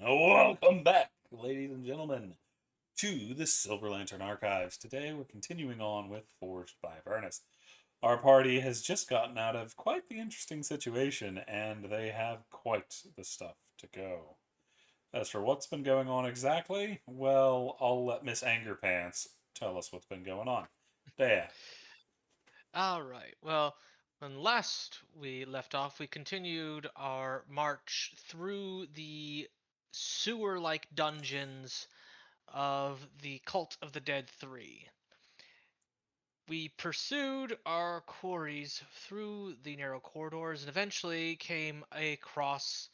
Welcome back, ladies and gentlemen, to the Silver Lantern Archives. Today we're continuing on with Forged by Avernus. Our party has just gotten out of quite the interesting situation, and they have quite the stuff to go. As for what's been going on exactly, well, I'll let Miss Angerpants tell us what's been going on. There. All right. Well, when last we left off, we continued our march through the sewer like dungeons of the Cult of the Dead 3. We pursued our quarries through the narrow corridors and eventually came across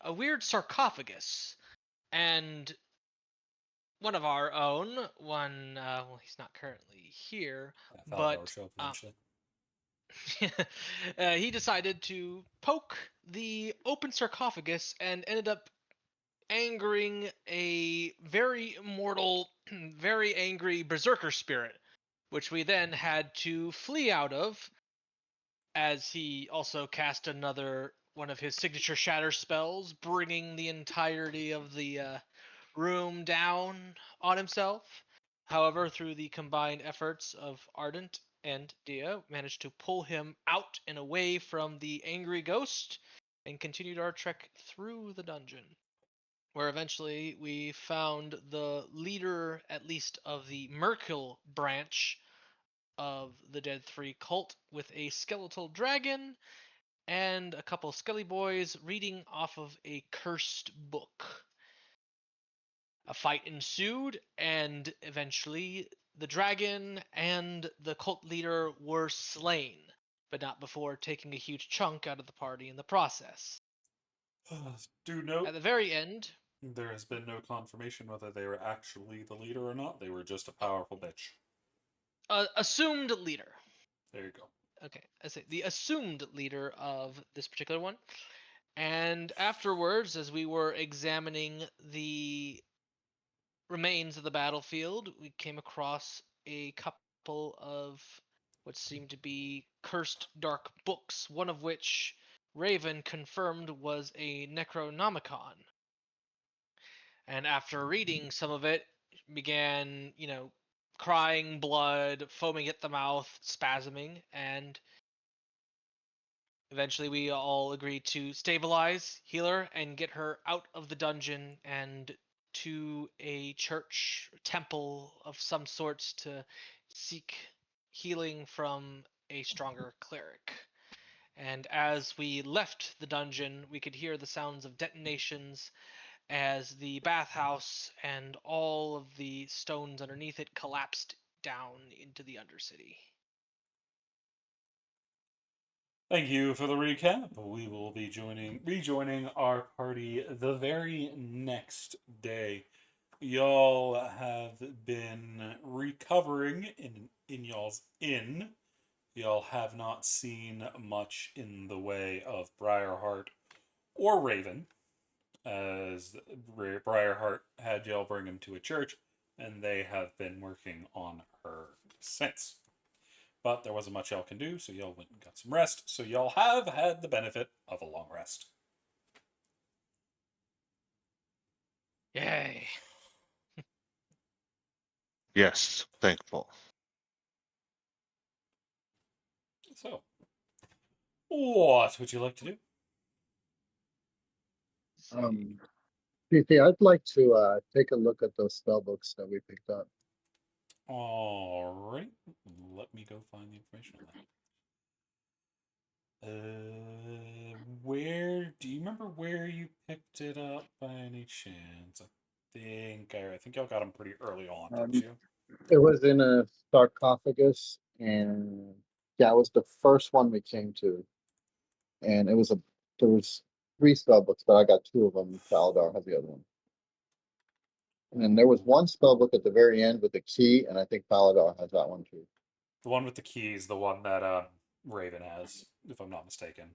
a weird sarcophagus. And one of our own, well, he's not currently here, Faladar will but show up eventually. he decided to poke the open sarcophagus and ended up angering a very mortal, very angry berserker spirit, which we then had to flee out of, as he also cast another one of his signature shatter spells, bringing the entirety of the room down on himself. However, through the combined efforts of Ardent and Dia, managed to pull him out and away from the angry ghost and continued our trek through the dungeon, where eventually we found the leader, at least of the Merkle branch of the Dead 3 cult, with a skeletal dragon and a couple skelly boys reading off of a cursed book. A fight ensued, and eventually the dragon and the cult leader were slain, but not before taking a huge chunk out of the party in the process. Do note At the very end, there has been no confirmation whether they were actually the leader or not. They were just a powerful bitch. assumed leader. There you go. Okay, I say the assumed leader of this particular one. And afterwards, as we were examining the remains of the battlefield, we came across a couple of what seemed to be cursed dark books, one of which Raven confirmed was a Necronomicon. And after reading some of it, began, crying blood, foaming at the mouth, spasming, and eventually we all agreed to stabilize, heal her, and get her out of the dungeon and to a church, temple of some sorts to seek healing from a stronger cleric. And as we left the dungeon, we could hear the sounds of detonations as the bathhouse and all of the stones underneath it collapsed down into the Undercity. Thank you for the recap. We will be rejoining our party the very next day. Y'all have been recovering in y'all's inn. Y'all have not seen much in the way of Briarheart or Raven, as Briarheart had y'all bring him to a church, and they have been working on her since. But there wasn't much y'all can do, so y'all went and got some rest. So y'all have had the benefit of a long rest. Yay! Yes, thankful. So, what would you like to do? Um, PT, I'd like to take a look at those spell books that we picked up. Alright, let me go find the information on that. Where do you remember where you picked it up by any chance? I think y'all got them pretty early on, didn't Um, you? it was in a sarcophagus, and yeah, it was the first one we came to, and there was three spell books, but I got two of them. Faladar has the other one, and then there was one spell book at the very end with the key, and I think Faladar has that one too. The one with the keys, the one that Raven has, if I'm not mistaken,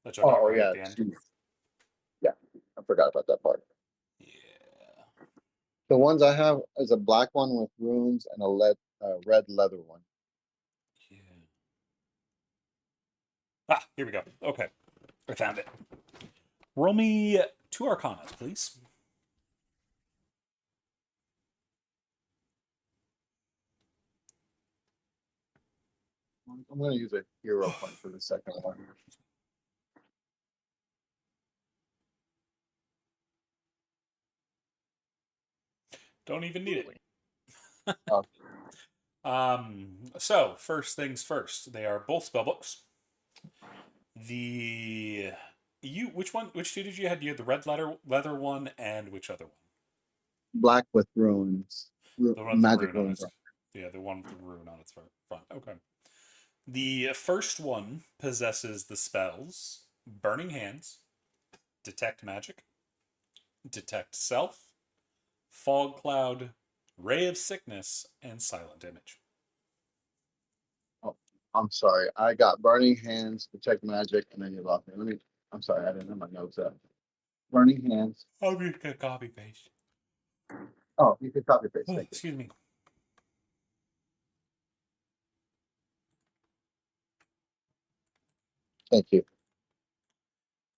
that y'all got Oh right at yeah, the end. yeah, I forgot about that part. Yeah. The ones I have is a black one with runes and a red leather one. Yeah. Ah, here we go. Okay, I found it. Roll me two arcanas, please. I'm going to use a hero point for the second one. Don't even need it. Oh, So first things first, they are both spellbooks. Which two did you have? You had the red leather one and which other one? black with runes. The one with the Magic rune on runes. its the one with the rune on its front. Okay. The first one possesses the spells Burning Hands, Detect Magic, Detect Self, Fog Cloud, Ray of Sickness, and Silent Image. Oh, I'm sorry. I got burning hands, protect magic, and then you lost me. I'm sorry. I didn't have my notes up. Burning hands. I'll be a copy paste. Oh, you can copy paste. Oh, Thank you. excuse me. Thank you.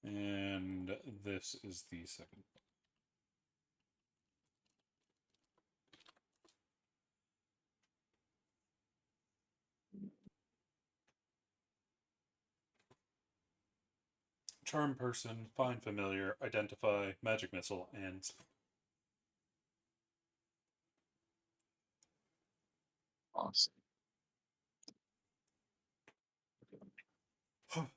And this is the second. Charm Person, Find Familiar, Identify, Magic Missile, and Awesome.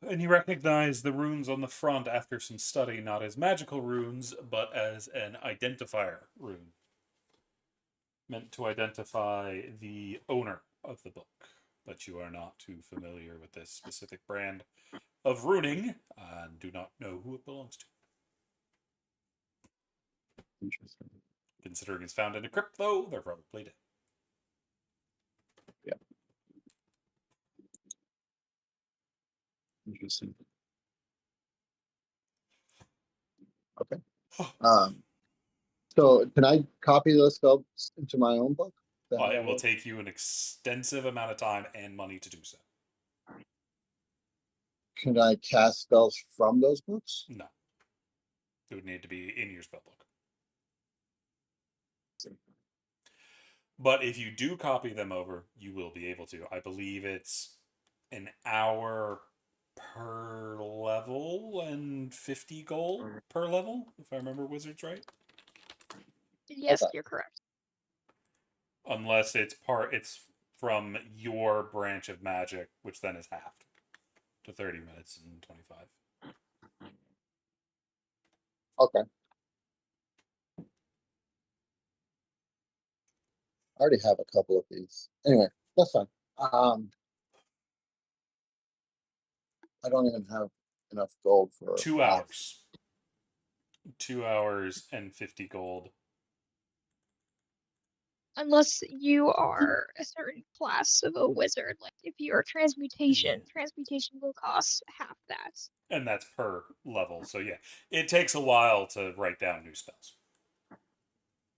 and you recognize the runes on the front after some study, not as magical runes, but as an identifier rune. Meant to identify the owner of the book, but you are not too familiar with this specific brand of runing and do not know who it belongs to. Interesting. Considering it's found in a crypt, though, they're probably dead. Yeah. Interesting. Okay. So can I copy those spells into my own book? It will take you an extensive amount of time and money to do so. Can I cast spells from those books? No. It would need to be in your spellbook. But if you do copy them over, you will be able to. I believe it's an hour per level and 50 gold per level, if I remember Wizards right. Yes, Okay. you're correct. Unless it's from your branch of magic, which then is halved to 30 minutes and 25. Okay. I already have a couple of these. Anyway, that's fine. I don't even have enough gold for 2 hours. 2 hours and 50 gold. Unless you are a certain class of a wizard. Like if you are transmutation, transmutation will cost half that. And that's per level. So yeah, it takes a while to write down new spells.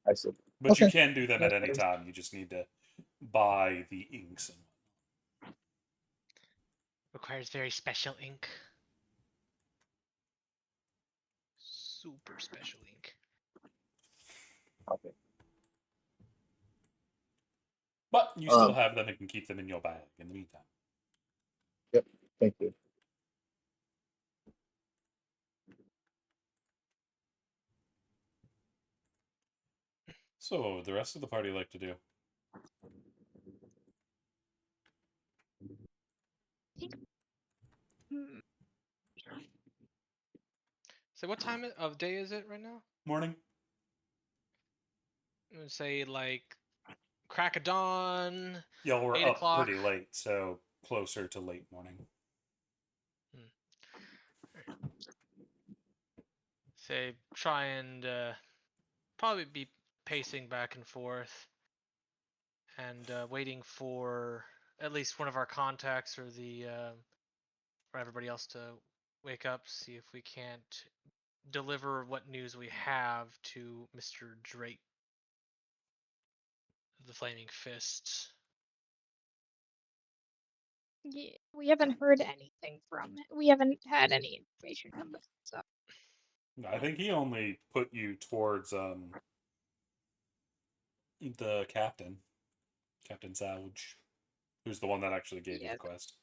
I see. But Okay. you can do them at any time. You just need to buy the inks. Requires very special ink. Super special ink. Okay. But you still have them and can keep them in your bag in the meantime. Yep. Thank you. So what would the rest of the party like to do? Hmm. So what time of day is it right now? Morning? I would say like crack of dawn. Y'all were 8 up o'clock. pretty late, so closer to late morning. Say try and probably be pacing back and forth and waiting for at least one of our contacts or or everybody else to wake up, see if we can't deliver what news we have to Mr. Drake, the Flaming Fist. Yeah, we haven't heard anything from it. We haven't had any information from them. So I think he only put you towards the captain, Captain Zouge, who's the one that actually gave you Yeah. the quest.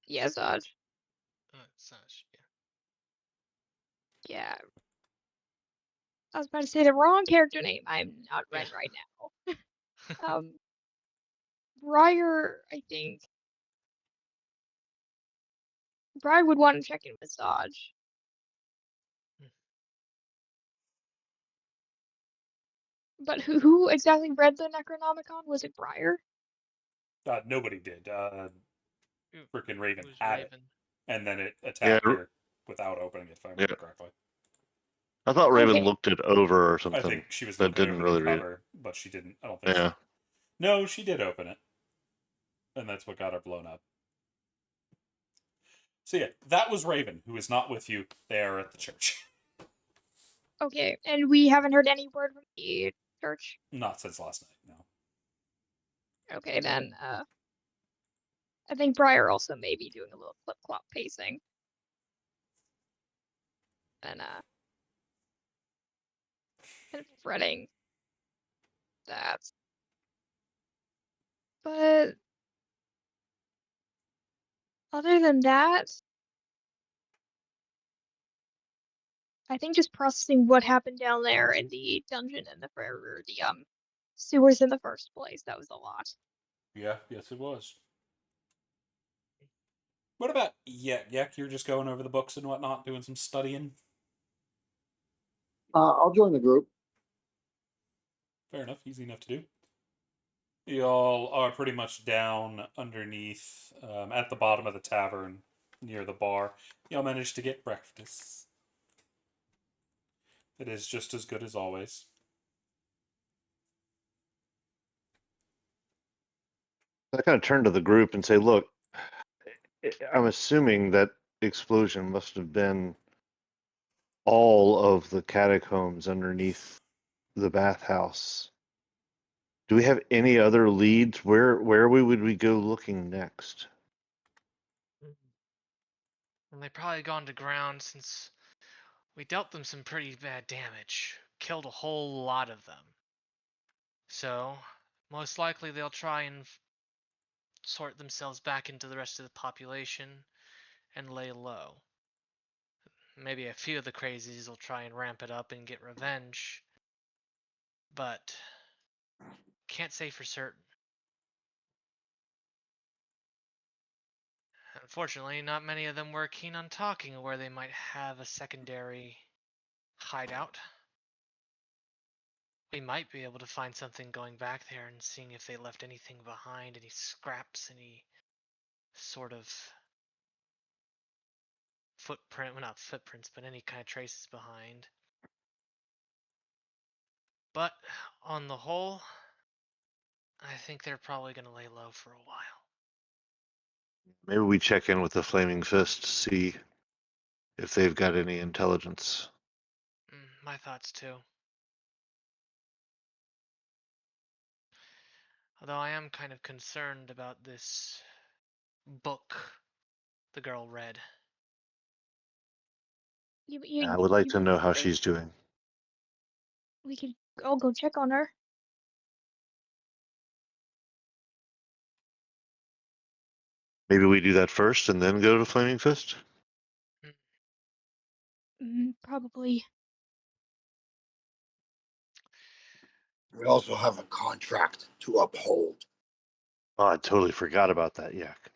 Yeah, Zod. Sash, yeah. Yeah. I was about to say the wrong character name. I'm not Yeah. Ren right now. Briar, I think. Briar would want to check in with Zod. But who exactly read the Necronomicon? Was it Briar? Nobody did. Freaking Raven It was had it, Raven. and then it Yeah, attacked her without opening it, if I remember Yeah. correctly. I thought Raven Okay. looked it over or I something, think she was but looking didn't over really the read it. cover, but she didn't. I don't think Yeah. she. No, she did open it, and that's what got her blown up. So yeah, that was Raven, who is not with you there at the church. Okay, and we haven't heard any word from the church. Not since last night, no. Okay, then, I think Briar also may be doing a little flip-flop pacing. And, kind of fretting that. But, other than that, I think just processing what happened down there in the dungeon in the sewers in the first place, that was a lot. Yeah, yes, it was. What about Yek? You're just going over the books and whatnot, doing some studying. I'll join the group. Fair enough, easy enough to do. Y'all are pretty much down underneath, at the bottom of the tavern, near the bar. Y'all managed to get breakfast. It is just as good as always. I kind of turn to the group and say, look, I'm assuming that explosion must have been all of the catacombs underneath the bathhouse. Do we have any other leads? Where would we go looking next? And they've probably gone to ground since we dealt them some pretty bad damage. Killed a whole lot of them. So, most likely they'll try and sort themselves back into the rest of the population and lay low. Maybe a few of the crazies will try and ramp it up and get revenge. But can't say for certain. Unfortunately, not many of them were keen on talking where they might have a secondary hideout. We might be able to find something going back there and seeing if they left anything behind, any scraps, any sort of footprint, well, not footprints, but any kind of traces behind. But on the whole, I think they're probably going to lay low for a while. Maybe we check in with the Flaming Fist to see if they've got any intelligence. My thoughts too. Although I am kind of concerned about this book the girl read. I would like You to know how think she's doing. we could all go check on her? Maybe we do that first and then go to Flaming Fist? Probably. We also have a contract to uphold. Oh, I totally forgot about that, Yak.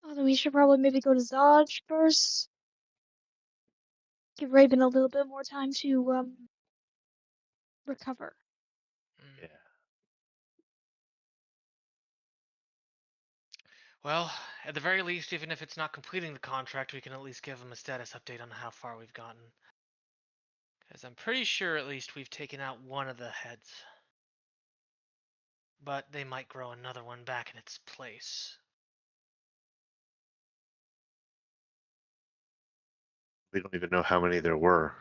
Oh, then we should probably maybe go to Zod first. Give Raven a little bit more time to recover. Yeah. Well, at the very least, even if it's not completing the contract, we can at least give them a status update on how far we've gotten. Because I'm pretty sure at least we've taken out one of the heads. But they might grow another one back in its place. We don't even know how many there were.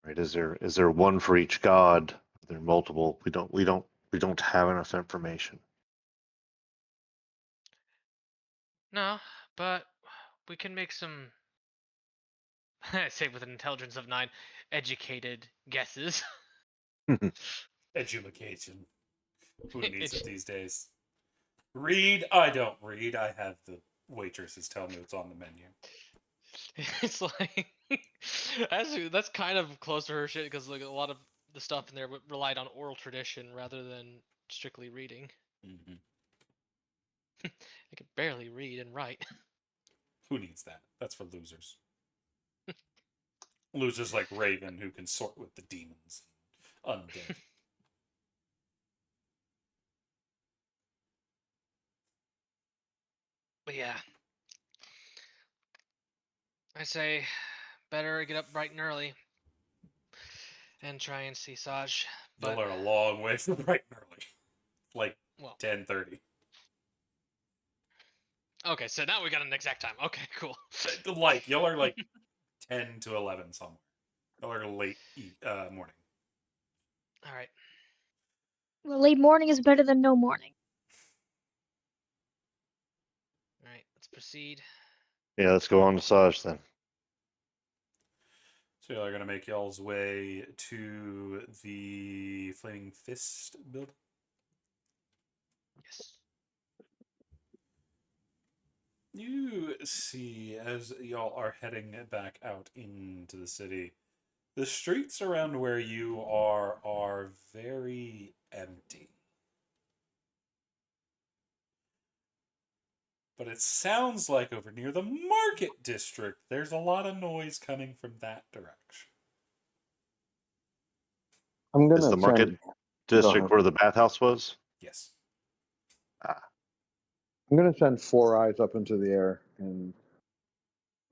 Right? Is there one for each god? Are there multiple? We don't have enough information. No, but we can make some, I say with an intelligence of 9, educated guesses. Education. Who needs it It's- these days? Read? I don't read. I have the waitresses tell me what's on the menu. It's like that's kind of close to her shit because like a lot of the stuff in there relied on oral tradition rather than strictly reading. Mm-hmm. I could barely read and write. Who needs that? That's for losers. Losers like Raven who can sort with the demons and undead. But yeah, I say better get up bright and early and try and see Saj. But Y'all are a long way from bright and early. Like well, 10:30. okay, so now we got an exact time. Okay, cool. Like, y'all are like 10 to 11 somewhere. Y'all are late morning. All right. Well, late morning is better than no morning. All right, let's proceed. Yeah, let's go on to Saj then. So y'all are going to make y'all's way to the Flaming Fist building. Yes. You see, as y'all are heading back out into the city, the streets around where you are very empty. But it sounds like over near the market district, there's a lot of noise coming from that direction. I'm Is gonna the market send. district ahead. where the bathhouse was? Yes. I'm gonna send Four Eyes up into the air and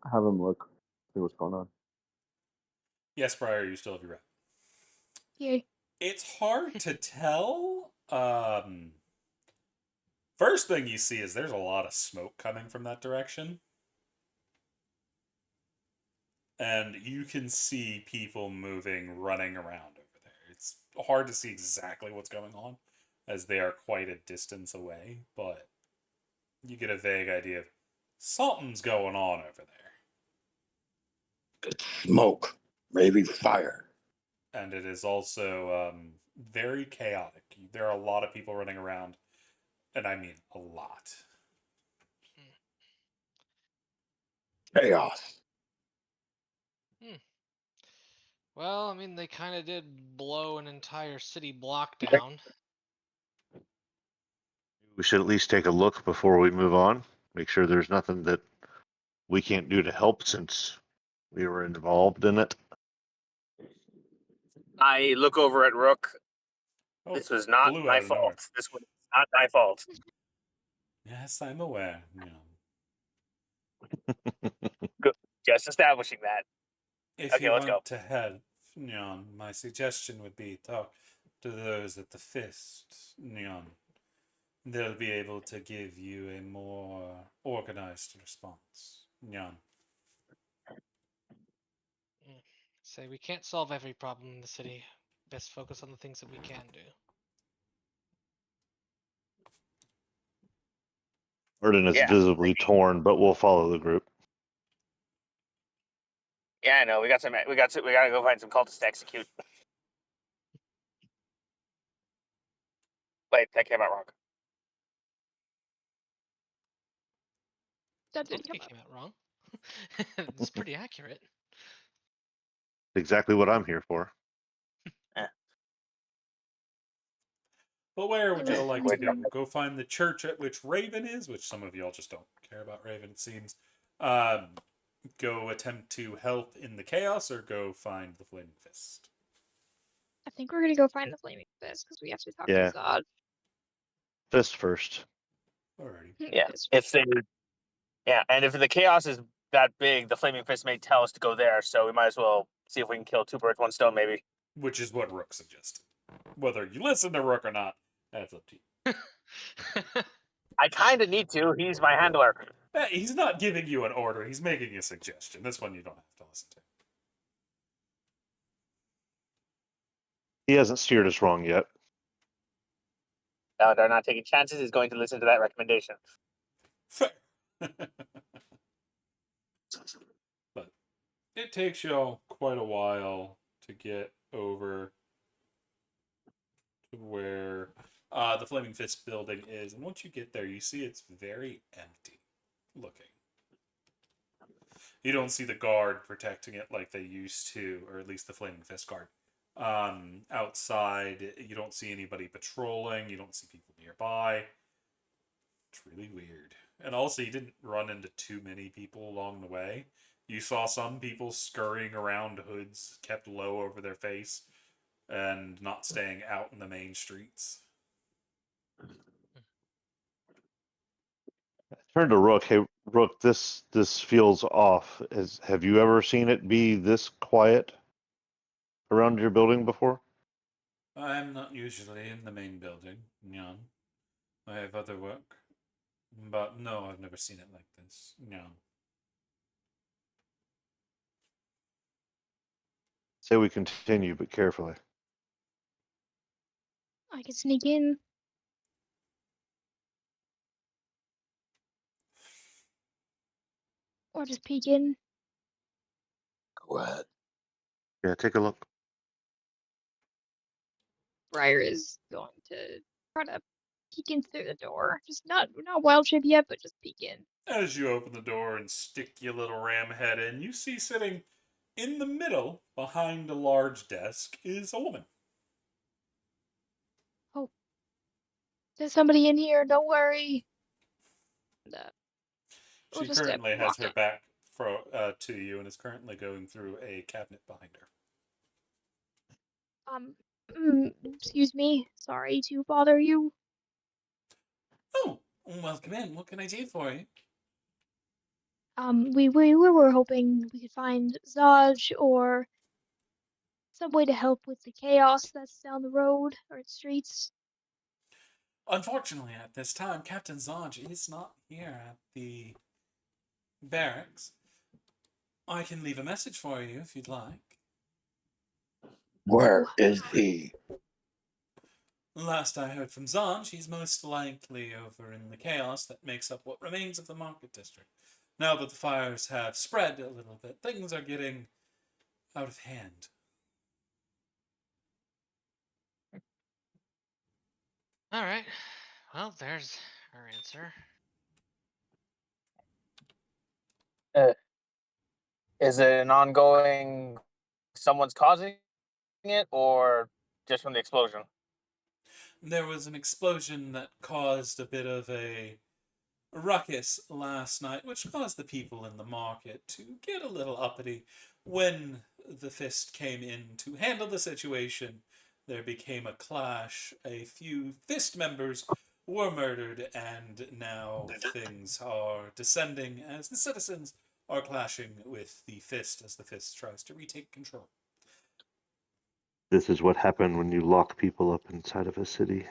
have him look, see what's going on. Yes, Briar, you still have your rep. Yay. It's hard to tell. First thing you see is there's a lot of smoke coming from that direction. And you can see people moving, running around over there. It's hard to see exactly what's going on, as they are quite a distance away, but you get a vague idea of something's going on over there. It's smoke, maybe fire. And it is also very chaotic. There are a lot of people running around, and I mean a lot. Chaos. Well, I mean, they kind of did blow an entire city block down. We should at least take a look before we move on. Make sure there's nothing that we can't do to help since we were involved in it. I look over at Rook. Oh, This was not blew my out of nowhere. fault. This was not my fault. Yes, I'm aware. Just establishing that. If Okay, you let's go. want to help, my suggestion would be talk to those at the Fist, They'll be able to give you a more organized response, Say we can't solve every problem in the city. Best focus on the things that we can do. Arden is Yeah. visibly torn, but we'll follow the group. Yeah, I know. We gotta go find some cultists to execute. Wait, that came out wrong. That I did think come it up. came out wrong. It's pretty accurate. Exactly what I'm here for. But where would y'all like to Wait, go? Go find the church at which Raven is, which some of y'all just don't care about Raven, it seems. Go attempt to help in the chaos, or go find the Flaming Fist. I think we're gonna go find the Flaming Fist because we have to talk Yeah. to Zod. Fist first. Alrighty. Yeah. Fist. And if the chaos is that big, the Flaming Fist may tell us to go there, so we might as well see if we can kill two birds, one stone, maybe. Which is what Rook suggested. Whether you listen to Rook or not, that's up to you. I kind of need to. He's my handler. He's not giving you an order, he's making a suggestion. This one you don't have to listen to. He hasn't steered us wrong yet. No, they're not taking chances. He's going to listen to that recommendation. Fair. But it takes y'all quite a while to get over where the Flaming Fist building is, and once you get there, you see it's very empty looking. You don't see the guard protecting it like they used to, or at least the Flaming Fist guard. Outside, you don't see anybody patrolling. You don't see people nearby. It's really weird. And also, you didn't run into too many people along the way. You saw some people scurrying around, hoods kept low over their face, and not staying out in the main streets. Turn to Rook. Hey, Rook, this feels off. Have you ever seen it be this quiet around your building before? I'm not usually in the main building, no. I have other work. But no, I've never seen it like this. No. Say we continue, but carefully. I could sneak in. Or just peek in. Go ahead. Yeah, take a look. Briar is going to try to peek in through the door. Just not wild shape yet, but just peek in. As you open the door and stick your little ram head in, you see sitting in the middle, behind a large desk, is a woman. Oh, there's somebody in here. Don't worry. And, we'll She just currently has walk her in. back to you and is currently going through a cabinet behind her. Excuse me. Sorry to bother you. Oh, welcome in. What can I do for you? We were hoping we could find Zaj or some way to help with the chaos that's down the road or streets. Unfortunately, at this time, Captain Zonj is not here at the barracks. I can leave a message for you if you'd like. Where Oh, is he? Last I heard from Zonj, he's most likely over in the chaos that makes up what remains of the market district. Now that the fires have spread a little bit, things are getting out of hand. All right. Well, there's our answer. Is it an ongoing? Someone's causing it, or just from the explosion? There was an explosion that caused a bit of a ruckus last night, which caused the people in the market to get a little uppity. When the Fist came in to handle the situation, there became a clash. A few Fist members were murdered, and now things are descending as the citizens are clashing with the Fist as the Fist tries to retake control. This is what happened when you lock people up inside of a city.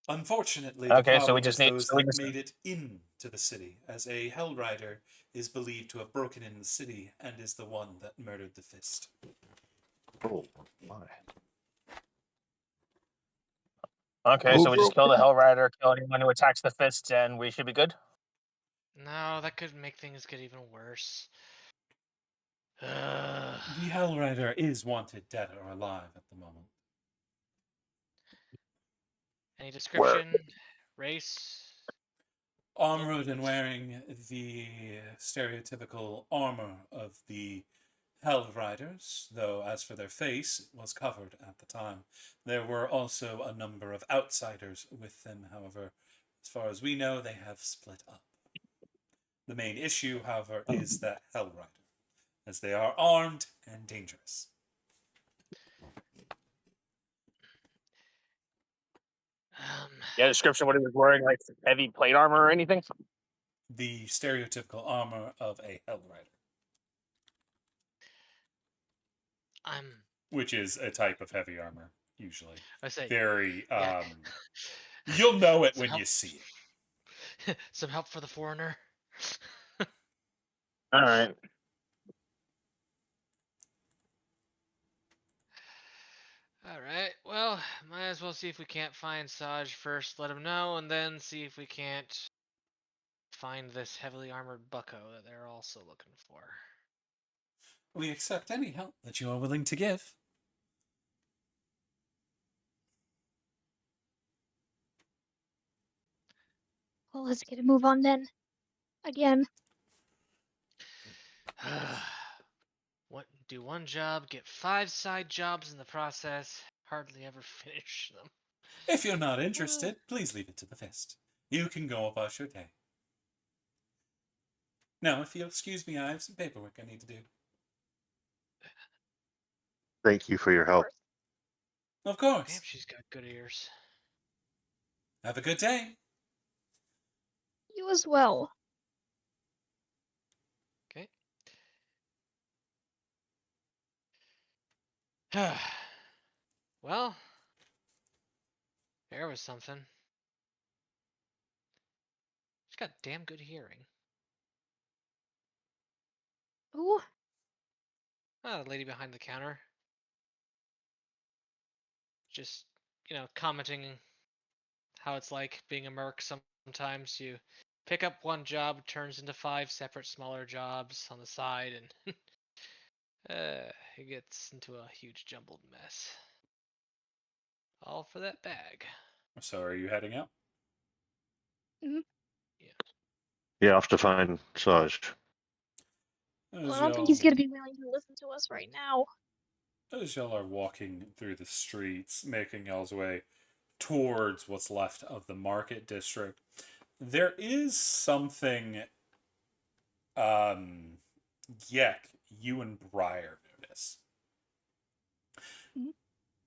Unfortunately, the Okay, so we problem just is need. those So we that just. made it into the city, as a Hell Rider is believed to have broken in the city and is the one that murdered the Fist. Oh my! Okay, Who so we just broke kill the in? Hell Rider, kill anyone who attacks the Fist, and we should be good. No, that could make things get even worse. The Hell Rider is wanted dead or alive at the moment. Any Where? description? Race? Armored and wearing the stereotypical armor of the Hell Riders, though as for their face, it was covered at the time. There were also a number of outsiders with them, however, as far as we know, they have split up. The main issue, however, is that Hell Rider, as they are armed and dangerous. Um, Yeah, description what he was wearing, like heavy plate armor or anything. The stereotypical armor of a Hell Rider, I'm. which is a type of heavy armor, usually. I say. Very, Yeah. you'll know it Some when help. you see it. Some help for the foreigner. All right. All right. Well, might as well see if we can't find Saj first. Let him know, and then see if we can't find this heavily armored bucko that they're also looking for. We accept any help that you are willing to give. Well, let's get a move on then. Again. Do one job, get 5 side jobs in the process. Hardly ever finish them. If you're not interested, please leave it to the fist. You can go about your day. Now, if you'll excuse me, I have some paperwork I need to do. Thank you for your Of help. course. Of course. Damn, she's got good ears. Have a good day. You as well. Okay. Well, there was something. She's got damn good hearing. Ooh. Ah, the lady behind the counter. Just, commenting how it's like being a merc. Sometimes you pick up one job, it turns into 5 separate smaller jobs on the side, and it gets into a huge jumbled mess. All for that bag. So, are you heading out? Yeah, off to find Saj. Well, As I don't think he's y'all, gonna be willing to listen to us right now. as y'all are walking through the streets, making y'all's way towards what's left of the market district, there is something, Yek, you and Briar notice. Mhm.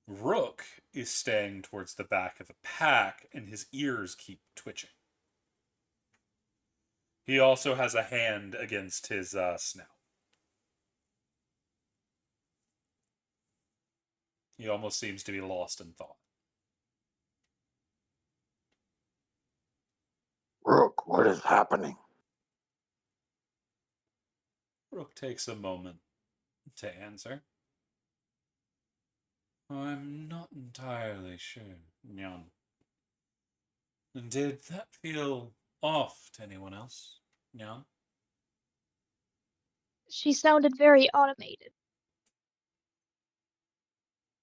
Rook is staying towards the back of the pack, and his ears keep twitching. He also has a hand against his snout. He almost seems to be lost in thought. Rook, what is happening? Rook takes a moment to answer. I'm not entirely sure, Nyan. Did that feel off to anyone else, Nyan? She sounded very automated.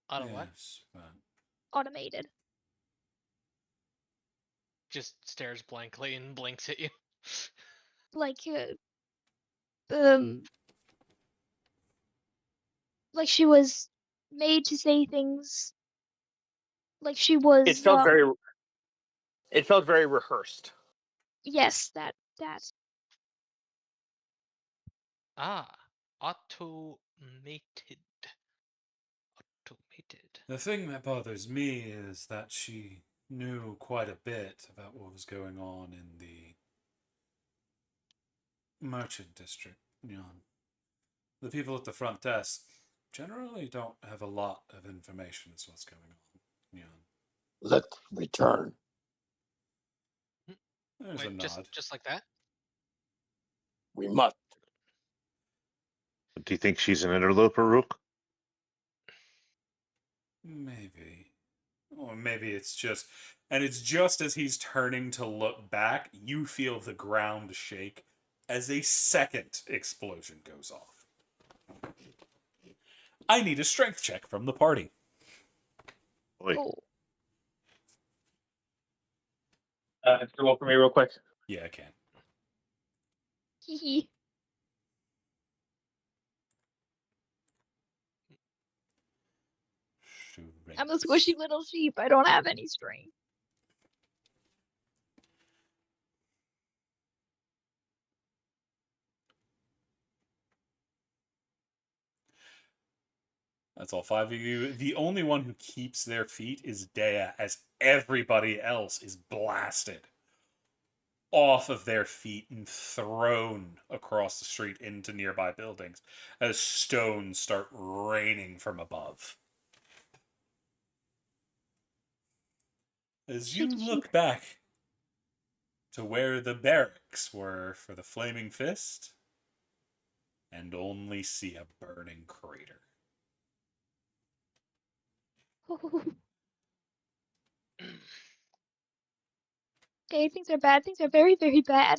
Auto what? Yes, but Automated. Just stares blankly and blinks at you. Like, um, like she was made to say things. Like she It was, felt very. It felt very rehearsed. yes, that. Ah, automated. Automated. the thing that bothers me is that she knew quite a bit about what was going on in the merchant district, Nyan. The people at the front desk generally don't have a lot of information as what's going on, Nyan. Let's return. There's a Wait, nod. just like that? We must. Do you think she's an interloper, Rook? Maybe. Or maybe it's just. And it's just as he's turning to look back, you feel the ground shake as a second explosion goes off. I need a strength check from the party. Wait, Oh, Can you roll for me real quick? Yeah, I can. hee hee. I'm a Strength. squishy little sheep. I don't have any strength. That's all 5 of you. The only one who keeps their feet is Dea, as everybody else is blasted off of their feet and thrown across the street into nearby buildings as stones start raining from above. As you Shaky sheep. look back to where the barracks were for the Flaming Fist and only see a burning crater. Okay, things are bad. Things are very, very bad.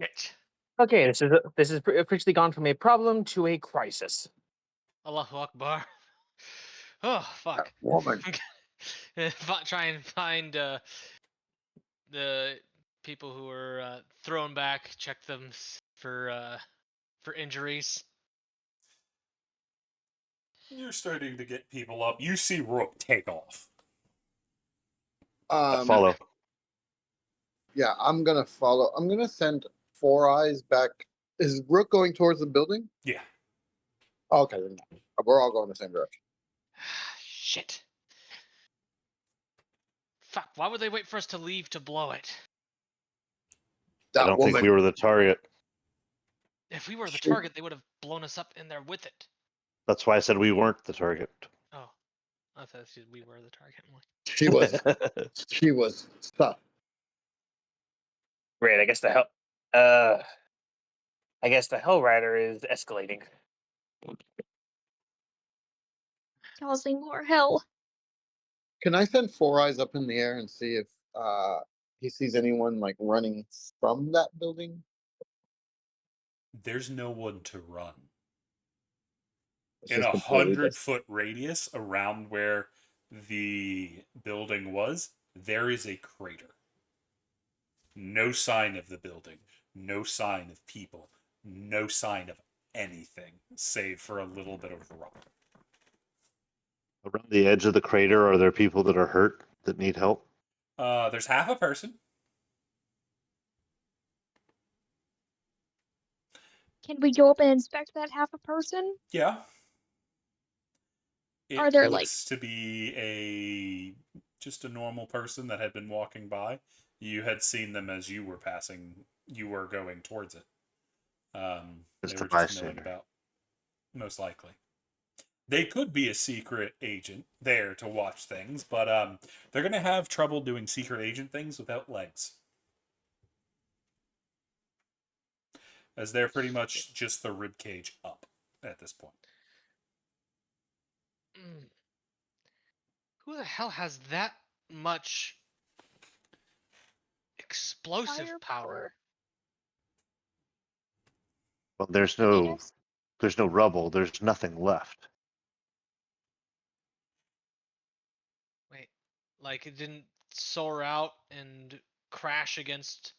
Shit. Okay, this is officially gone from a problem to a crisis. Allahu Akbar. Oh, fuck. Woman, Try and find the people who were thrown back, check them for injuries. You're starting to get people up. You see Rook take off. I follow. Yeah, I'm gonna follow. I'm gonna send Four Eyes back. Is Rook going towards the building? Yeah. Okay, then we're all going the same direction. Shit. Fuck, why would they wait for us to leave to blow it? I That don't woman. think we were the target. If we were the She- target, they would have blown us up in there with it. That's why I said we weren't the target. Oh, I thought we were the target. I'm like, She was. She was stuck. Great. I guess the Hell Rider is escalating. Causing more hell. Can I send Four Eyes up in the air and see if he sees anyone like running from that building? There's no one to run. It's In just a completely 100-foot radius around where the building was, there is a crater. No sign of the building, no sign of people, no sign of anything, save for a little bit of rock. Around the edge of the crater, are there people that are hurt that need help? There's half a person. Can we go up and inspect that half a person? Yeah. Are It there, looks to be just a normal person that had been walking by. You had seen them as you were passing. You were going towards it. They Just a were just milling bystander. about, most likely. They could be a secret agent there to watch things, but they're going to have trouble doing secret agent things without legs. As they're pretty much just the rib cage up at this point. who the hell has that much explosive power? Well, there's Venus? no rubble. There's nothing left. Wait, like it didn't soar out and crash against.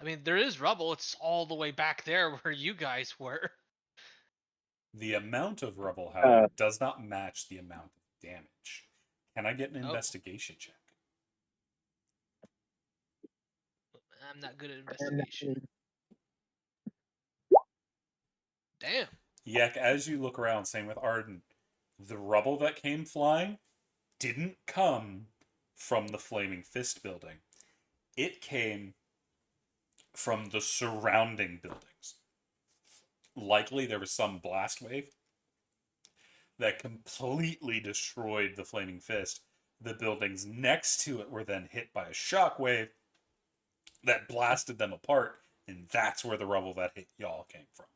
I mean, there is rubble. It's all the way back there where you guys were. The amount of rubble, however, does not match the amount of damage. Can I get an Oh. investigation check? I'm not good at investigation. Damn. Yek, as you look around, same with Arden, the rubble that came flying didn't come from the Flaming Fist building. It came from the surrounding buildings. Likely there was some blast wave that completely destroyed the Flaming Fist. The buildings next to it were then hit by a shockwave that blasted them apart, and that's where the rubble that hit y'all came from.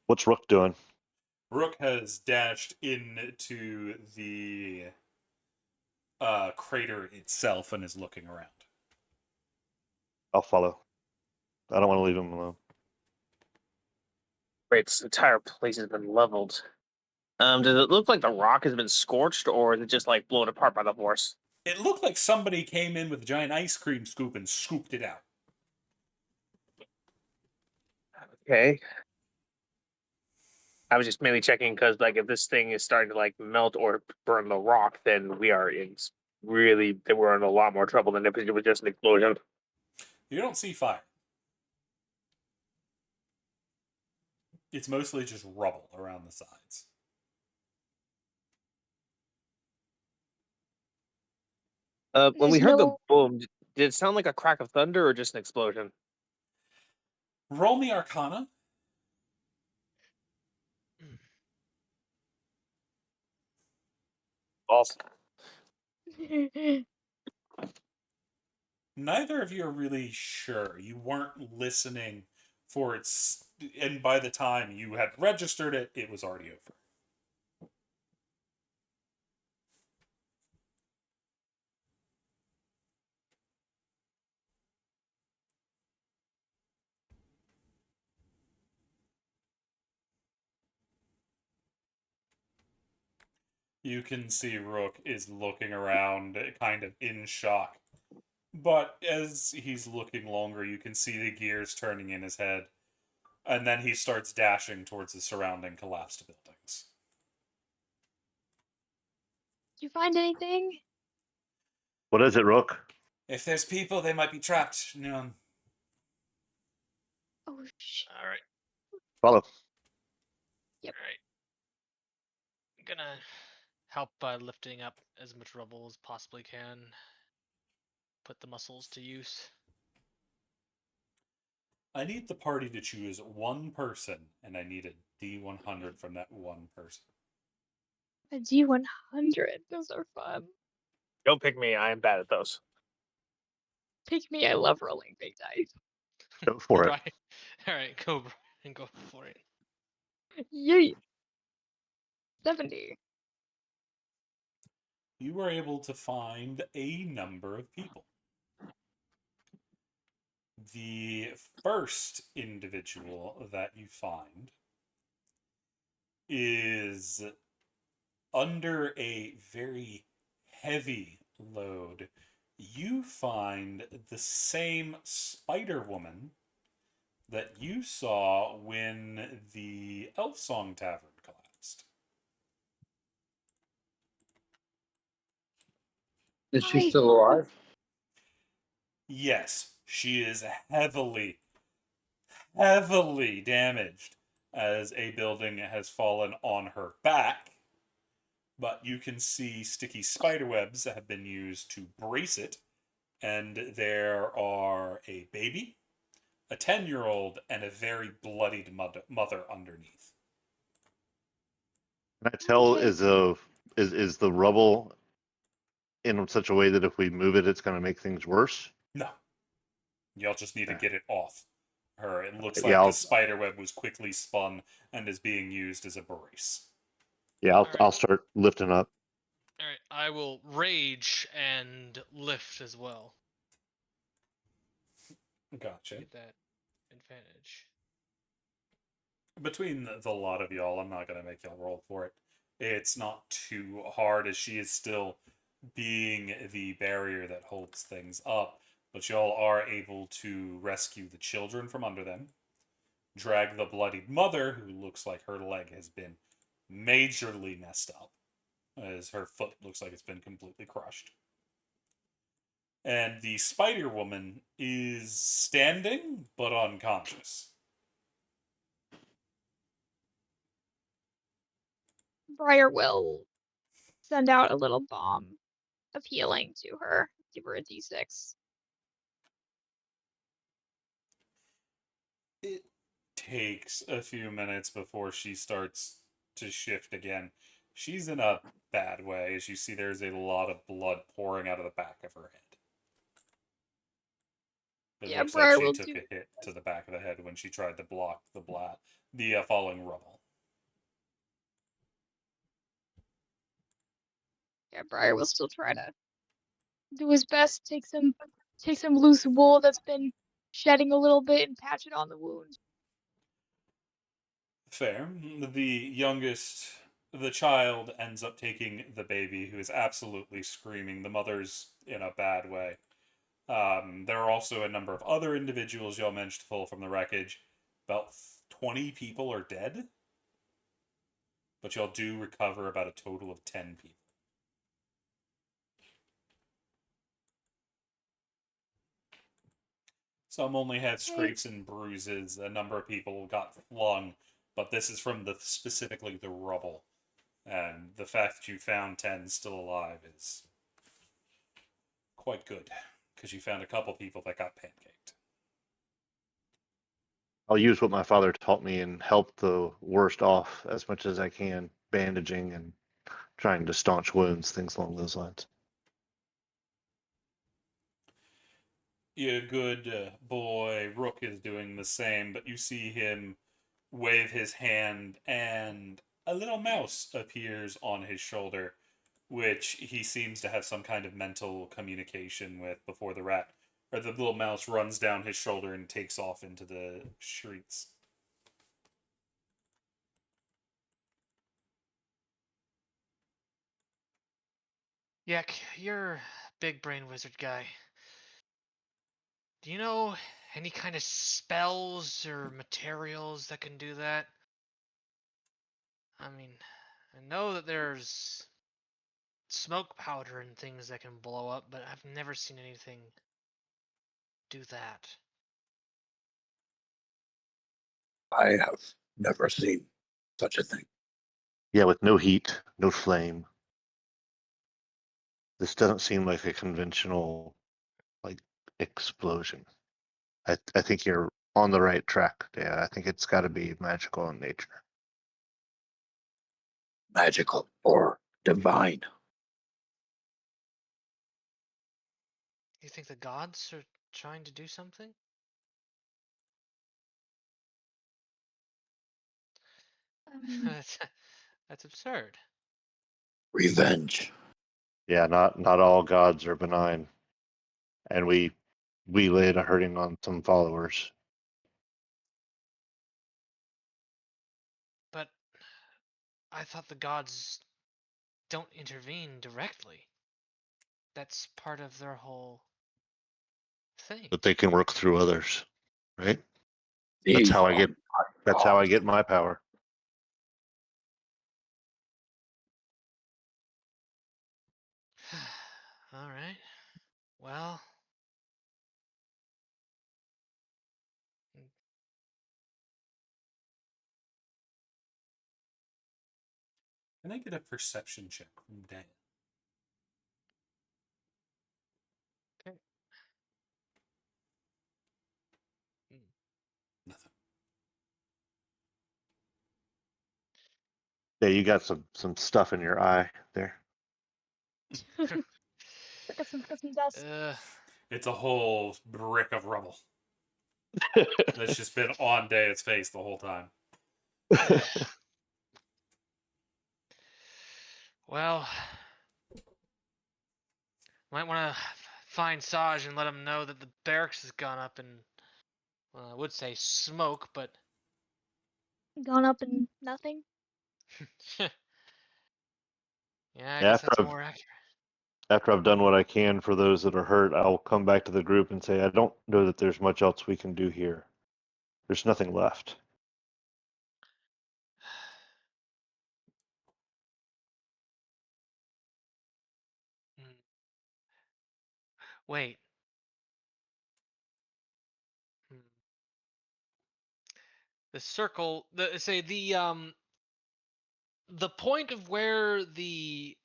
What's Rook doing? Rook has dashed into the crater itself and is looking around. I'll follow. I don't want to leave him alone. Great. This entire place has been leveled. Does it look like the rock has been scorched, or is it just like blown apart by the force? It looked like somebody came in with a giant ice cream scoop and scooped it out. Okay. I was just mainly checking because, like, if this thing is starting to like melt or burn the rock, then we are in we're in a lot more trouble than if it was just an explosion. You don't see fire. It's mostly just rubble around the sides. When we There's heard the no. boom, did it sound like a crack of thunder or just an explosion? Roll me Arcana. Awesome. Neither of you are really sure. You weren't listening for its. And by the time you had registered it, it was already over. You can see Rook is looking around, kind of in shock. But as he's looking longer, you can see the gears turning in his head. And then he starts dashing towards the surrounding collapsed buildings. Did you find anything? What is it, Rook? If there's people, they might be trapped. Oh, shit. All right. Follow. Yep. All right. I'm gonna help by lifting up as much rubble as possibly can. Put the muscles to use. I need the party to choose one person, and I need a D100 from that one person. A D100. Those are fun. Don't pick me. I am bad at those. Pick me. I love rolling big dice. Go for it. Right. All right, go and go for it. Yeet. 70. You were able to find a number of people. The first individual that you find is under a very heavy load. You find the same Spider Woman that you saw when the Elf Song Tavern collapsed. Is she Hi. still alive? Yes, she is heavily damaged as a building has fallen on her back. But you can see sticky spiderwebs that have been used to brace it, and there are a baby, a 10-year-old, and a very bloodied mother underneath. Can I tell Okay. is the rubble in such a way that if we move it, it's going to make things worse? No, y'all just need to get it off her. It looks Yeah, like the spiderweb was quickly spun and is being used as a brace. I'll Alright. I'll start lifting up. All right, I will rage and lift as well. Gotcha. Get that advantage. Between the lot of y'all, I'm not going to make y'all roll for it. It's not too hard as she is still being the barrier that holds things up, but y'all are able to rescue the children from under them, drag the bloodied mother, who looks like her leg has been majorly messed up, as her foot looks like it's been completely crushed. And the Spider Woman is standing, but unconscious. Briar will send out a little bomb of healing to her. Give her a D6. It takes a few minutes before she starts to shift again. She's in a bad way. As you see, there's a lot of blood pouring out of the back of her head. It Yeah, looks like Briar she will took do. a hit to the back of the head when she tried to block the falling rubble. Yeah, Briar will still try to do his best. Take some loose wool that's been shedding a little bit and patch it on the wound. Fair. The child ends up taking the baby, who is absolutely screaming. The mother's in a bad way. There are also a number of other individuals y'all managed to pull from the wreckage. About 20 people are dead, but y'all do recover about a total of 10 people. Some only had scrapes and bruises. A number of people got flung, but this is from specifically the rubble. And the fact that you found 10 still alive is quite good, because you found a couple people that got pancaked. I'll use what my father taught me and help the worst off as much as I can, bandaging and trying to staunch wounds, things along those lines. Your good boy Rook is doing the same, but you see him wave his hand, and a little mouse appears on his shoulder, which he seems to have some kind of mental communication with before the little mouse runs down his shoulder and takes off into the streets. Yak, you're big brain wizard guy. Do you know any kind of spells or materials that can do that? I mean, I know that there's smoke powder and things that can blow up, but I've never seen anything do that. I have never seen such a thing. Yeah, with no heat, no flame. This doesn't seem like a conventional like explosion. I think you're on the right track. Yeah, I think it's got to be magical in nature. Magical or divine. You think the gods are trying to do something? that's, that's absurd. Revenge. Yeah, not all gods are benign, and we laid a hurting on some followers. But I thought the gods don't intervene directly. That's part of their whole thing. But they can work through others, right? That's These how I are get. my That's how I gods. get my power. All right. Well, Can I get a perception check from Dan? okay. Hmm. Nothing. Yeah, you got some stuff in your eye there. Got some dust. It's a whole brick of rubble that's just been on Daya's face the whole time. Well, might want to find Saj and let him know that the barracks has gone up in, well, I would say smoke, but Gone up and nothing. yeah, I Yeah, guess that's more accurate. after I've done what I can for those that are hurt, I'll come back to the group and say, I don't know that there's much else we can do here. There's nothing left. Hmm. Wait. Hmm. The circle, the point of where the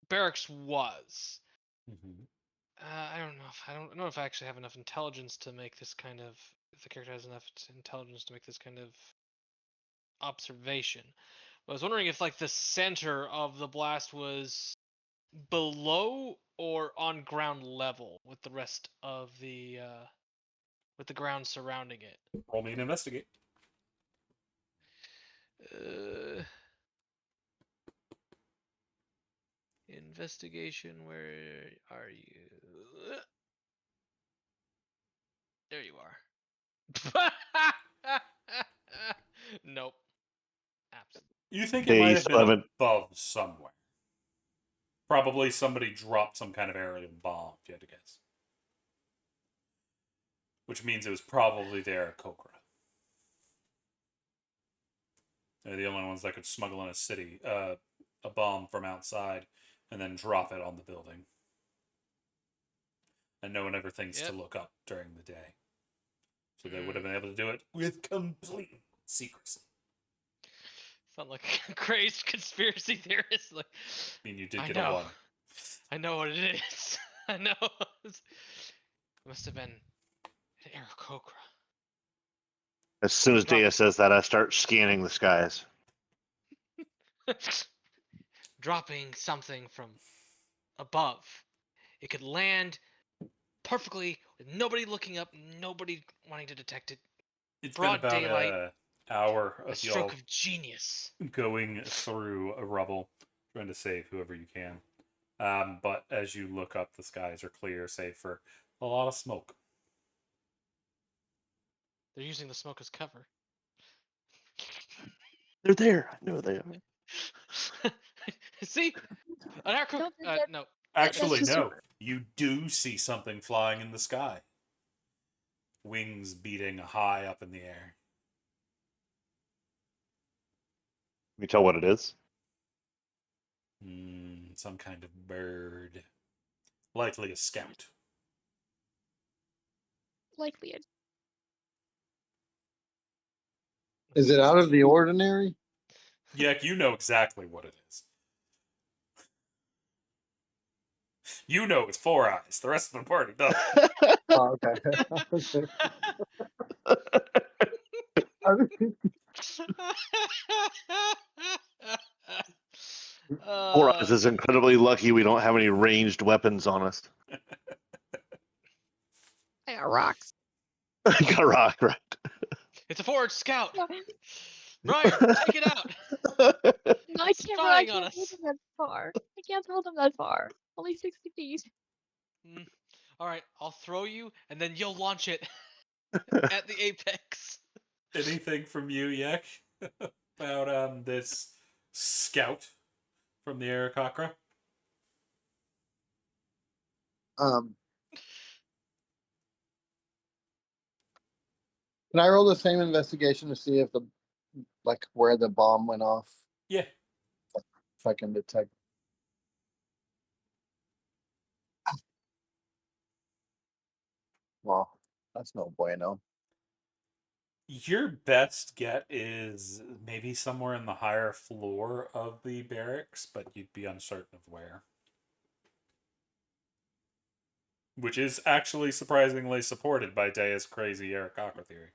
barracks was. Mm-hmm. I don't know if I actually have enough intelligence to make this kind of. If the character has enough intelligence to make this kind of observation. But I was wondering if like the center of the blast was below or on ground level with the rest of the with the ground surrounding it. Roll me an investigate. Investigation, where are you? There you are. Nope. Absolutely. You think it Yeah, might you have still been haven't. above somewhere. Probably somebody dropped some kind of aerial bomb, if you had to guess. Which means it was probably there at Kokra. They're the only ones that could smuggle in a bomb from outside and then drop it on the building. And no one ever thinks to Yep. look up during the day. So they would have been able to do it with complete secrecy. Sound like a crazed conspiracy theorist. Like, I mean, you did I get know. a 1. I know what it is. I know. It must have been an Aarakocra. As soon as Drop, Dea says that, I start scanning the skies. dropping something from above. It could land perfectly with nobody looking up, nobody wanting to detect it. It's been Broad about daylight, an hour a of stroke y'all of genius. going through a rubble, trying to save whoever you can. But as you look up, the skies are clear, save for a lot of smoke. They're using the smoke as cover. They're there. I know they are. See, an arco. No, that- No. Actually, just- no. You do see something flying in the sky. Wings beating high up in the air. Can you tell what it is? Some kind of bird. Likely a scout. likely it. Is it out of the ordinary? Yak, you know exactly what it is. You know it's 4 eyes. The rest of the party doesn't. Oh, okay. I mean, 4 Eyes is incredibly lucky we don't have any ranged weapons on us. I got rocks. Got a rock, right? It's a forward scout. No, Briar, take it out. no, I It's can't. I spying on can't throw us. them that far. I can't throw them that far. Only 60 feet. All right, I'll throw you, and then you'll launch it at the apex. Anything from you, Yak, about this scout from the Aarakocra? Can I roll the same investigation to see if where the bomb went off? Yeah. If I can detect. Well, that's no bueno. Your best get is maybe somewhere in the higher floor of the barracks, but you'd be uncertain of where. Which is actually surprisingly supported by Dea's crazy Aarakocra theory.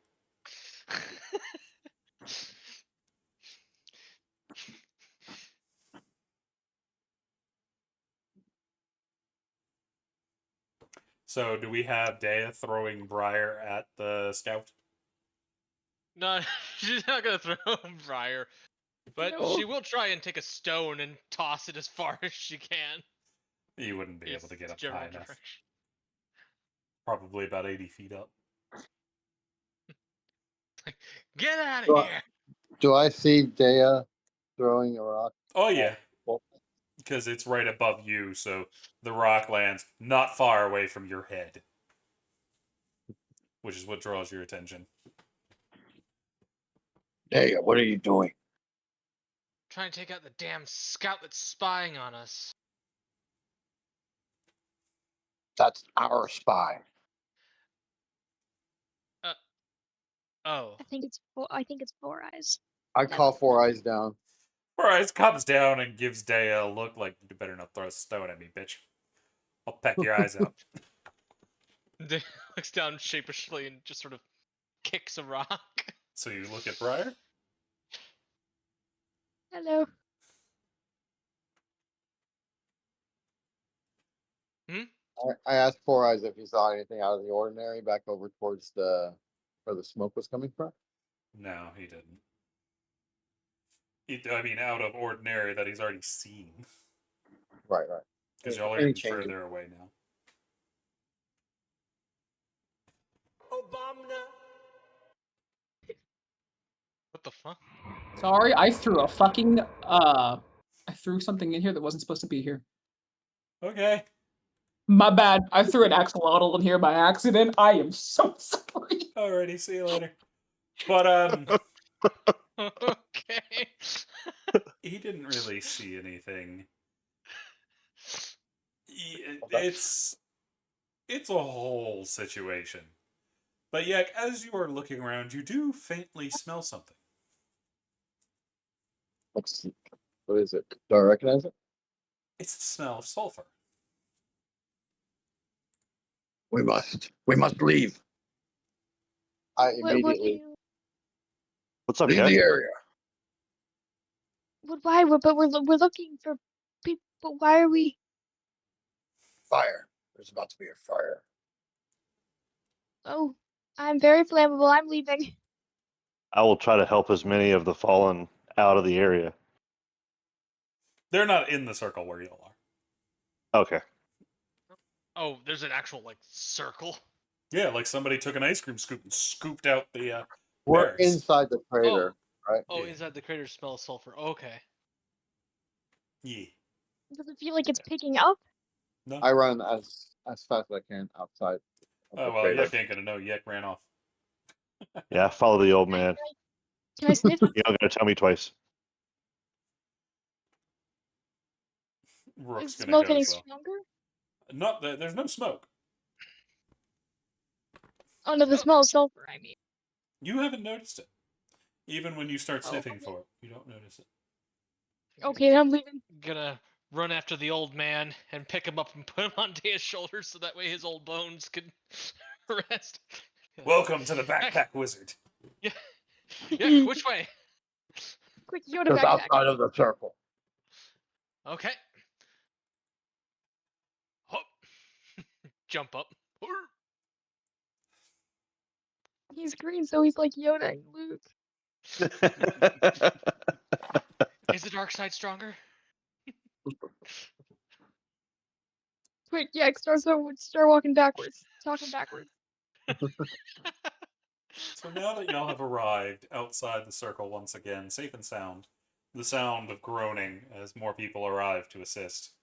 So, do we have Dea throwing Briar at the scout? No, she's not gonna throw Briar, but No. she will try and take a stone and toss it as far as she can. You wouldn't be able to get up high enough. Probably about 80 feet up. Get out of Well, here! Do I see Dea throwing a rock? Oh, yeah. Well, Because it's right above you, so the rock lands not far away from your head. Which is what draws your attention. Dea, what are you doing? Trying to take out the damn scout that's spying on us. That's our spy. Oh. I think it's four eyes. I call 4 Eyes down. Bryce comes down and gives Dea a look like, you better not throw a stone at me, bitch. I'll peck your eyes out. Dea looks down sheepishly and just sort of kicks a rock. So you look at Briar? Hello. I asked 4 Eyes if he saw anything out of the ordinary back over towards where the smoke was coming from. No, he didn't. I mean, out of ordinary that he's already seen. Right. Because y'all are Any even changes? further away now. What the fuck? Sorry, I threw something in here that wasn't supposed to be here. Okay. My bad. I threw an axolotl in here by accident. I am so sorry. Alrighty, see you later. But, Okay. he didn't really see anything. It's a whole situation. But yet, as you are looking around, you do faintly smell something. What is it? Do I recognize it? It's the smell of sulfur. We must leave. I What do immediately. you? What's up, Leave guys? the area. Why? But we're looking for people. But why are we? Fire. There's about to be a fire. Oh, I'm very flammable. I'm leaving. I will try to help as many of the fallen out of the area. They're not in the circle where y'all are. Okay. Oh, there's an actual like circle. Yeah, like somebody took an ice cream scoop and scooped out the We're bears. inside the crater, right? Oh, Yeah. inside the crater smell of sulfur. Okay. Yeah. Does it feel like it's picking up? No. I run as fast as I can outside of Oh the well, crater. Yek ain't gonna know. Yek ran off. Yeah, follow the old man. Can I sniff? You don't gotta tell me twice. Rook's Is the gonna smoke go getting as well. stronger? Not that there's no smoke. Oh no, the Oh. smell of sulfur, I mean. You haven't noticed it. Even when you start Oh, sniffing okay. for it, you don't notice it. Okay, then I'm leaving. Gonna run after the old man and pick him up and put him onto his shoulders so that way his old bones can rest. Welcome to the Heck, backpack wizard. yeah, which way? Quick Yoda Just backpack. outside of the circle. Okay. Hop. Jump up. He's green, so he's like Yoda and Luke. Is the dark side stronger? Quick, yeah, start walking backwards. Talking backwards. So now that y'all have arrived outside the circle once again, safe and sound, the sound of groaning as more people arrive to assist.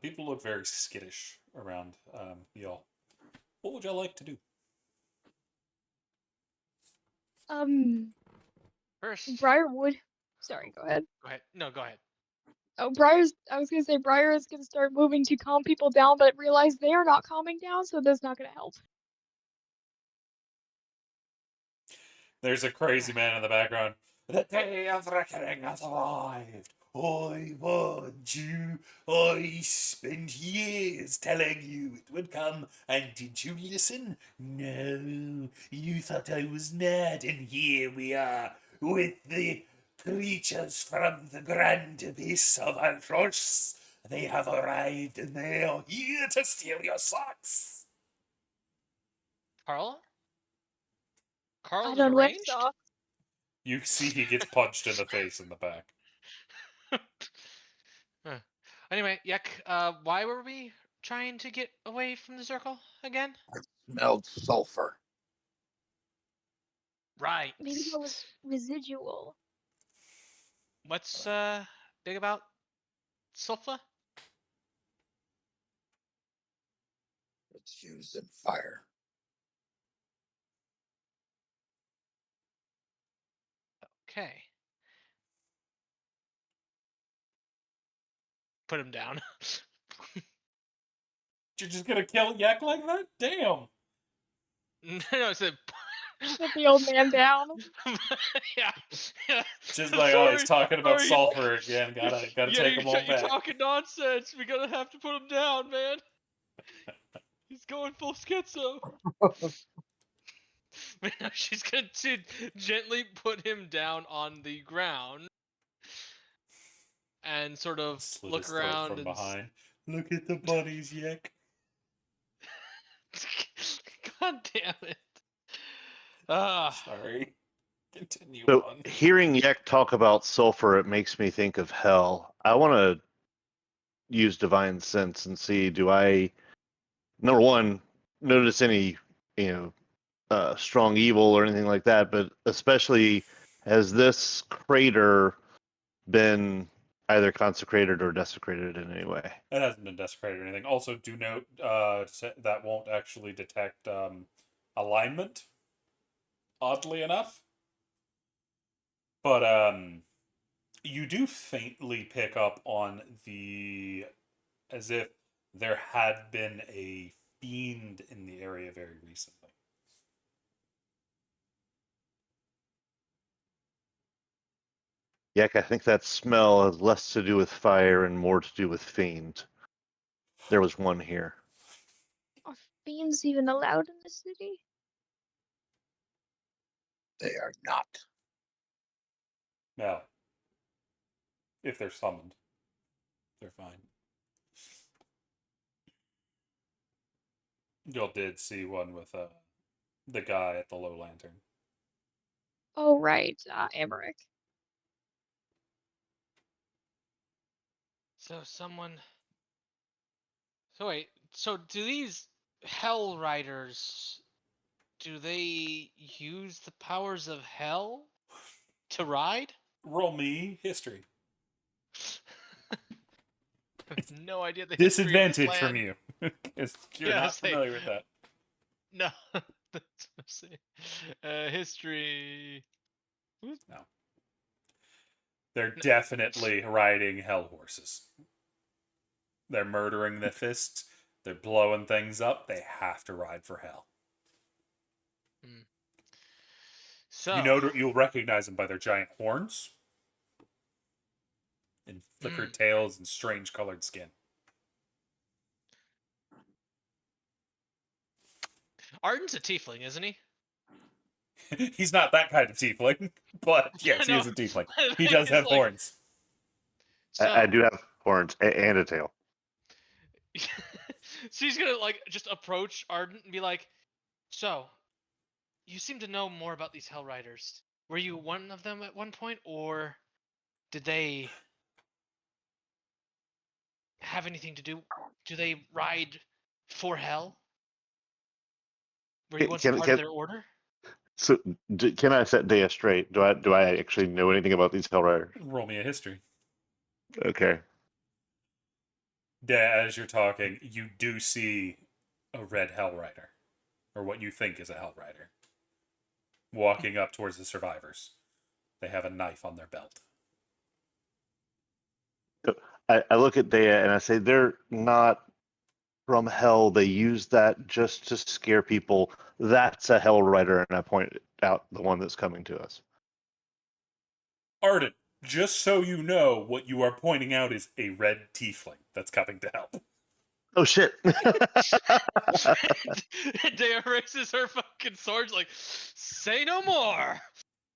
People look very skittish around y'all. What would y'all like to do? First, Briarwood. Sorry, go ahead. go ahead. No, go ahead. Oh, I was gonna say Briar is gonna start moving to calm people down, but realize they are not calming down, so that's not gonna help. There's a crazy man in the background. The day of reckoning has arrived. I warned you. I spent years telling you it would come, and did you listen? No. You thought I was mad, and here we are, with the creatures from the grand abyss of Avernus. They have arrived, and they are here to steal your socks. Carl? I Carl's don't wear arranged? socks. You see he gets punched in the face in the back. Huh. Anyway, Yek, why were we trying to get away from the circle again? Smelled sulfur. Right. Maybe that was residual. What's big about sulfur? It's used in fire. Okay. Put him down. You're just gonna kill Yak like that? Damn. No, it's a. Put the old man down. yeah, yeah. Just I'm like, oh, he's talking about sorry. sulfur again. Gotta Yeah, take him all you're back. talking nonsense. We gotta have to put him down, man. He's going full schizo. No, she's going to gently put him down on the ground and sort of Slit look his throat around from and. behind. Look at the bunnies, Yak. God damn it. Ah. Sorry. Continue So on. hearing Yek talk about sulfur, it makes me think of hell. I want to use divine sense and see, do I, number one, notice any, strong evil or anything like that, but especially, has this crater been either consecrated or desecrated in any way? It hasn't been desecrated or anything. Also, do note that won't actually detect alignment, oddly enough. But you do faintly pick up on as if there had been a fiend in the area very recently. Yek, I think that smell has less to do with fire and more to do with fiend. There was one here. Are fiends even allowed in the city? They are not. Now, if they're summoned, they're fine. Y'all did see one with the guy at the low lantern. Oh right, Emmerich. So someone. So wait. So do these Hell Riders? Do they use the powers of hell to ride? Roll me history. have no idea the history of this Disadvantage from land. you. Because you're Yeah, not it's like- familiar with that. No, that's what I'm saying. History. They're definitely riding hell horses. They're murdering the fists. They're blowing things up. They have to ride for hell. So You'll recognize them by their giant horns and flickered tails and strange colored skin. Arden's a tiefling, isn't he? He's not that kind of tiefling, but yes, he No, is a tiefling. but He does he's have like- horns. So, I do have horns and a tail. so he's gonna like just approach Arden and be like, "So, you seem to know more about these Hell Riders. Were you one of them at one point, or did they have anything to do? Do they ride for Hell? Were you once a part of their order?" So can I set Dea straight? Do I actually know anything about these Hell Riders? Roll me a history. Okay. Yeah, as you're talking, you do see a red Hell Rider, or what you think is a Hell Rider, walking up towards the survivors. They have a knife on their belt. I look at Dea and I say they're not from hell. They use that just to scare people. That's a Hell Rider, and I point out the one that's coming to us. Arden, just so you know, what you are pointing out is a red tiefling that's coming to help. Oh shit! Dea raises her fucking sword, like, "Say no more."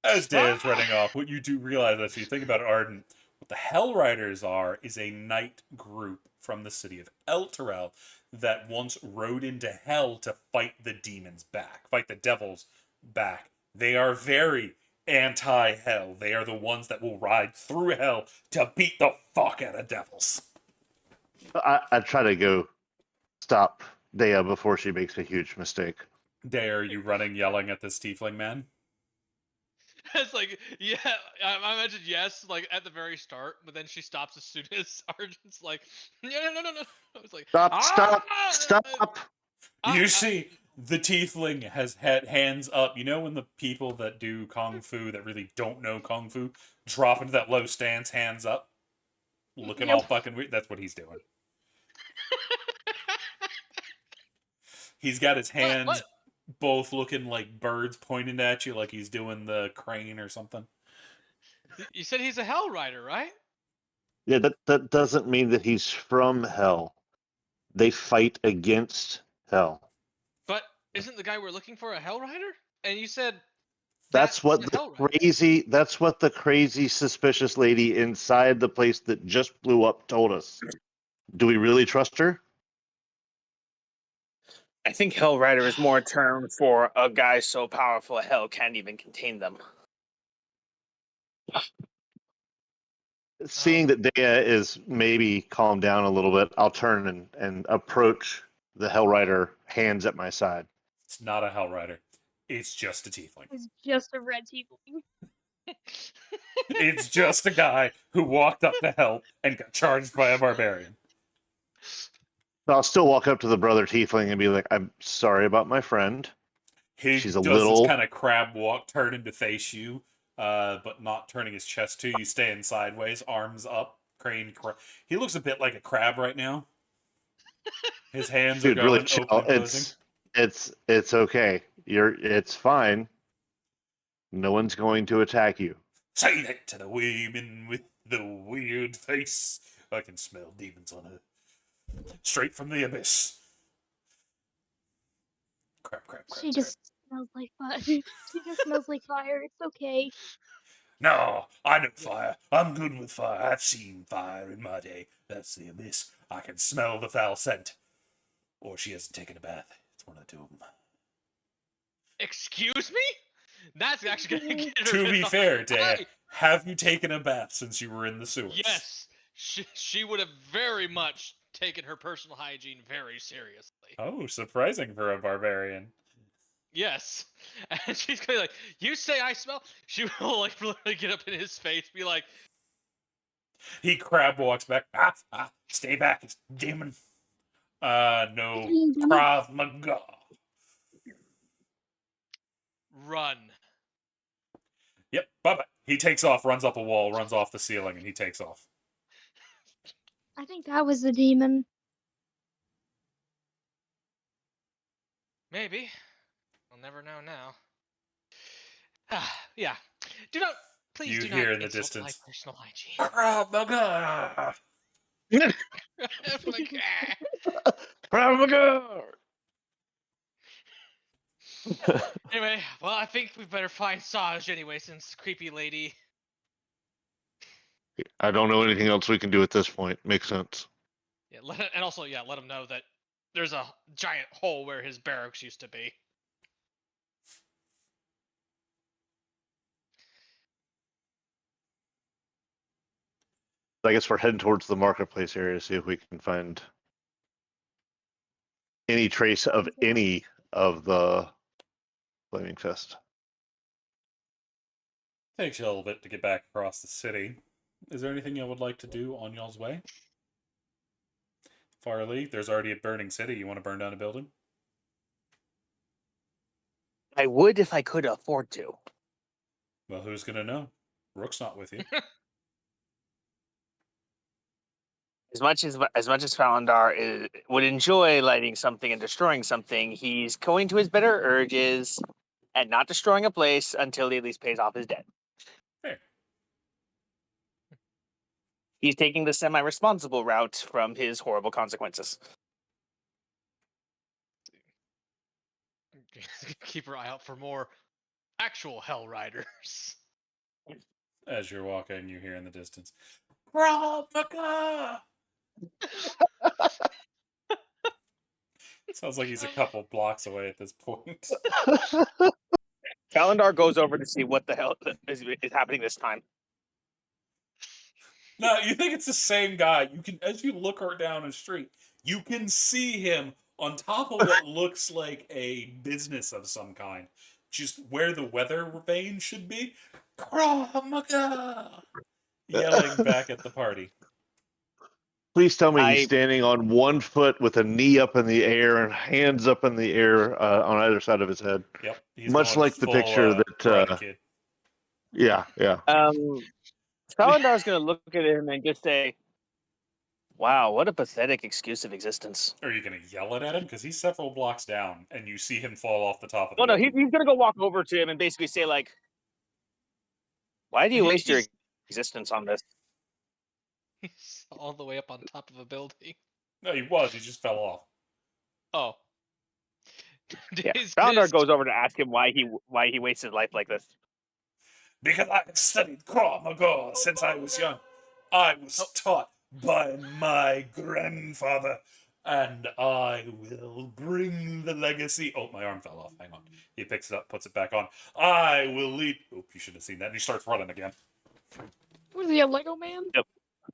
As Dea's running off, what you do realize as you think about Arden, what the Hell Riders are is a knight group from the city of Elturel that once rode into hell to fight the demons back, fight the devils back. They are very anti-hell. They are the ones that will ride through hell to beat the fuck out of devils. I try to go stop Dea before she makes a huge mistake. Dea, are you running yelling at this tiefling man? It's like, yeah, I imagine yes, like at the very start, but then she stops as soon as Arden's like, no. I was like, Stop! You see, the tiefling has had hands up. You know when the people that do kung fu that really don't know kung fu drop into that low stance, hands up, looking all fucking weird? That's what he's doing. He's got his hands both looking like birds pointing at you, like he's doing the crane or something. You said he's a Hell Rider, right? Yeah, that doesn't mean that he's from hell. They fight against hell. But isn't the guy we're looking for a Hell Rider? And you said That's what a Hell Rider. that's what the crazy suspicious lady inside the place that just blew up told us. Do we really trust her? I think Hell Rider is more a term for a guy so powerful hell can't even contain them. Seeing that Dea is maybe calmed down a little bit, I'll turn and approach the Hell Rider, hands at my side. It's not a Hell Rider. It's just a tiefling. It's just a red tiefling. It's just a guy who walked up to hell and got charged by a barbarian. But I'll still walk up to the brother tiefling and be like, "I'm sorry about my friend." He She's does a little this kind of crab walk, turning to face you, but not turning his chest to you, staying sideways, arms up, crane. He looks a bit like a crab right now. His hands Dude, are going really chill. open and closing. It's okay. It's fine. No one's going to attack you. Say that to the women with the weird face. I can smell demons on her. Straight from the abyss. Crap. She just smells like fire. She just smells like fire. It's okay. No, I know fire. I'm good with fire. I've seen fire in my day. That's the abyss. I can smell the foul scent. Or she hasn't taken a bath. It's one of the two of them. Excuse me? That's actually gonna get her. To be pissed fair, off. Dad, have you taken a bath since you were in the sewers? Yes, she would have very much taken her personal hygiene very seriously. Oh, surprising for a barbarian. Yes, and she's gonna be like, "You say I smell?" She will like literally get up in his face, be like, He crab walks back. Stay back, it's demon. No Krav Maga. Run. Yep, bye bye. He takes off, runs up a wall, runs off the ceiling, and he takes off. I think that was the demon. Maybe. We'll never know now. Yeah. Please You do hear not in the insult my distance, personal hygiene. Krav Maga. I'm like, Anyway, well, I think we better find Saj anyway, since creepy lady. I don't know anything else we can do at this point. Makes sense. Yeah, let him know that there's a giant hole where his barracks used to be. I guess we're heading towards the marketplace area to see if we can find any trace of any of the Flaming Fist. Takes you a little bit to get back across the city. Is there anything you would like to do on y'all's way? Farley, there's already a burning city. You want to burn down a building? I would if I could afford to. Well, who's gonna know? Rook's not with you. As much as Falandar would enjoy lighting something and destroying something, he's going to his better urges and not destroying a place until he at least pays off his debt. Fair. He's taking the semi-responsible route from his horrible consequences. Keep her eye out for more actual Hell Riders. As you're walking, you hear in the distance, Krav Maga! Sounds like he's a couple blocks away at this point. Falandar goes over to see what the hell is happening this time. No, you think it's the same guy. You can, as you look her down the street, you can see him on top of what looks like a business of some kind, just where the weather vane should be. Krav Maga! Yelling back at the party. Please tell me he's I- standing on one foot with a knee up in the air and hands up in the air on either side of his head. Yep, he's Much going like the full, picture that. Karate Kid. Yeah. Falandar's going to look at him and just say, "Wow, what a pathetic excuse of existence." Are you going to yell it at him? Because he's several blocks down, and you see him fall off the top of the Well, no, building. he's going to go walk over to him and basically say, like, "Why do you waste your He's- existence on this?" He's all the way up on top of a building. No, he was. He just fell off. Oh. Yeah. His- Falandar his- goes over to ask him why he wastes his life like this. Because I have studied Krav Maga since I was young. I was taught by my grandfather, and I will bring the legacy. Oh, my arm fell off. Hang on. He picks it up, puts it back on. I will lead. Oh, you should have seen that. And he starts running again. Was he a Lego man? I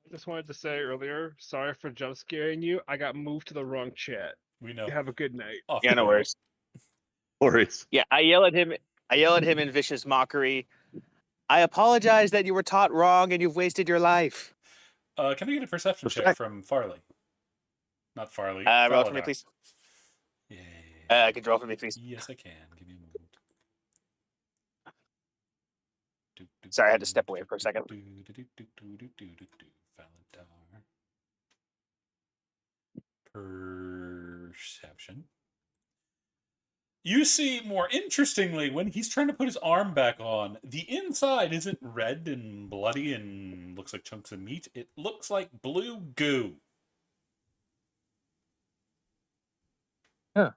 just wanted to say earlier, sorry for jump scaring you. I got moved to the wrong chat. We know. You have a good night. Off Yeah, you no go. worries. Worries. Yeah, I yell at him in vicious mockery. I apologize that you were taught wrong and you've wasted your life. Can I get a perception check Respect. from Farley? Not Farley. Roll for me, Faladar. please. Yeah. Could you roll for me, please? Yes, I can. Give me a moment. Sorry, I had to step away for a second. Faladar. Perception. You see, more interestingly, when he's trying to put his arm back on, the inside isn't red and bloody and looks like chunks of meat. It looks like blue goo. Huh.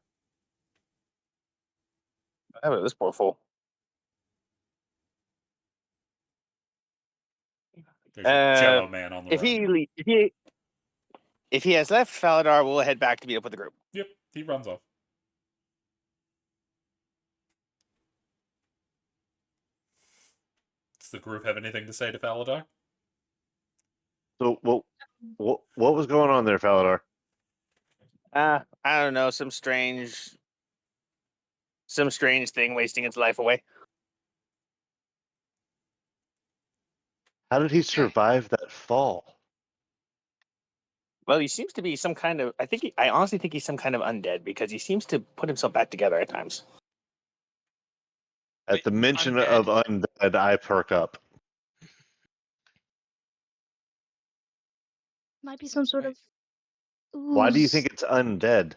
How about this poor fool? There's a Jello man on the If run. if he has left, Faladar will head back to meet up with the group. Yep, he runs off. Does the group have anything to say to Faladar? So, what was going on there, Faladar? I don't know, some strange thing wasting its life away. How did he survive that fall? Well, he seems to be some kind of. I honestly think he's some kind of undead because he seems to put himself back together at times. At Wait, the mention undead? of undead, I perk up. Might be some sort Wait. of Why do you think ooze. it's undead?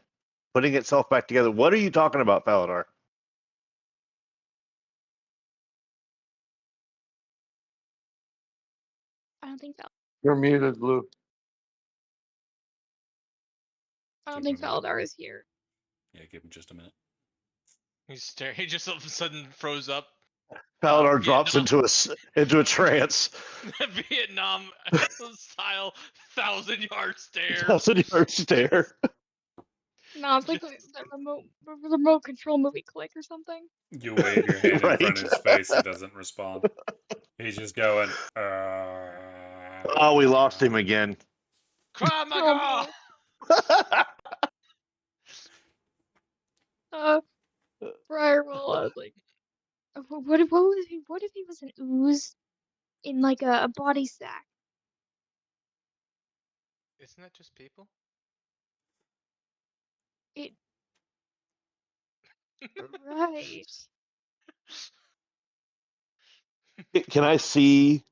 Putting itself back together. What are you talking about, Faladar? I don't think You're muted, Blue. Give him a minute. Valdar is here. Yeah, give him just a minute. He's staring. He just all of a sudden froze up. Faladar drops Vietnam. into a trance. Vietnam style 1,000-yard stare. 1,000-yard stare. No, it's like that remote control movie Click or something. You wave your hand in front of Right. his face, he doesn't respond. He's just going, Oh, we lost him again. Krav Oh Maga! no. Briar will like. What if he was an ooze in like a body sack? Isn't that just people? It right. Can I see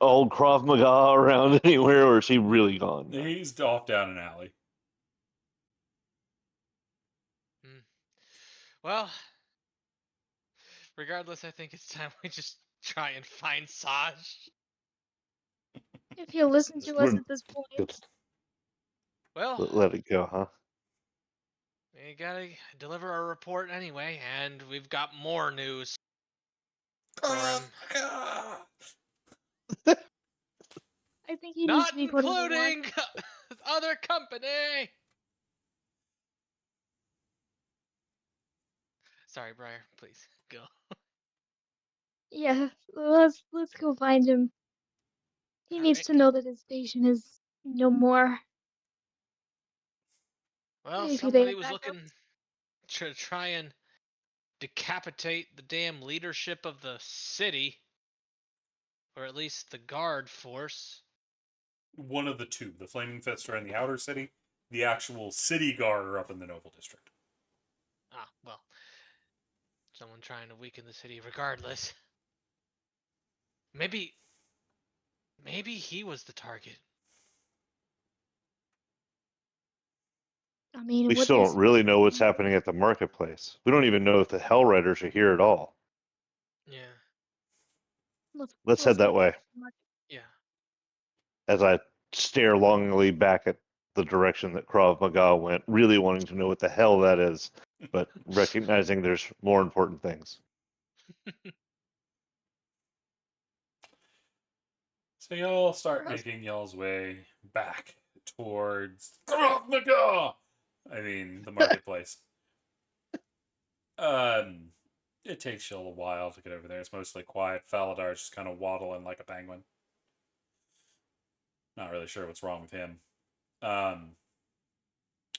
old Krav Maga around anywhere, or is he really gone? he's off down an alley. Well, regardless, I think it's time we just try and find Saj. If he'll listen to us at this point. Well, Let it go, huh? we gotta deliver our report anyway, and we've got more news for him. I think he needs Not to be put in the including other company. Sorry, Briar. Please go. Yeah, let's go find him. He needs Alright. to know that his station is no more. Well, Maybe they somebody have was backup. looking to try and decapitate the damn leadership of the city, or at least the guard force. One of the two. The Flaming Fists are in the outer city. The actual city guard are up in the Noble District. Ah, well. Someone trying to weaken the city regardless. Maybe he was the target. I mean, We what still this don't really know what's happening at the marketplace. We don't even know if the Hell Riders are here at all. Yeah. Let's head that way. Yeah. As I stare longingly back at the direction that Krav Maga went, really wanting to know what the hell that is, but recognizing there's more important things. So y'all start making y'all's way back towards Krav Maga. I mean, the marketplace. It takes y'all a while to get over there. It's mostly quiet. Faladar's just kind of waddling like a penguin. Not really sure what's wrong with him.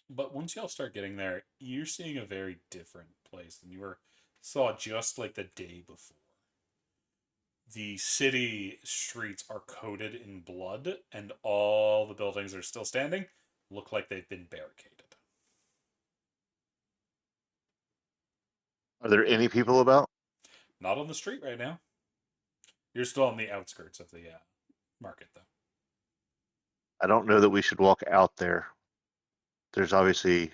But once y'all start getting there, you're seeing a very different place than you saw just like the day before. The city streets are coated in blood, and all the buildings that are still standing look like they've been barricaded. Are there any people about? Not on the street right now. You're still on the outskirts of the market, though. I don't know that we should walk out there. There's obviously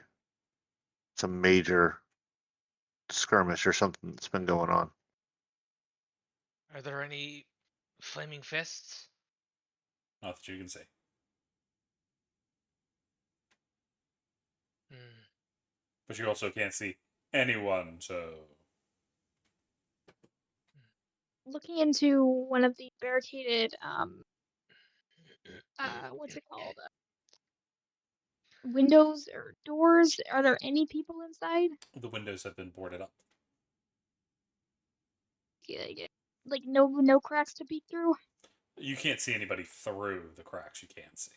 some major skirmish or something that's been going on. Are there any flaming fists? Not that you can see. But you also can't see anyone, so... Looking into one of the barricaded, what's it called? Windows or doors? Are there any people inside? The windows have been boarded up. Yeah, like no cracks to peek through? You can't see anybody through the cracks you can see.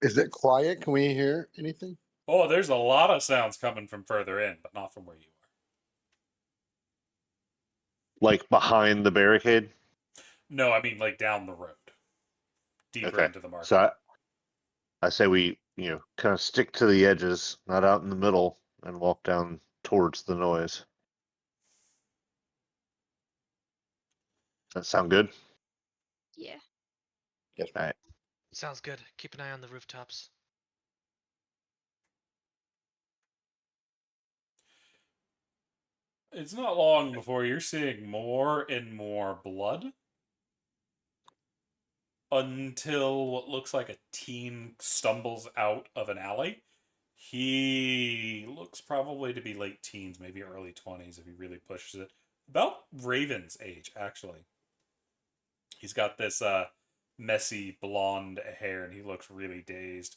Is it quiet? Can we hear anything? Oh, there's a lot of sounds coming from further in, but not from where you are. Like behind the barricade? No, I mean like down the road, deeper Okay. into the market. So I say we, kind of stick to the edges, not out in the middle, and walk down towards the noise. Does that sound good? Yeah. Yes. All right. Sounds good. Keep an eye on the rooftops. It's not long before you're seeing more and more blood until what looks like a teen stumbles out of an alley. He looks probably to be late teens, maybe early 20s if he really pushes it. About Raven's age, actually. He's got this messy blonde hair and he looks really dazed.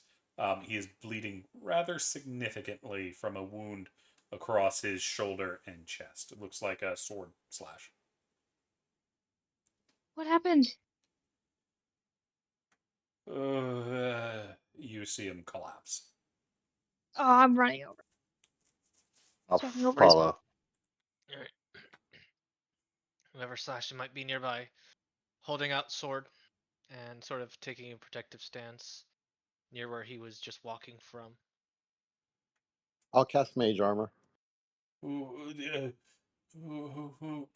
He is bleeding rather significantly from a wound across his shoulder and chest. It looks like a sword slash. What happened? You see him collapse. Oh, I'm running over. I'll Checking over his. follow. Alright. Whoever slashed him might be nearby, holding out sword and sort of taking a protective stance near where he was just walking from. I'll cast mage armor. Who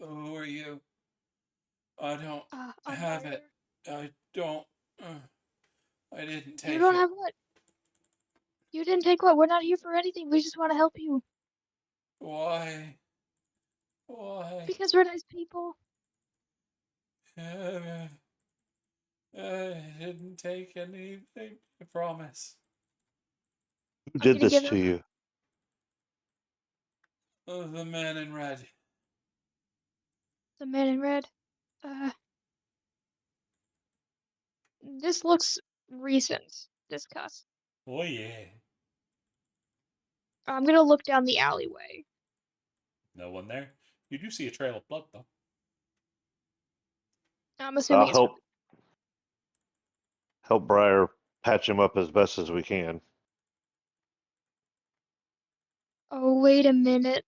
are you? I don't I'm have right it. here. I don't. I didn't You take don't it. have what? You didn't take what? We're not here for anything. We just want to help you. Why? Why? Because we're nice people. I didn't take anything. I promise. Who I'm did gonna this give to him you? The man in red. the man in red. Uh, this looks recent. Discuss. Oh yeah. I'm gonna look down the alleyway. No one there. You do see a trail of blood though. I'm I'll assuming it's. help Briar patch him up as best as we can. Oh, wait a minute.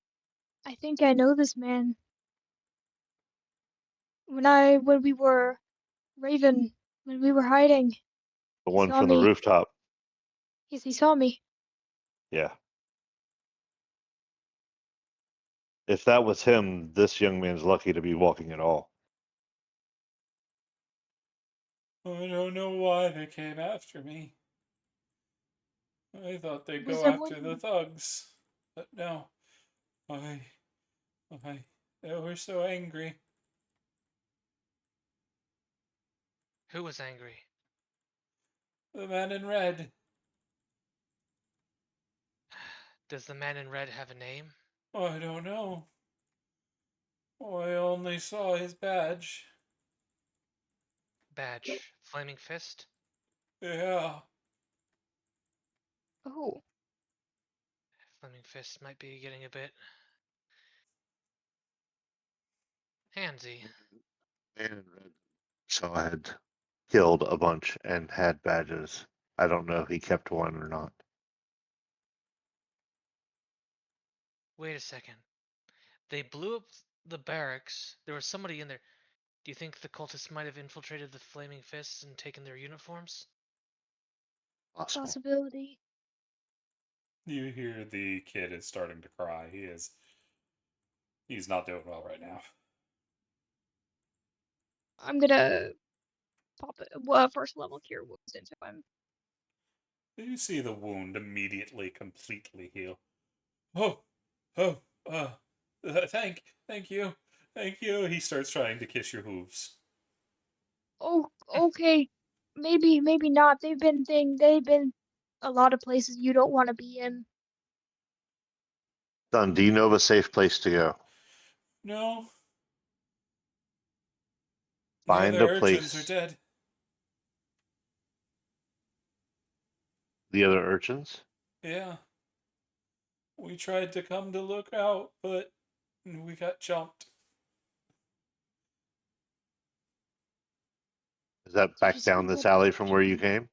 I think I know this man. When we were Raven, when we were hiding, The he one saw from the me. rooftop. Yes, he saw me. Yeah. If that was him, this young man's lucky to be walking at all. I don't know why they came after me. I thought they'd Was go there after the one? thugs. But no. I. They were so angry. Who was angry? The man in red. Does the man in red have a name? I don't know. I only saw his badge. Badge. Flaming Fist? Yeah. Oh, Flaming Fist might be getting a bit handsy. Man in red. So I had killed a bunch and had badges. I don't know if he kept one or not. Wait a second. They blew up the barracks. There was somebody in there. Do you think the cultists might have infiltrated the Flaming Fists and taken their uniforms? Possible. possibility. You hear the kid is starting to cry. He's not doing well right now. I'm gonna pop first level cure wounds into him. You see the wound immediately completely heal. Oh, oh, thank you, thank you. He starts trying to kiss your hooves. Oh, okay. Maybe not. They've been a lot of places you don't want to be in. Son, do you know of a safe place to go? No, the Find other a urchins are place. dead. The other urchins? Yeah, we tried to come to look out, but we got jumped. Is that Did you back say down you this got alley from where you jumped? came?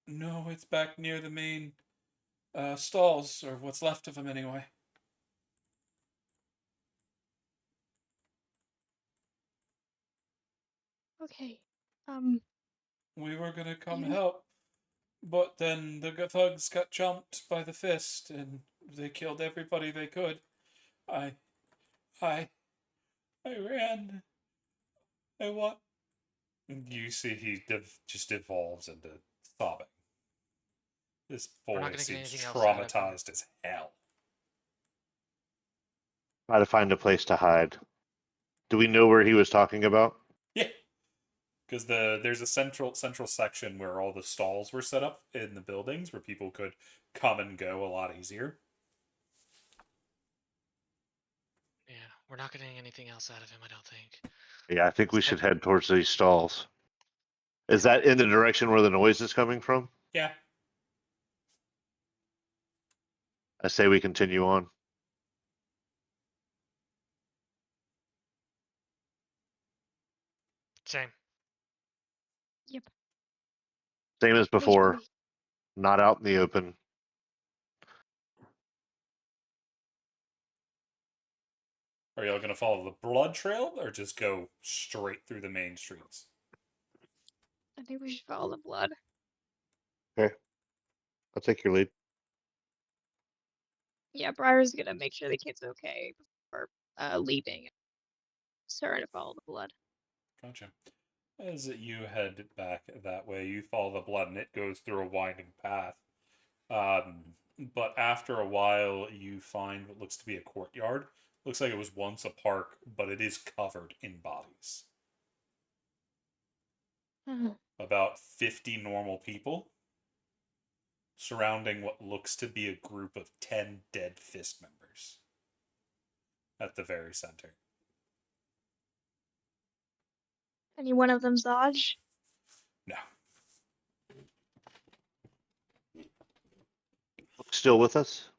No, it's back near the main stalls, or what's left of them anyway. Okay. We were gonna come You- help, but then the thugs got jumped by the fist, and they killed everybody they could. I, I, I ran. I what? You see, he just evolves into sobbing. This We're not boy gonna get seems anything else out of him. traumatized as hell. Try to find a place to hide. Do we know where he was talking about? Yeah, because there's a central section where all the stalls were set up in the buildings where people could come and go a lot easier. Yeah, we're not getting anything else out of him, I don't think. Yeah, I think we So- should head towards these stalls. Is that in the direction where the noise is coming from? Yeah, I say we continue on. Same. Yep. Same as Where should before, we? not out in the open. are y'all gonna follow the blood trail or just go straight through the main streets? I think we should follow the blood. Okay. I'll take your lead. Yeah, Briar's gonna make sure the kid's okay before leaving. Starting to follow the blood. Gotcha. As you head back that way, you follow the blood, and it goes through a winding path. But after a while, you find what looks to be a courtyard. Looks like it was once a park, but it is covered in bodies. About 50 normal people surrounding what looks to be a group of 10 dead fist members at the very center. Any one of them Zaj? No. Still with us?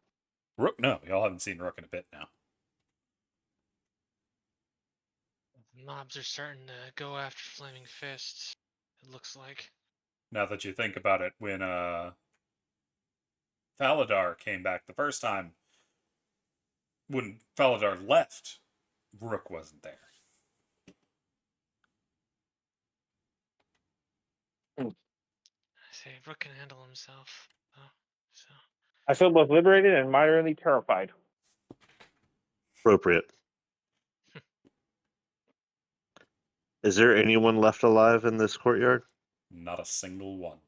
Rook, no. Y'all haven't seen Rook in a bit now. Mobs are starting to go after Flaming Fists, it looks like. Now that you think about it, when Faladar came back the first time, when Faladar left, Rook wasn't there. I say Rook can handle himself, though. So I feel both liberated and moderately terrified. Appropriate. Is there anyone left alive in this courtyard? Not a single one.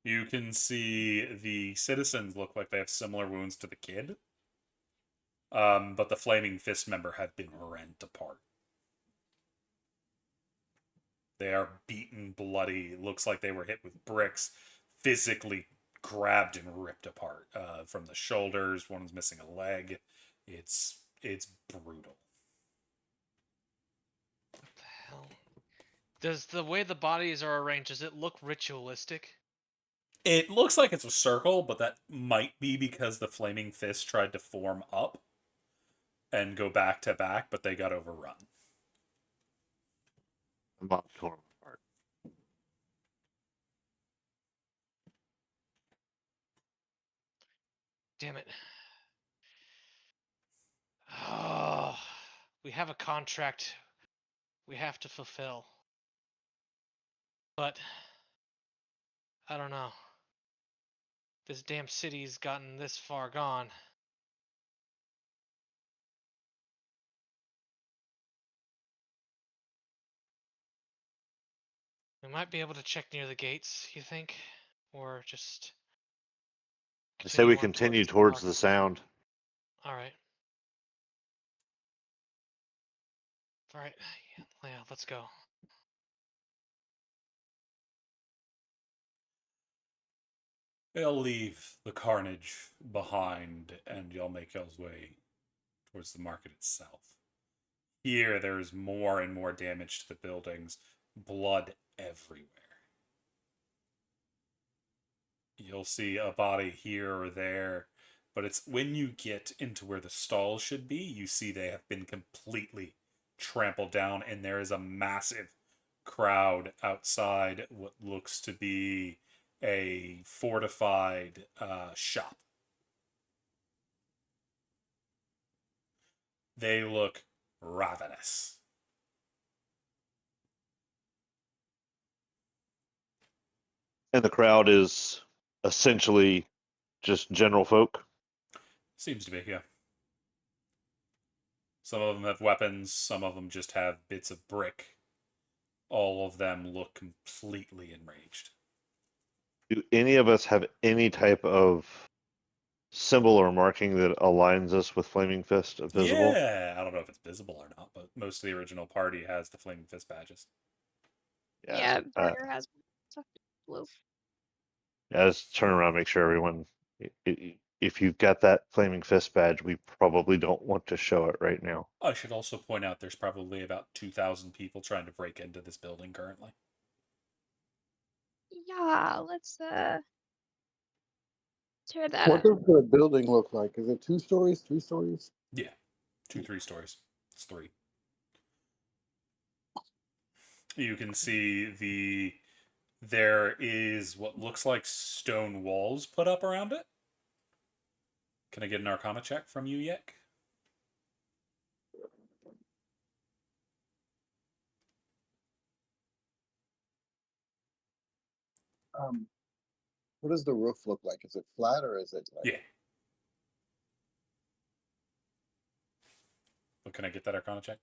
You can see the citizens look like they have similar wounds to the kid. But the Flaming Fist member have been rent apart. They are beaten, bloody. Looks like they were hit with bricks, physically grabbed and ripped apart from the shoulders. One's missing a leg. It's brutal. what the hell? Does the way the bodies are arranged, does it look ritualistic? It looks like it's a circle, but that might be because the Flaming Fist tried to form up and go back to back, but they got overrun. The mob tore 'em apart. Damn it. Oh, we have a contract we have to fulfill. But I don't know. This damn city's gotten this far gone. We might be able to check near the gates, you think? Or just I say we on continue the towards park? the sound. Alright. Alright, yeah, let's go. They'll leave the carnage behind, and y'all make y'all's way towards the market itself. Here, there's more and more damage to the buildings, blood everywhere. You'll see a body here or there, but it's when you get into where the stalls should be, you see they have been completely trampled down, and there is a massive crowd outside what looks to be a fortified shop. They look ravenous. And the crowd is essentially just general folk. Seems to be, yeah. Some of them have weapons, some of them just have bits of brick. All of them look completely enraged. Do any of us have any type of symbol or marking that aligns us with Flaming Fist visible? Yeah, I don't know if it's visible or not, but most of the original party has the Flaming Fist badges. Yeah, Briar has stuff blue. Yeah, just turn around, make sure everyone. If you've got that Flaming Fist badge, we probably don't want to show it right now. I should also point out there's probably about 2,000 people trying to break into this building currently. Yeah, let's tear that What up. does the building look like? Is it 2 stories, 3 stories? Yeah, 2-3 stories. It's 3. You can see there is what looks like stone walls put up around it. Can I get an Arcana check from you, Yek? What does the roof look like? Is it flat or is it like? Yeah. But can I get that Arcana check?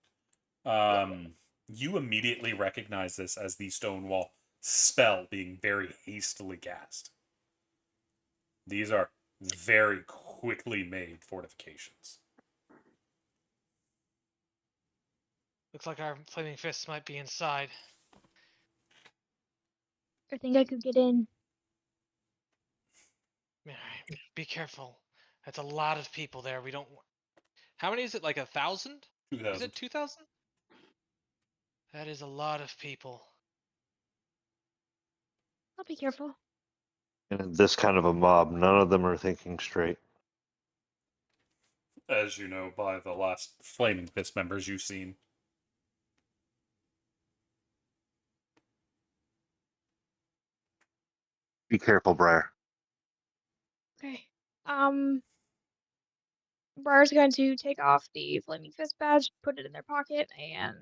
You immediately recognize this as the stone wall spell being very hastily cast. These are very quickly made fortifications. Looks like our flaming fists might be inside. I think I could get in. Alright, be careful. That's a lot of people there. We don't. How many is it? Like 1,000? Is 2,000. it 2,000? That is a lot of people. I'll be careful. And in this kind of a mob, none of them are thinking straight. As you know by the last Flaming Fist members you've seen. Be careful, Briar. Okay. Briar's going to take off the Flaming Fist badge, put it in their pocket, and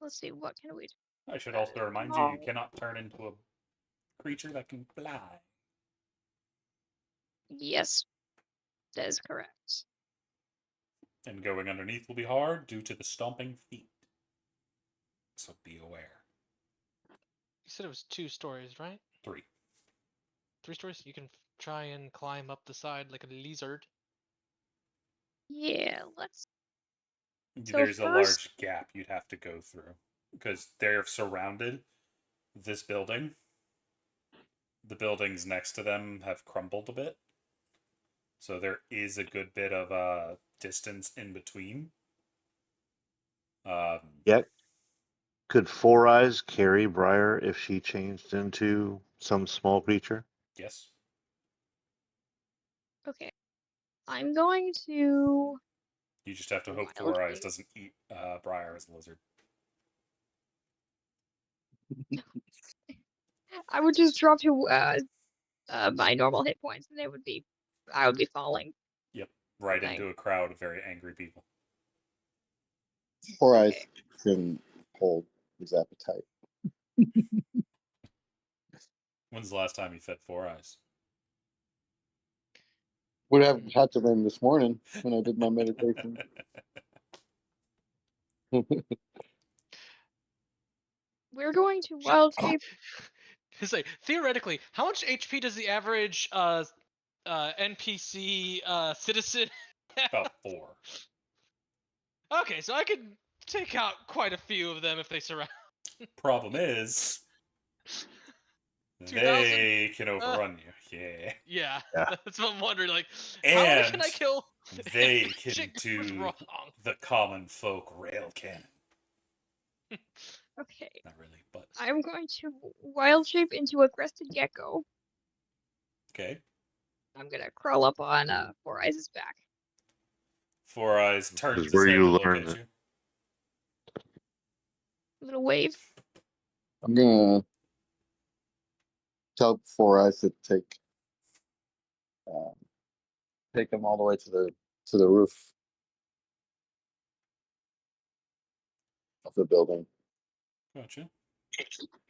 let's see, what can we do? I should also remind you, you cannot turn into a creature that can fly. Yes, that is correct. And going underneath will be hard due to the stomping feet. So be aware. You said it was 2 stories, right? 3. 3 stories? You can try and climb up the side like a lizard. Yeah, let's. So There's a first, large gap you'd have to go through because they're surrounded this building. The buildings next to them have crumbled a bit. So there is a good bit of distance in between. Yet, could Four Eyes carry Briar if she changed into some small creature? Yes. okay, I'm going to. You just have to hope Wild Four Eyes Shape. doesn't eat Briar as a lizard. I would just drop to my normal hit points, and I would be falling. Yep. Right Okay. into a crowd of very angry people. 4 Eyes Okay. can hold his appetite. When's the last time you fed Four Eyes? Would have had to learn this morning when I did my meditation. We're going to Wild Shape. It's like, theoretically, how much HP does the average NPC citizen have? About 4. Okay, so I could take out quite a few of them if they surround. Problem is, 2,000? they can overrun you. Yeah. Yeah, Yeah. that's what I'm wondering. Like, how many can I And kill? they if can shit goes do wrong? the common folk rail cannon. Okay, Not really, but I'm going to Wild Shape into a crested gecko. okay. I'm gonna crawl up on Four Eyes' back. Four Eyes This turns is his where head you to look learn at it. you. Little wave. I'm gonna tell 4 Eyes to take him all the way to the roof of the building. Gotcha.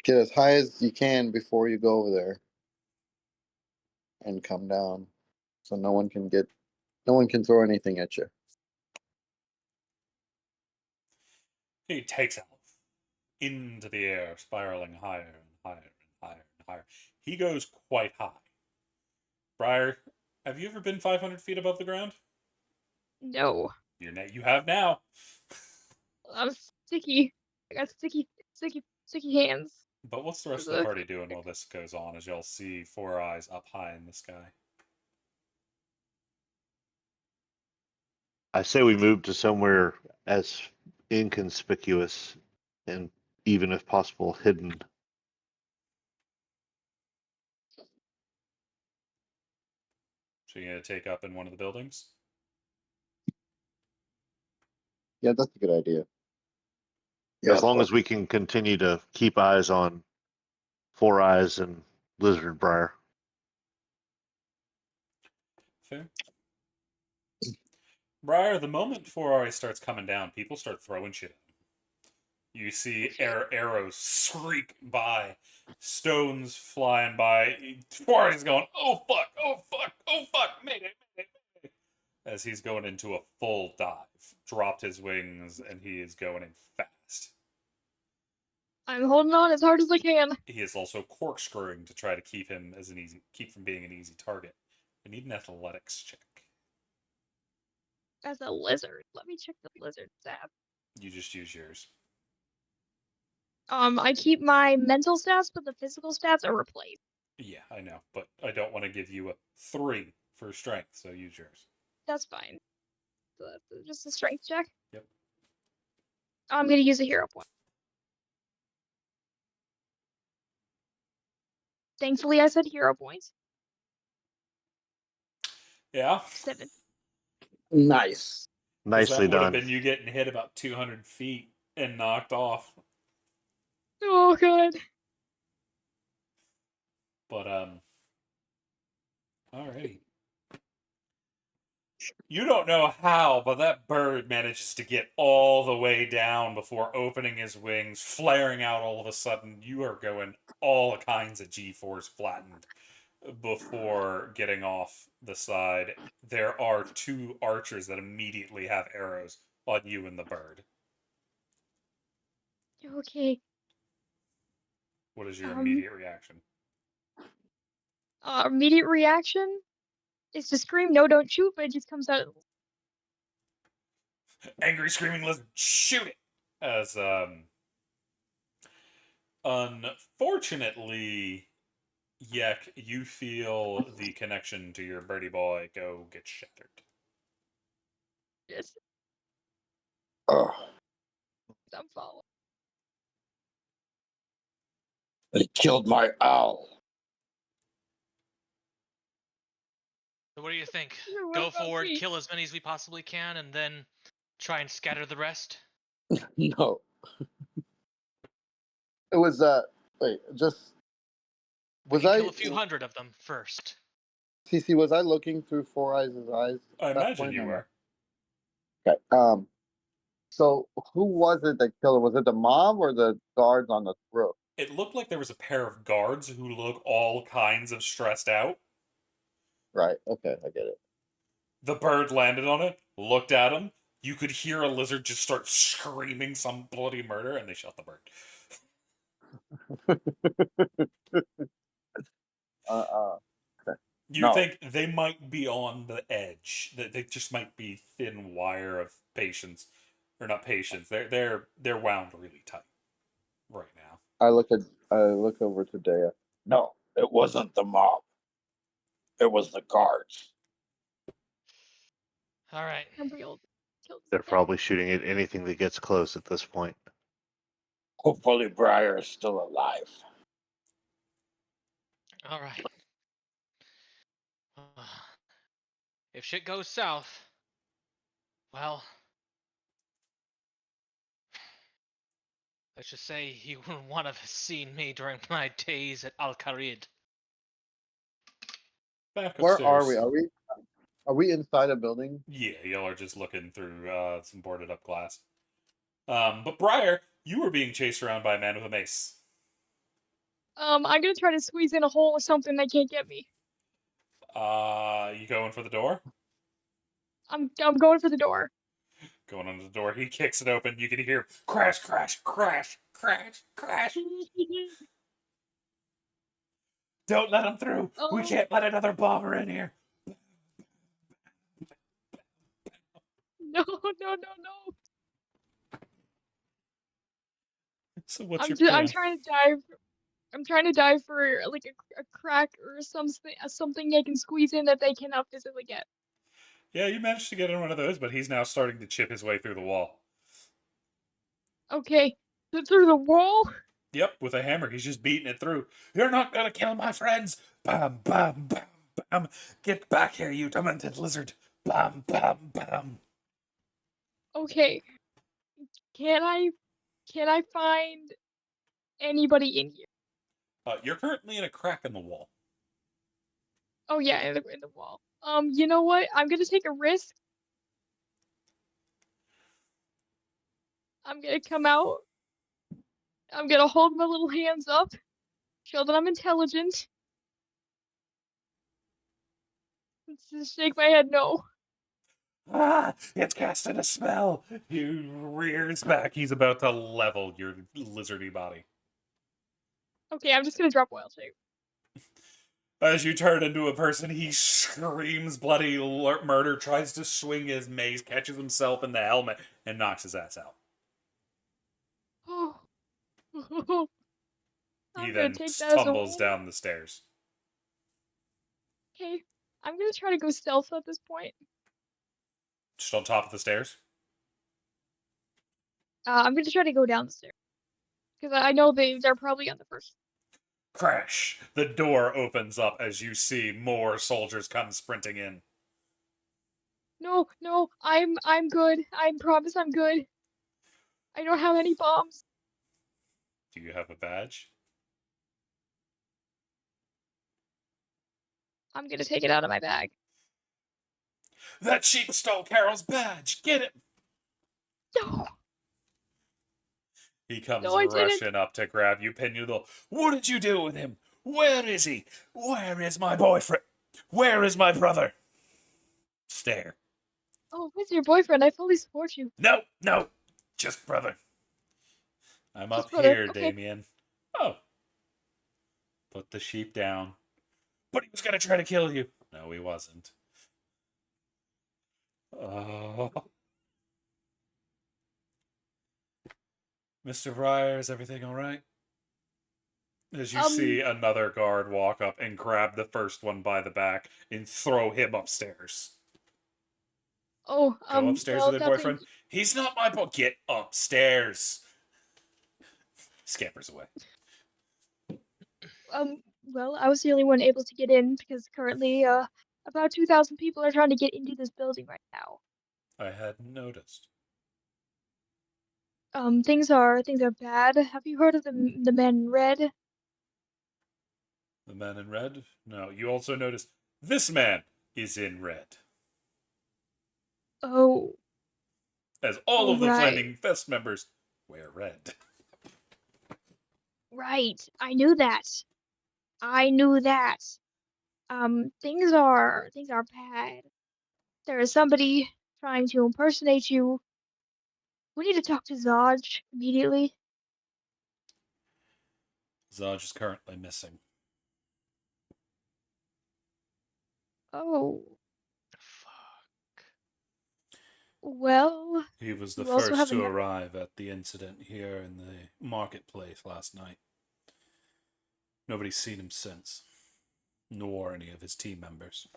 Get as high as you can before you go over there, and come down, so no one can throw anything at you. He takes off into the air, spiraling higher and higher and higher and higher. He goes quite high. Briar, have you ever been 500 feet above the ground? No, You have now. I'm sticky. I got sticky hands. But what's the rest of the party doing while this goes on as y'all see Four Eyes up high in the sky? I say we move to somewhere as inconspicuous and even if possible hidden. So you're going to take up in one of the buildings? Yeah, that's a good idea. Yeah, As long as we can continue to keep eyes on Four Eyes and Lizard Briar. Fair. Briar, the moment Four Eyes starts coming down, people start throwing shit at him. You see arrows shriek by, stones flying by. Four Eyes going, oh fuck, oh fuck, oh fuck, mayday, mayday, mayday. As he's going into a full dive. Dropped his wings and he is going in fast. I'm holding on as hard as I can. He is also corkscrewing to try to keep from being an easy target. I need an athletics check. As a lizard, let me check the lizard stat. You just use yours. I keep my mental stats, but the physical stats are replaced. Yeah, I know, but I don't want to give you a 3 for strength, so use yours. That's fine. So that's just a strength check. Yep. I'm gonna use a hero point. Thankfully, I said hero points. Yeah. 7. nice. Nicely That would have done. been you getting hit about 200 feet and knocked off. Oh god. But alrighty. You don't know how, but that bird manages to get all the way down before opening his wings, flaring out all of a sudden. You are going all kinds of G-force flattened before getting off the side. There are 2 archers that immediately have arrows on you and the bird. Okay. What is your immediate reaction? Immediate reaction is to scream, "No, don't shoot!" But it just comes out. Angry screaming lizard, shoot it! As unfortunately, Yek, you feel the connection to your birdie boy go get shattered. Yes, Oh, I'm following. they killed my owl. So what do you think? What Go about forward, me? kill as many as we possibly can, and then try and scatter the rest? No. It was wait, just We was can I kill a few hundred of them first. CC, was I looking through Four Eyes' eyes I at that imagine point you or no? were. Okay. So who was it that killed her? Was it the mom or the guards on the roof? It looked like there was a pair of guards who look all kinds of stressed out. Right. Okay, I get it. The bird landed on it, looked at him. You could hear a lizard just start screaming some bloody murder, and they shot the bird. Okay. You No. think they might be on the edge? That they just might be thin wire of patience, or not patience. They're wound really tight right now. I look over to Dea. No, it wasn't the mob. It was the guards. All right. Gabriel killed They're his dad. probably shooting at anything that gets close at this point. Hopefully Briar is still alive. All right. If shit goes south, well, let's just say he wouldn't want to have seen me during my days at Al Kharid. Back Where are upstairs. we? Are we inside a building? Yeah, y'all are just looking through some boarded up glass. But Briar, you were being chased around by a man with a mace. I'm gonna try to squeeze in a hole or something that can't get me. You going for the door? I'm going for the door. Going under the door. He kicks it open. You can hear crash, crash, crash, crash, crash. Don't let him through. We Oh can't let another bomber in here. no no no no! So what's I'm your just I'm plan? trying to dive. I'm trying to dive for like a crack or something I can squeeze in that they cannot physically get. Yeah, you managed to get in one of those, but he's now starting to chip his way through the wall. Okay, through the wall. Yep, with a hammer. He's just beating it through. You're not gonna kill my friends! Bam, bam, bam, bam. Get back here, you demented lizard! Bam, bam, bam. Okay, can I can I find anybody in here? You're currently in a crack in the wall. Oh yeah, in the wall. You know what? I'm gonna take a risk. I'm gonna come out. I'm gonna hold my little hands up, show that I'm intelligent. Just shake my head no. Ah, it's casting a spell. He rears back. He's about to level your lizardy body. Okay, I'm just gonna drop wild shape. As you turn into a person, he screams bloody murder, tries to swing his mace, catches himself in the helmet, and knocks his ass out. Oh, He I'm gonna then take that as a tumbles win. down the stairs. Okay, I'm gonna try to go stealth at this point. Just on top of the stairs. I'm gonna try to go down the stairs because I know they're probably on the first. Crash! The door opens up as you see more soldiers come sprinting in. No, no, I'm good. I promise I'm good. I don't have any bombs. Do you have a badge? I'm gonna take it out of my bag. That sheep stole Carol's badge! Get it! No, He comes no, I didn't. rushing up to grab you, pin you. What did you do with him? Where is he? Where is my boyfriend? Where is my brother? Stare. Oh, where's your boyfriend? I fully support you. No, no, just brother. I'm Just up brother. here, Okay. Damien. Oh. Put the sheep down. But he was gonna try to kill you. No, he wasn't. Oh. Mr. Vryer, is everything alright? As you see another guard walk up and grab the first one by the back and throw him upstairs. Oh, Go upstairs well, with your nothing. boyfriend. He's not my boy. Get upstairs. Scampers away. Well, I was the only one able to get in because currently, about 2,000 people are trying to get into this building right now. I hadn't noticed. Things are bad. Have you heard of the man in red? The man in red? No. You also notice this man is in red. Oh, As all oh, of the right, Flaming Fest members wear red. right. I knew that. I knew that. Things are bad. There is somebody trying to impersonate you. We need to talk to Zaj immediately. Zaj is currently missing. Oh, Fuck. well, He was the you also first have to another. arrive at the incident here in the marketplace last night. Nobody's seen him since, nor any of his team members.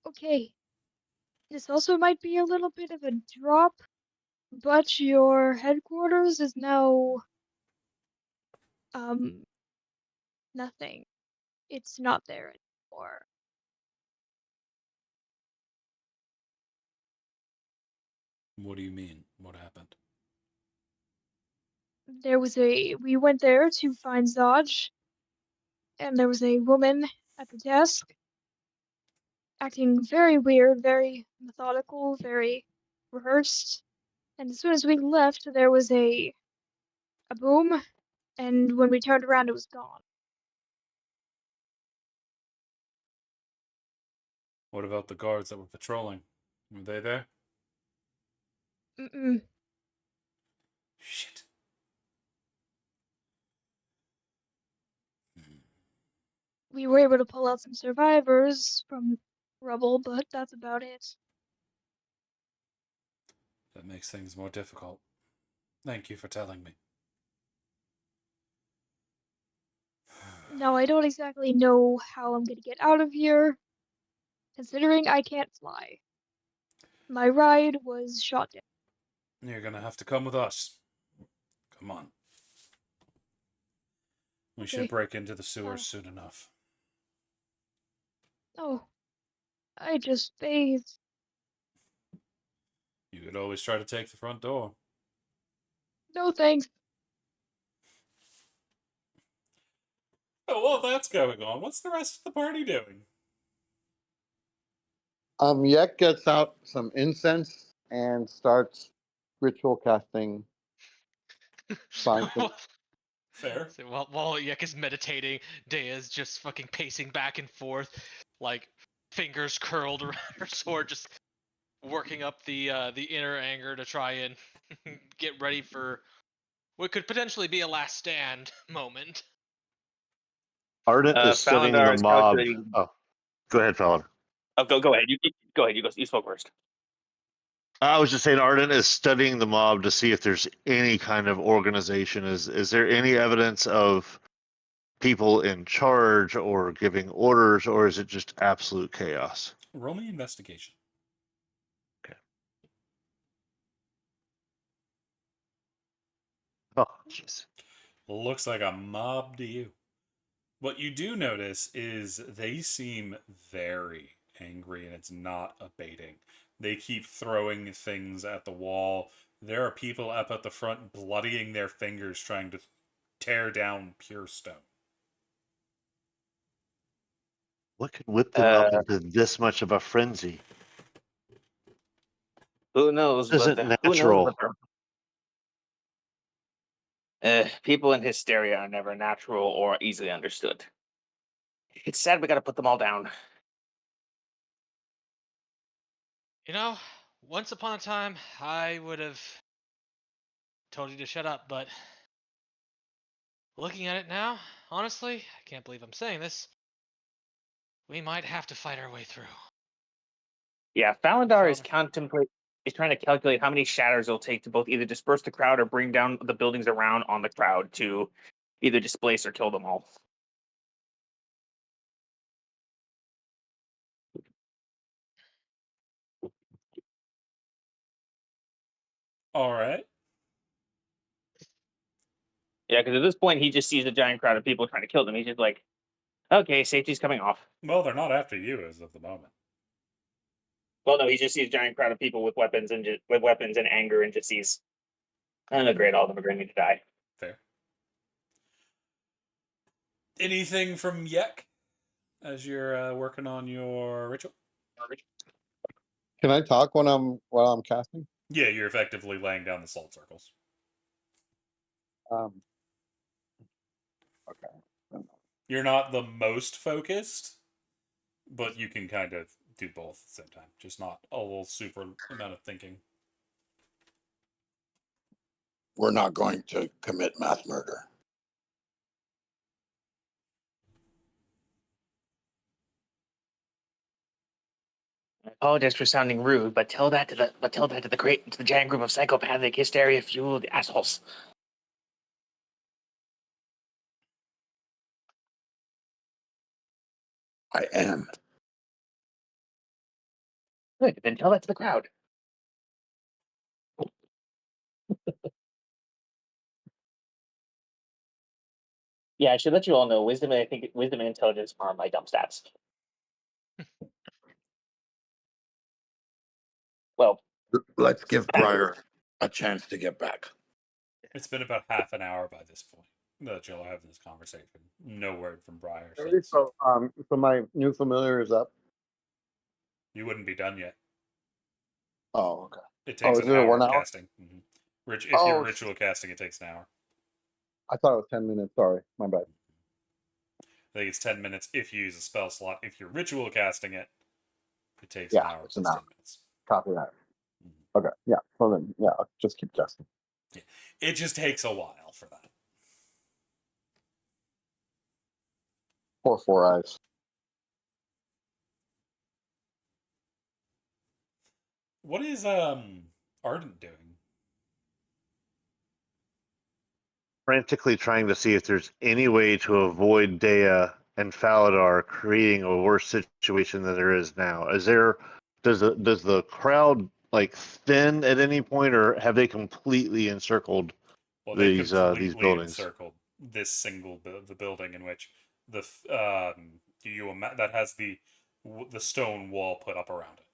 Okay, this also might be a little bit of a drop, but your headquarters is now, um, nothing. It's not there anymore. What do you mean? What happened? We went there to find Zaj, and there was a woman at the desk acting very weird, very methodical, very rehearsed. And as soon as we left, there was a boom, and when we turned around, it was gone. What about the guards that were patrolling? Were they there? Mm-mm. Shit. We were able to pull out some survivors from rubble, but that's about it. That makes things more difficult. Thank you for telling me. Now, I don't exactly know how I'm gonna get out of here, considering I can't fly. My ride was shot down. You're gonna have to come with us. Come on. We should Okay. break into the sewers soon enough. Oh, I just bathed. You could always try to take the front door. No thanks. Oh, well, that's going on. What's the rest of the party doing? Yek gets out some incense and starts ritual casting. Fair. So while Yek is meditating, Dea is just fucking pacing back and forth, like fingers curled around her sword, just working up the inner anger to try and get ready for what could potentially be a last stand moment. Ardent is studying Falendar the is mob. calculating. Oh, go ahead, Fallon. Oh, go ahead. Go ahead. You spoke first. I was just saying, Ardent is studying the mob to see if there's any kind of organization. Is there any evidence of people in charge or giving orders, or is it just absolute chaos? Roll me investigation. Okay. Oh, jeez. Looks like a mob to you. What you do notice is they seem very angry and it's not abating. They keep throwing things at the wall. There are people up at the front bloodying their fingers trying to tear down pure stone. What could whip them up into this much of a frenzy? Who knows? This isn't natural. People in hysteria are never natural or easily understood. It's sad we got to put them all down. You know, once upon a time, I would have told you to shut up, but looking at it now, honestly, I can't believe I'm saying this. We might have to fight our way through. Yeah, Falendar is trying to calculate how many shatters it'll take to both either disperse the crowd or bring down the buildings around on the crowd to either displace or kill them all. All right. Yeah, because at this point he just sees a giant crowd of people trying to kill them. He's just like, okay, safety's coming off. Well, they're not after you as of the moment. Well, no, he just sees a giant crowd of people with weapons and anger, and just sees, oh, great, all of them are going to die. Fair. Anything from Yek as you're working on your ritual? Can I talk while I'm casting? Yeah, you're effectively laying down the salt circles. Okay. You're not the most focused, but you can kind of do both at the same time. Just not a little super amount of thinking. We're not going to commit mass murder. I apologize for sounding rude, but tell that to the giant group of psychopathic hysteria fueled assholes. I am. Good, then tell that to the crowd. Yeah, I should let you all know wisdom and intelligence are my dump stats. Well, Let's give Briar a chance to get back. It's been about half an hour by this point that you'll have this conversation. No word from Briar So, since. so my new familiar is up. You wouldn't be done yet. Oh, okay. It takes is an it a hour 1 of hour? casting. If you're ritual casting, it takes an hour. I thought it was 10 minutes. Sorry, my bad. I think it's 10 minutes if you use a spell slot. If you're ritual casting it, it takes Yeah, an hour it's an plus hour. 10 minutes. Copy that. Mhm. Okay, yeah. So then, yeah, I'll just keep guessing. Yeah. It just takes a while for that. Poor Four Eyes. What is Ardent doing? Frantically trying to see if there's any way to avoid Dea and Faladar creating a worse situation than there is now. Does the crowd like thin at any point, or have they completely encircled Well, they've these completely buildings? encircled this single the building in which the that has the stone wall put up around it.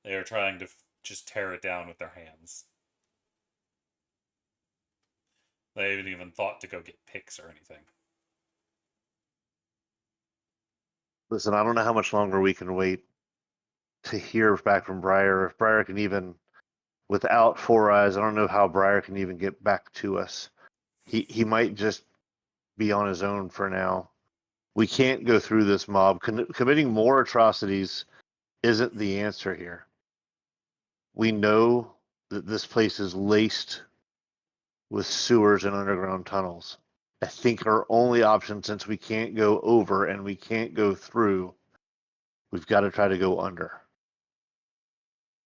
They are trying to just tear it down with their hands. They haven't even thought to go get picks or anything. Listen, I don't know how much longer we can wait to hear back from Briar. If Briar can even, without Four Eyes, I don't know how Briar can even get back to us. He might just be on his own for now. We can't go through this mob. Committing more atrocities isn't the answer here. We know that this place is laced with sewers and underground tunnels. I think our only option, since we can't go over and we can't go through, we've got to try to go under.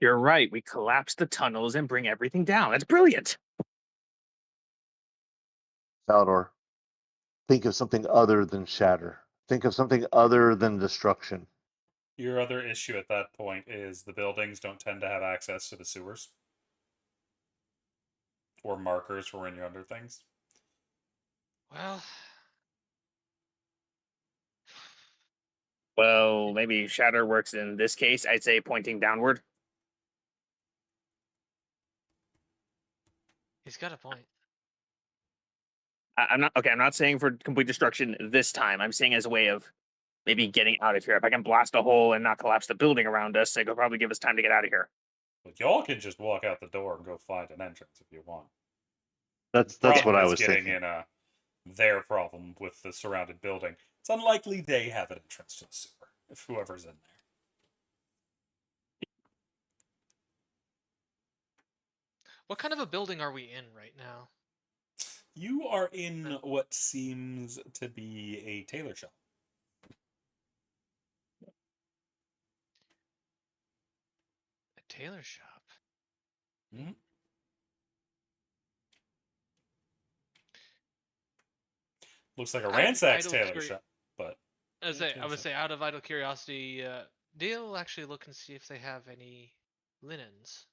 You're right. We collapse the tunnels and bring everything down. That's brilliant. Salvador, think of something other than shatter. Think of something other than destruction. Your other issue at that point is the buildings don't tend to have access to the sewers or markers for when you're under things. Well, maybe shatter works in this case. I'd say pointing downward. He's got a point. I'm not saying for complete destruction this time. I'm saying as a way of maybe getting out of here. If I can blast a hole and not collapse the building around us, it could probably give us time to get out of here. But y'all can just walk out the door and go find an entrance if you want. That's Problem what I is was getting thinking. in their problem with the surrounded building. It's unlikely they have an entrance to the sewer if whoever's in there. What kind of a building are we in right now? You are in what seems to be a tailor shop. A tailor shop. Mm-hmm. Looks like a ransack's tailor shop, but I would say, out of idle curiosity, Dale actually look and see if they have any linens.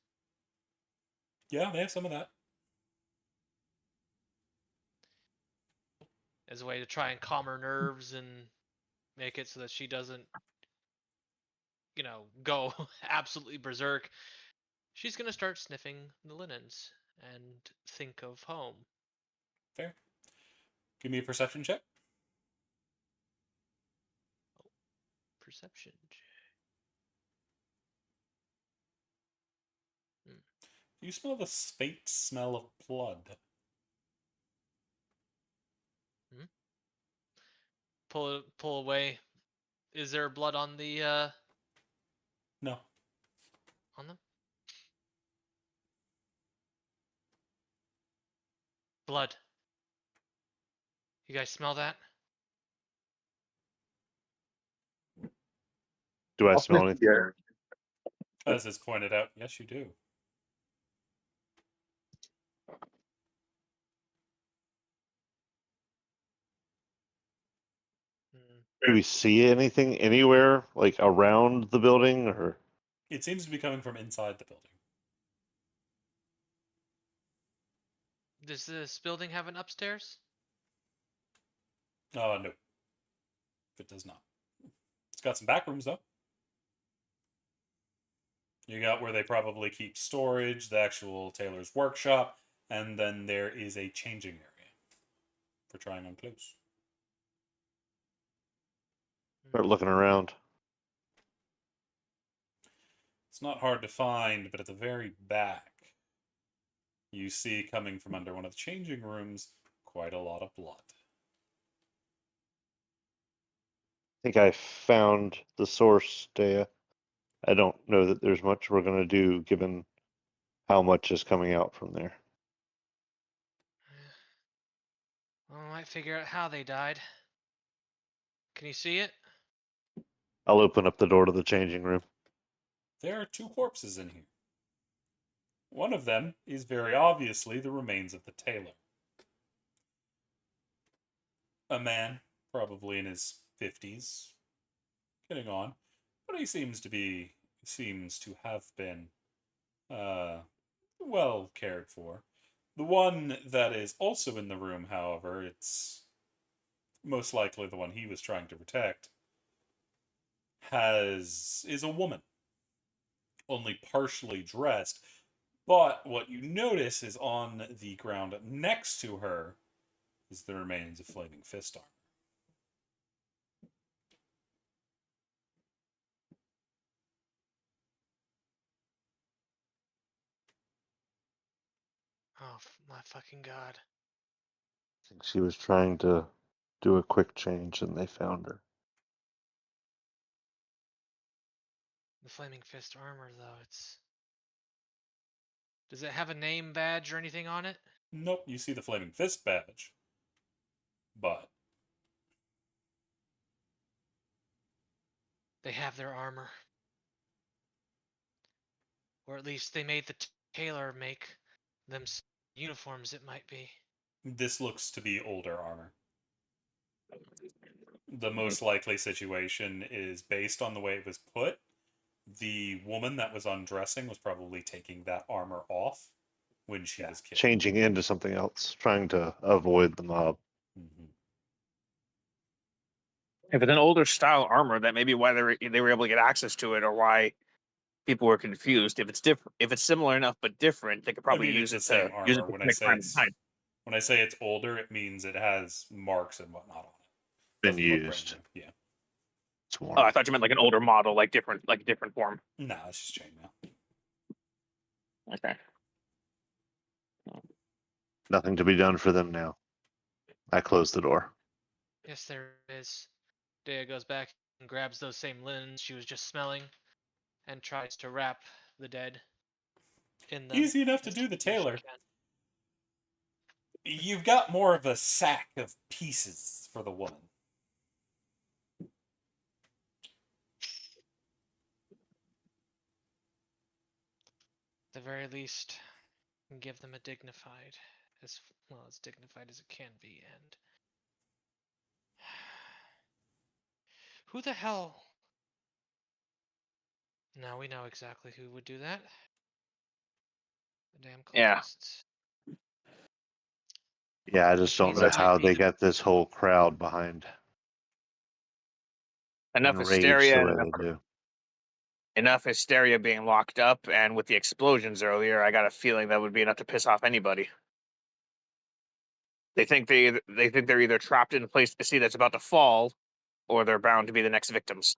yeah, they have some of that. As a way to try and calm her nerves and make it so that she doesn't, go absolutely berserk. She's gonna start sniffing the linens and think of home. Fair. Give me a perception check. Perception. You smell the faint smell of blood. Pull away. Is there blood on the No. on them? Blood. You guys smell that? Do I smell anything? Yeah. As is pointed out, yes, you do. Do we see anything anywhere, like around the building, or? It seems to be coming from inside the building. Does this building have an upstairs? No. It does not. It's got some back rooms, though. You got where they probably keep storage, the actual tailor's workshop, and then there is a changing area for trying on clothes. Start looking around. It's not hard to find, but at the very back, you see coming from under one of the changing rooms quite a lot of blood. I think I found the source, Dea. I don't know that there's much we're going to do given how much is coming out from there. Well, I might figure out how they died. Can you see it? I'll open up the door to the changing room. There are 2 corpses in here. One of them is very obviously the remains of the tailor. A man, probably in his 50s, getting on, but he seems to have been well cared for. The one that is also in the room, however, it's most likely the one he was trying to protect, is a woman, only partially dressed. But what you notice is on the ground next to her is the remains of Flaming Fist armor. Oh my fucking god. I think she was trying to do a quick change and they found her. The Flaming Fist armor, though, it's... Does it have a name badge or anything on it? Nope, you see the Flaming Fist badge. But They have their armor. Or at least they made the tailor make them uniforms, it might be. this looks to be older armor. The most likely situation is based on the way it was put. The woman that was undressing was probably taking that armor off when she was killed. Changing into something else, trying to avoid the mob. Mm-hmm. If it's an older style armor, that may be why they were able to get access to it, or why people were confused. If it's different, if it's similar enough but different, they could probably it's use the it same to use armor. it to protect crime behind. When I say it's older, it means it has marks and whatnot on it. Been Doesn't look brand used. new. Yeah. It's Oh, worn. I thought you meant like an older model, like different form. No, it's just chainmail. Okay. Nothing to be done for them now. I closed the door. Yes, there is. Dea goes back and grabs those same linens she was just smelling and tries to wrap the dead in them. Easy enough to as do the quickly as she tailor. can. You've got more of a sack of pieces for the woman. At the very least, give them a dignified, as well as dignified as it can be, and who the hell? Now we know exactly who would do that. The damn Yeah. cultists. Yeah, I just Which don't means know it might how be they the- got this whole crowd behind. Enough Enraged the hysteria, way and they do. enough hysteria being locked up, and with the explosions earlier, I got a feeling that would be enough to piss off anybody. They think they're either trapped in a place to see that's about to fall, or they're bound to be the next victims.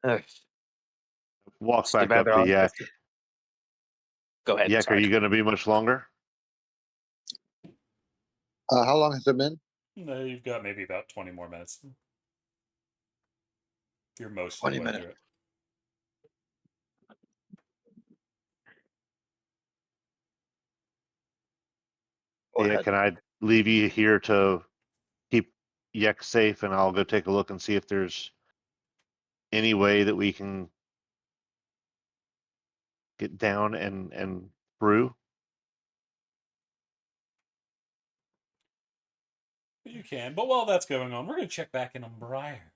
Ugh. Walk It's too back bad up they're to all Yak. Go ahead. Yak, are Sorry. you going to be much longer? How long has it been? No, you've got maybe about 20 more minutes. You're most of 20 the way minutes. through it. Go Yeah, ahead. can I leave you here to keep Yak safe, and I'll go take a look and see if there's any way that we can get down and through? You can, but while that's going on, we're going to check back in on Briar.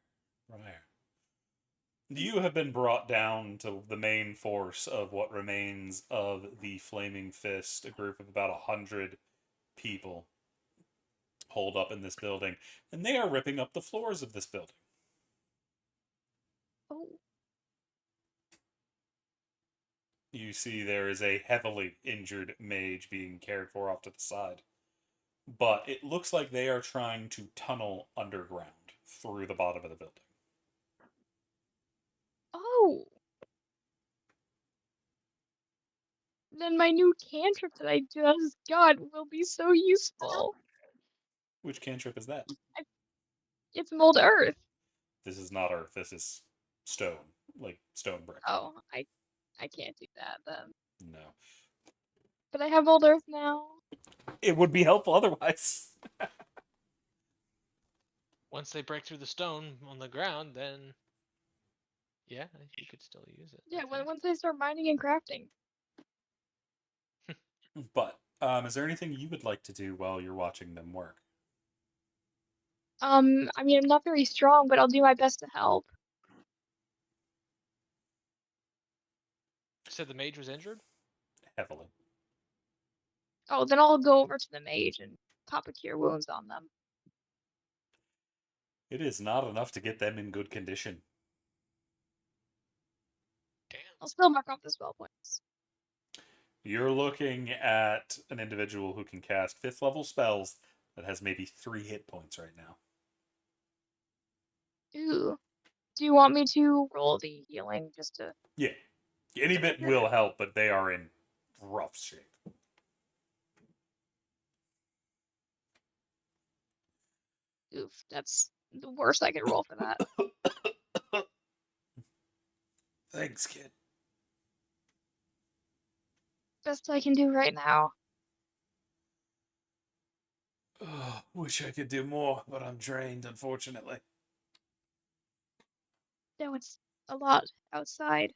You have been brought down to the main force of what remains of the Flaming Fist, a group of about 100 people holed up in this building, and they are ripping up the floors of this building. Oh, You see there is a heavily injured mage being cared for off to the side. But it looks like they are trying to tunnel underground through the bottom of the building. Oh. Then my new cantrip that I just got will be so useful. Which cantrip is that? It's mold earth. This is not earth. This is stone, like stone brick. Oh, I can't do that then. No. But I have mold earth now. It would be helpful otherwise. Once they break through the stone on the ground, then yeah, you could still use it. Yeah, I think. once I start mining and crafting. But is there anything you would like to do while you're watching them work? I mean, I'm not very strong, but I'll do my best to help. You said the mage was injured. Heavily. Oh, then I'll go over to the mage and pop a cure wounds on them. It is not enough to get them in good condition. Damn. I'll still mark off the spell points. You're looking at an individual who can cast 5th level spells that has maybe 3 hit points right now. Ooh. Do you want me to roll the healing just to... Yeah. Any bit will help, but they are in rough shape. Oof, that's the worst I could roll for that. Thanks, kid. Best I can do right now. Oh, wish I could do more, but I'm drained, unfortunately. No, it's a lot outside.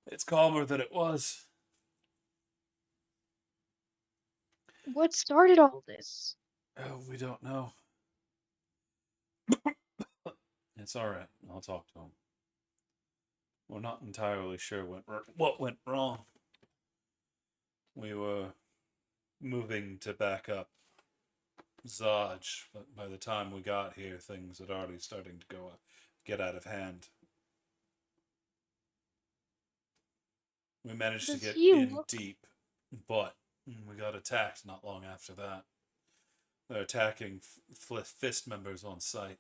It's calmer than it was. What started all this? Oh, we don't know. It's alright. I'll talk to him. We're not entirely sure what went wrong. We were moving to back up Zaj, but by the time we got here, things had already starting to get out of hand. We managed to Does get he in look... deep, but we got attacked not long after that. They're attacking fist members on sight.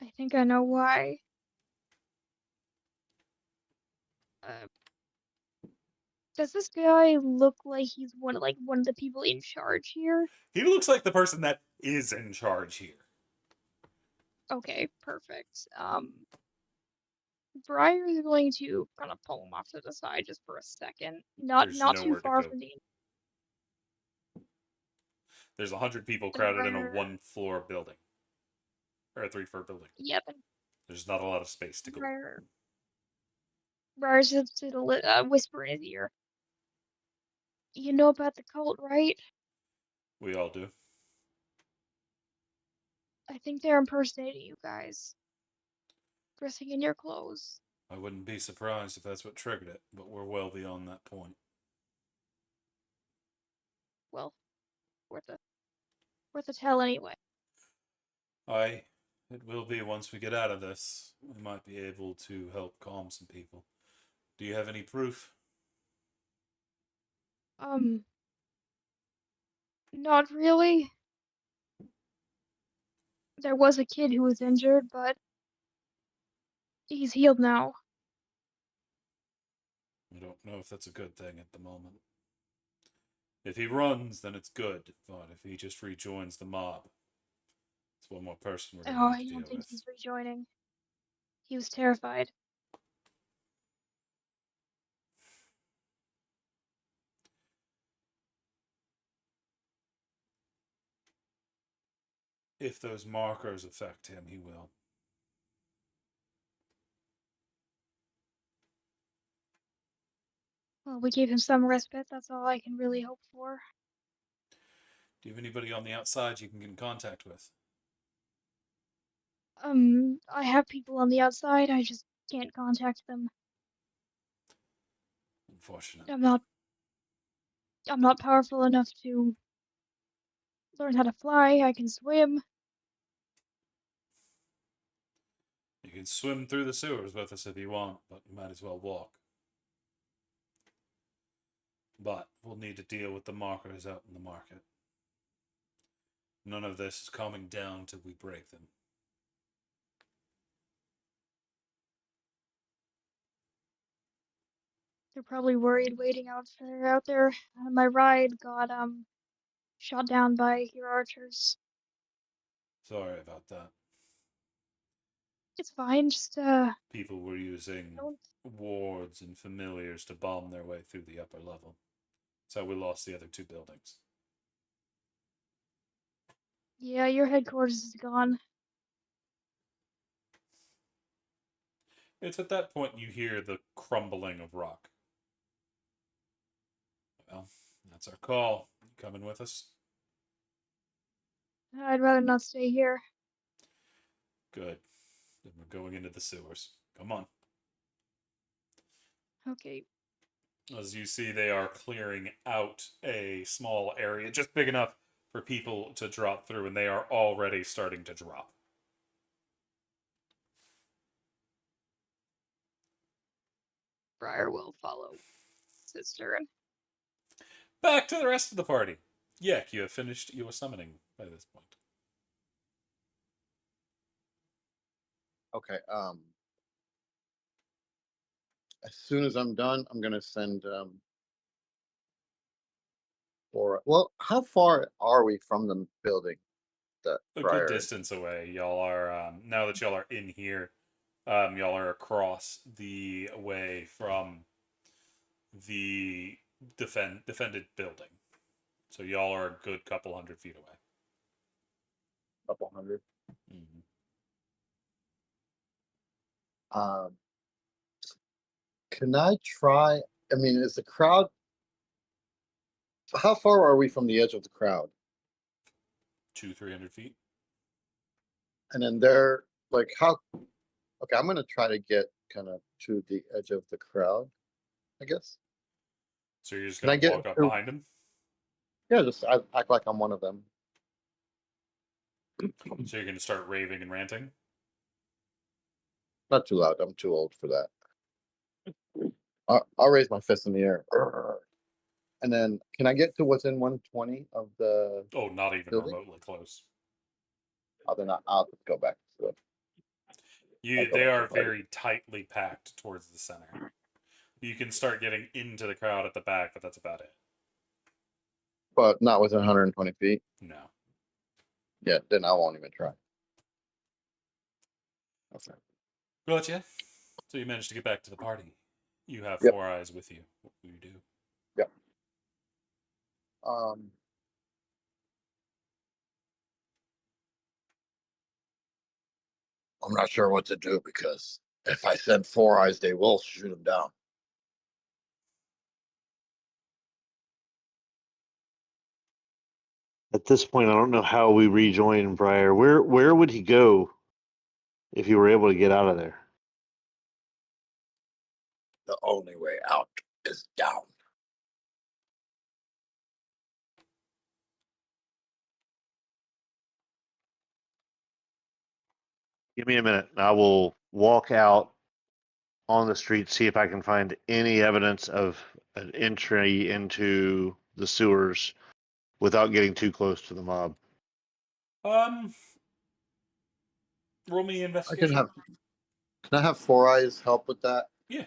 I think I know why. Does this guy look like he's one of the people in charge here? He looks like the person that is in charge here. Okay, perfect. Briar is going to kind of pull him off to the side just for a second. Not There's too nowhere to far go. from the... There's 100 people And crowded in a Briar... 1-floor building. Or a 3-floor building. Yep, and There's not a lot of space to go. Briar's just to whisper in his ear. You know about the cult, right? We all do. I think they're impersonating you guys. Dressing in your clothes. I wouldn't be surprised if that's what triggered it, but we're well beyond that point. Well, worth a tell anyway. It will be once we get out of this. We might be able to help calm some people. Do you have any proof? Not really. There was a kid who was injured, but he's healed now. I don't know if that's a good thing at the moment. If he runs, then it's good, but if he just rejoins the mob, it's one more person we're going Oh, to I need to don't deal think with. he's rejoining. He was terrified. If those markers affect him, he will. Well, we gave him some respite. That's all I can really hope for. Do you have anybody on the outside you can get in contact with? I have people on the outside. I just can't contact them. Unfortunate. I'm not powerful enough to learn how to fly. I can swim. You can swim through the sewers with us if you want, but you might as well walk. But we'll need to deal with the markers out in the market. None of this is calming down till we break them. They're probably worried waiting out there. My ride got shot down by your archers. Sorry about that. It's fine. Just People were using don't. wards and familiars to bomb their way through the upper level. So we lost the other two buildings. Yeah, your headquarters is gone. It's at that point you hear the crumbling of rock. Well, that's our call. You coming with us? I'd rather not stay here. Good. Then we're going into the sewers. Come on. Okay. As you see, they are clearing out a small area, just big enough for people to drop through, and they are already starting to drop. Briar will follow sister. Back to the rest of the party. Yek, you have finished your summoning by this point. Okay. As soon as I'm done, I'm gonna send well, how far are we from the building that A Briar good is? distance away. Y'all are, now that y'all are in here, y'all are across the way from the defended building. So y'all are a good couple 100 feet away. Couple hundred. Mm-hmm. Can I try? I mean, is the crowd? How far are we from the edge of the crowd? 200-300 feet. And then they're like, how? Okay, I'm gonna try to get kind of to the edge of the crowd, I guess. So you're just Can I gonna get? walk up behind him. Yeah, just act like I'm one of them. So you're gonna start raving and ranting. Not too loud. I'm too old for that. I'll raise my fist in the air. And then, can I get to within 120 of the Oh, not even building? remotely close. Oh, then I'll just go back to it. They are very tightly packed towards the center. You can start getting into the crowd at the back, but that's about it. But not within 120 feet. No. Yeah, then I won't even try. Okay. Gotcha. So you managed to get back to the party. You have Yep. 4 eyes with you. What will you do? Yep. I'm not sure what to do because if I send 4 eyes, they will shoot him down. At this point, I don't know how we rejoin Briar. Where would he go if he were able to get out of there? The only way out is down. Give me a minute. I will walk out on the street, see if I can find any evidence of an entry into the sewers without getting too close to the mob. Roll me I investigation. can I have 4 eyes help with that? Yeah.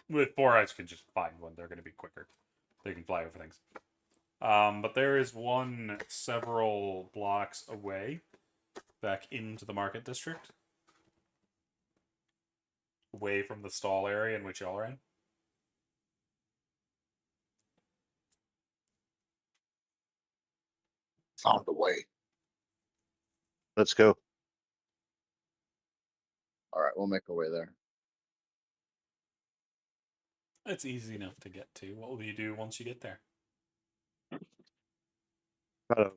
With 4 eyes, you can just find one. They're going to be quicker. They can fly over things. But there is one several blocks away, back into the market district, away from the stall area in which y'all are in. Found a way. Let's go. All right, we'll make our way there. It's easy enough to get to. What will you do once you get there? Try to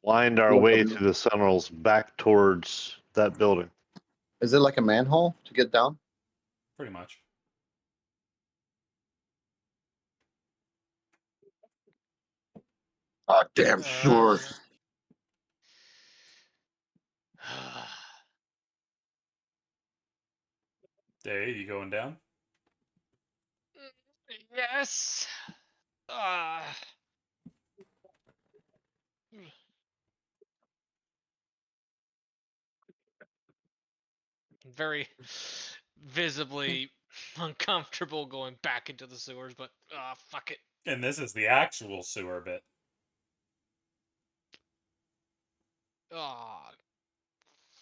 wind our way through the tunnels back towards that building. Is it like a manhole to get down? Pretty much. Ah, damn sure. Day, you going down? Yes. Very visibly uncomfortable going back into the sewers, but fuck it. And this is the actual sewer bit. Ah,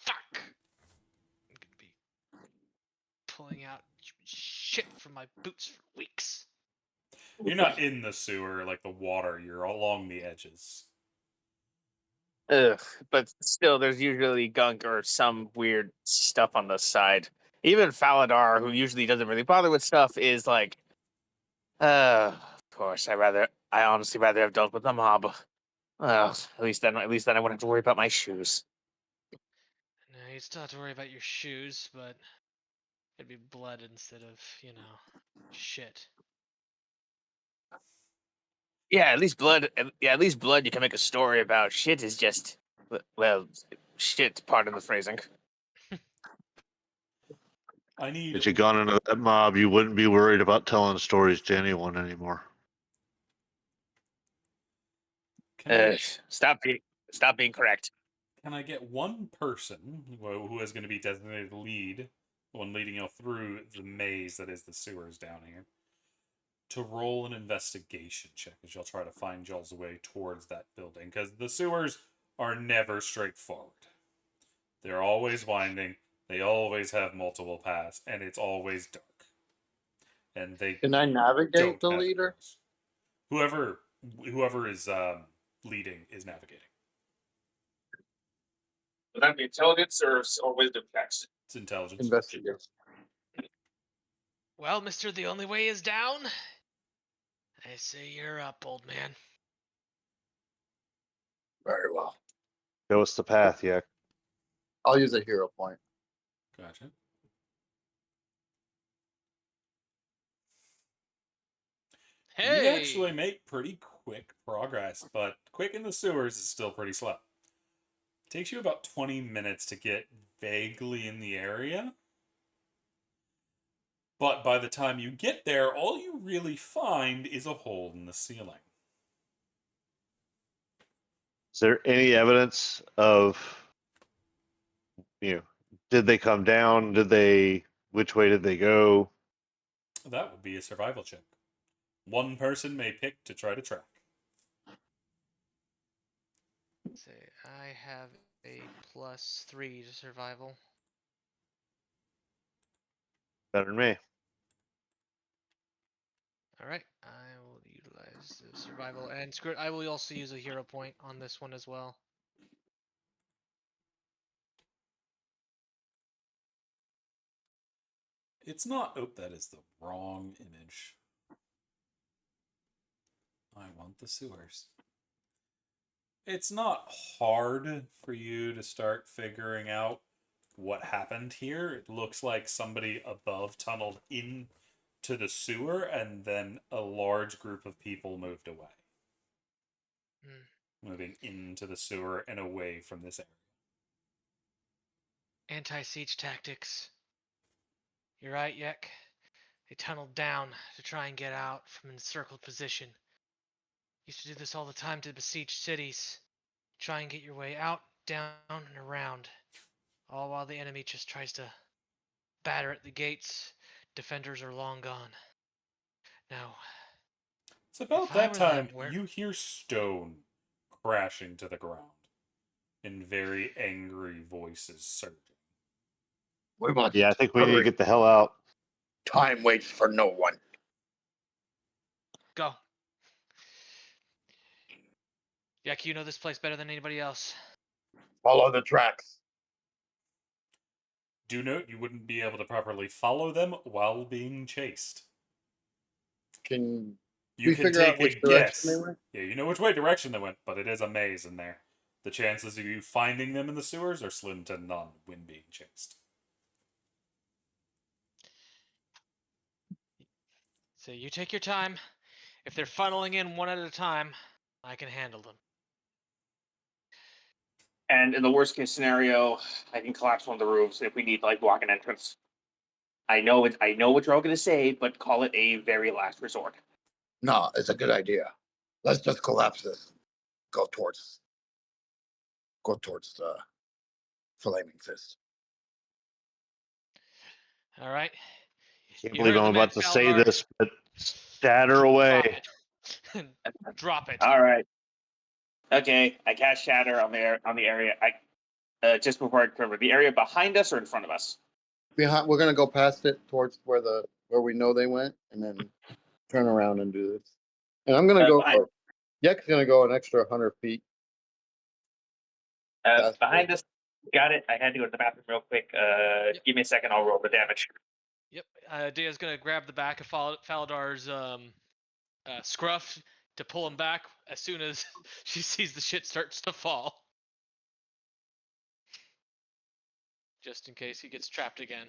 fuck. I'm gonna be pulling out shit from my boots for weeks. You're not in the sewer like the water. You're along the edges. Ugh, but still, there's usually gunk or some weird stuff on the side. Even Faladar, who usually doesn't really bother with stuff, is like, of course, I honestly rather have dealt with the mob. At least then I wouldn't have to worry about my shoes. No, you still have to worry about your shoes, but it'd be blood instead of, shit. Yeah, at least blood. Yeah, at least blood. You can make a story about. Shit is just, well, shit. Pardon the phrasing. I need. If you gone into that mob, you wouldn't be worried about telling stories to anyone anymore. Can Stop being correct. I get one person who is going to be designated lead, the one leading you through the maze that is the sewers down here, to roll an investigation check as y'all try to find y'all's way towards that building? Because the sewers are never straightforward. They're always winding. They always have multiple paths, and it's always dark. And they Can I navigate don't the have leader? arrows. Whoever is leading is navigating. Would that be intelligence or wisdom checks? It's intelligence. Investigate. Well, mister, the only way is down. I say you're up, old man. Very well. Show us the path, yeah. I'll use a hero point. Gotcha. Hey! You actually make pretty quick progress, but quick in the sewers is still pretty slow. It takes you about 20 minutes to get vaguely in the area. But by the time you get there, all you really find is a hole in the ceiling. Is there any evidence of, did they come down? Which way did they go? That would be a survival check. One person may pick to try to track. Say I have a +3 to survival. Better than me. Alright, I will utilize the survival, and screw it, I will also use a hero point on this one as well. It's not... Oh, that is the wrong image. I want the sewers. It's not hard for you to start figuring out what happened here. It looks like somebody above tunneled into the sewer, and then a large group of people moved away. Moving into the sewer and away from this area. Anti-siege tactics. You're right, Yek. They tunneled down to try and get out from an encircled position. Used to do this all the time to besieged cities. Try and get your way out, down, and around. All while the enemy just tries to batter at the gates. Defenders are long gone. Now, It's about if I that were time them, where... you hear stone crashing to the ground and very angry voices surging. We must Yeah, I think we need to hurry. get the hell out. Time waits for no one. Go. Yek, you know this place better than anybody else. Follow the tracks. Do note you wouldn't be able to properly follow them while being chased. Can You we can figure out take which a direction guess. they went? Yeah, you know which way direction they went, but it is a maze in there. The chances of you finding them in the sewers are slim to none when being chased. So you take your time. If they're funneling in one at a time, I can handle them. And in the worst case scenario, I can collapse one of the roofs if we need to, like, block an entrance. I know what you're all gonna say, but call it a very last resort. No, it's a good idea. Let's just collapse this. Go towards the flaming fist. All right. Can't You believe heard I'm the man, about to say Faladar. this, but shatter away. Drop it. Drop it. All right. Okay, I cast Shatter on the area. Just before I cover the area behind us or in front of us. Behind, we're gonna go past it towards where we know they went, and then turn around and do this. And I'm gonna go. Behind, Yak's gonna go an extra 100 feet. past behind it. us. Got it. I had to go to the bathroom real quick. Give me a second. I'll roll the damage. Yep. Dea's gonna grab the back of Faladar's scruff to pull him back as soon as she sees the shit starts to fall. Just in case he gets trapped again.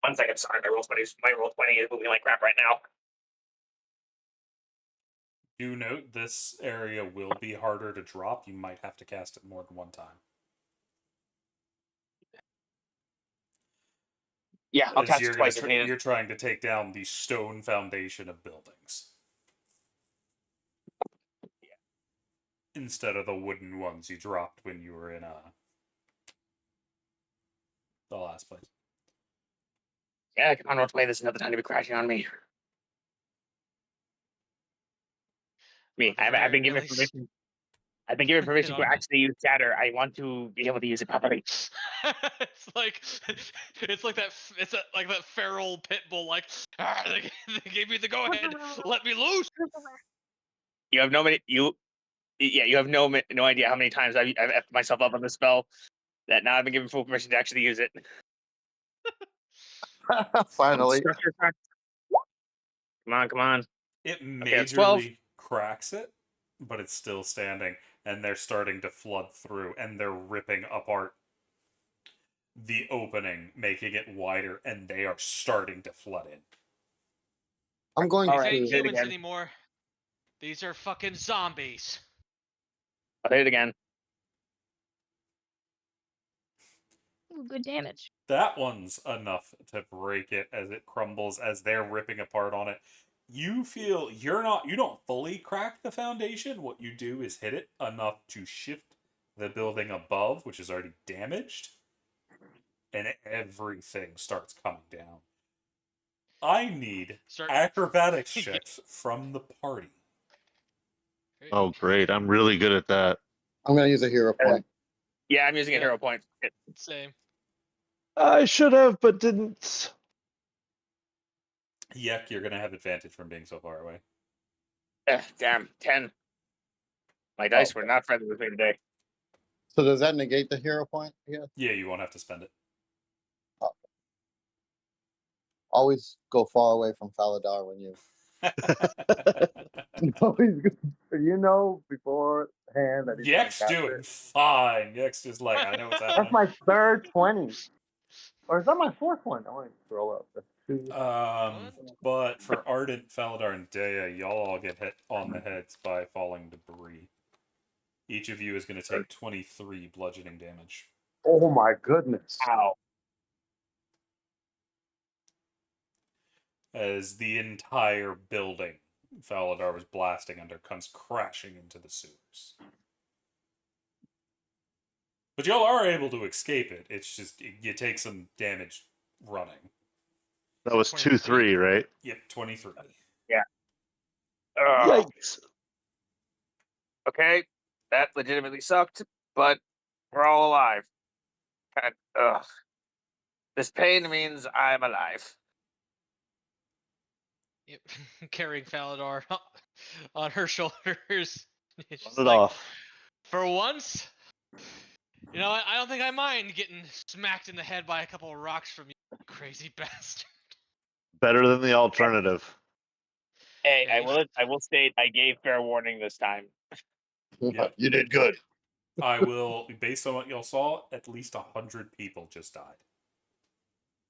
One second. Sorry, my roll 20 is moving like crap right now. Do note this area will be harder to drop. You might have to cast it more than one time. Yeah, I'll As cast it twice if needed. you're trying to take down the stone foundation of buildings. Instead of the wooden ones you dropped when you were in the last place. Yeah, come on, let's play this another time to be crashing on me. I've been given permission. I've been given permission to actually use Shatter. I want to be able to use it properly. it's like that. It's like that feral pit bull. Like they gave me the go ahead. Let me loose. You have no you have no idea how many times I've effed myself up on this spell. That now I've been given full permission to actually use it. Finally. Structure crack. Come on. It Okay, 12. majorly cracks it, but it's still standing, and they're starting to flood through, and they're ripping apart the opening, making it wider, and they are starting to flood in. I'm going These All right, ain't hit it humans again. anymore. These are fucking zombies. I'll hit it again. Ooh, good damage. That one's enough to break it as it crumbles, as they're ripping apart on it. You feel you don't fully crack the foundation. What you do is hit it enough to shift the building above, which is already damaged, and everything starts coming down. I need acrobatics checks from the party. Oh, great. I'm really good at that. I'm gonna use a hero point. Yeah, I'm using a hero point. Same. I should have, but didn't. Yek, you're gonna have advantage from being so far away. Damn, 10. My dice were not friendly with me today. So does that negate the hero point? Yeah. Yeah, you won't have to spend it. Always go far away from Faladar when you. You know beforehand that he's Yek's gonna doing it. fine. Yek's just like, I know what's happening. That's my third 20. Or is that my fourth one? I want to scroll up. That's two. But for Ardent, Faladar, and Dea, y'all all get hit on the heads by falling debris. Each of you is going to take 23 bludgeoning damage. Oh my goodness. Ow. As the entire building Faladar was blasting under comes crashing into the sewers. But y'all are able to escape it. It's just, you take some damage running. That was 2-3, right? Yep, 23. Yeah. Yikes. Okay, that legitimately sucked, but we're all alive. And, this pain means I'm alive. Yep. Carrying Faladar on her shoulders. Run it off. For once, you know, I don't think I mind getting smacked in the head by a couple of rocks from you, crazy bastard. Better than the alternative. Hey, I will state I gave fair warning this time. Yep. You did good. I will, based on what y'all saw, at least 100 people just died.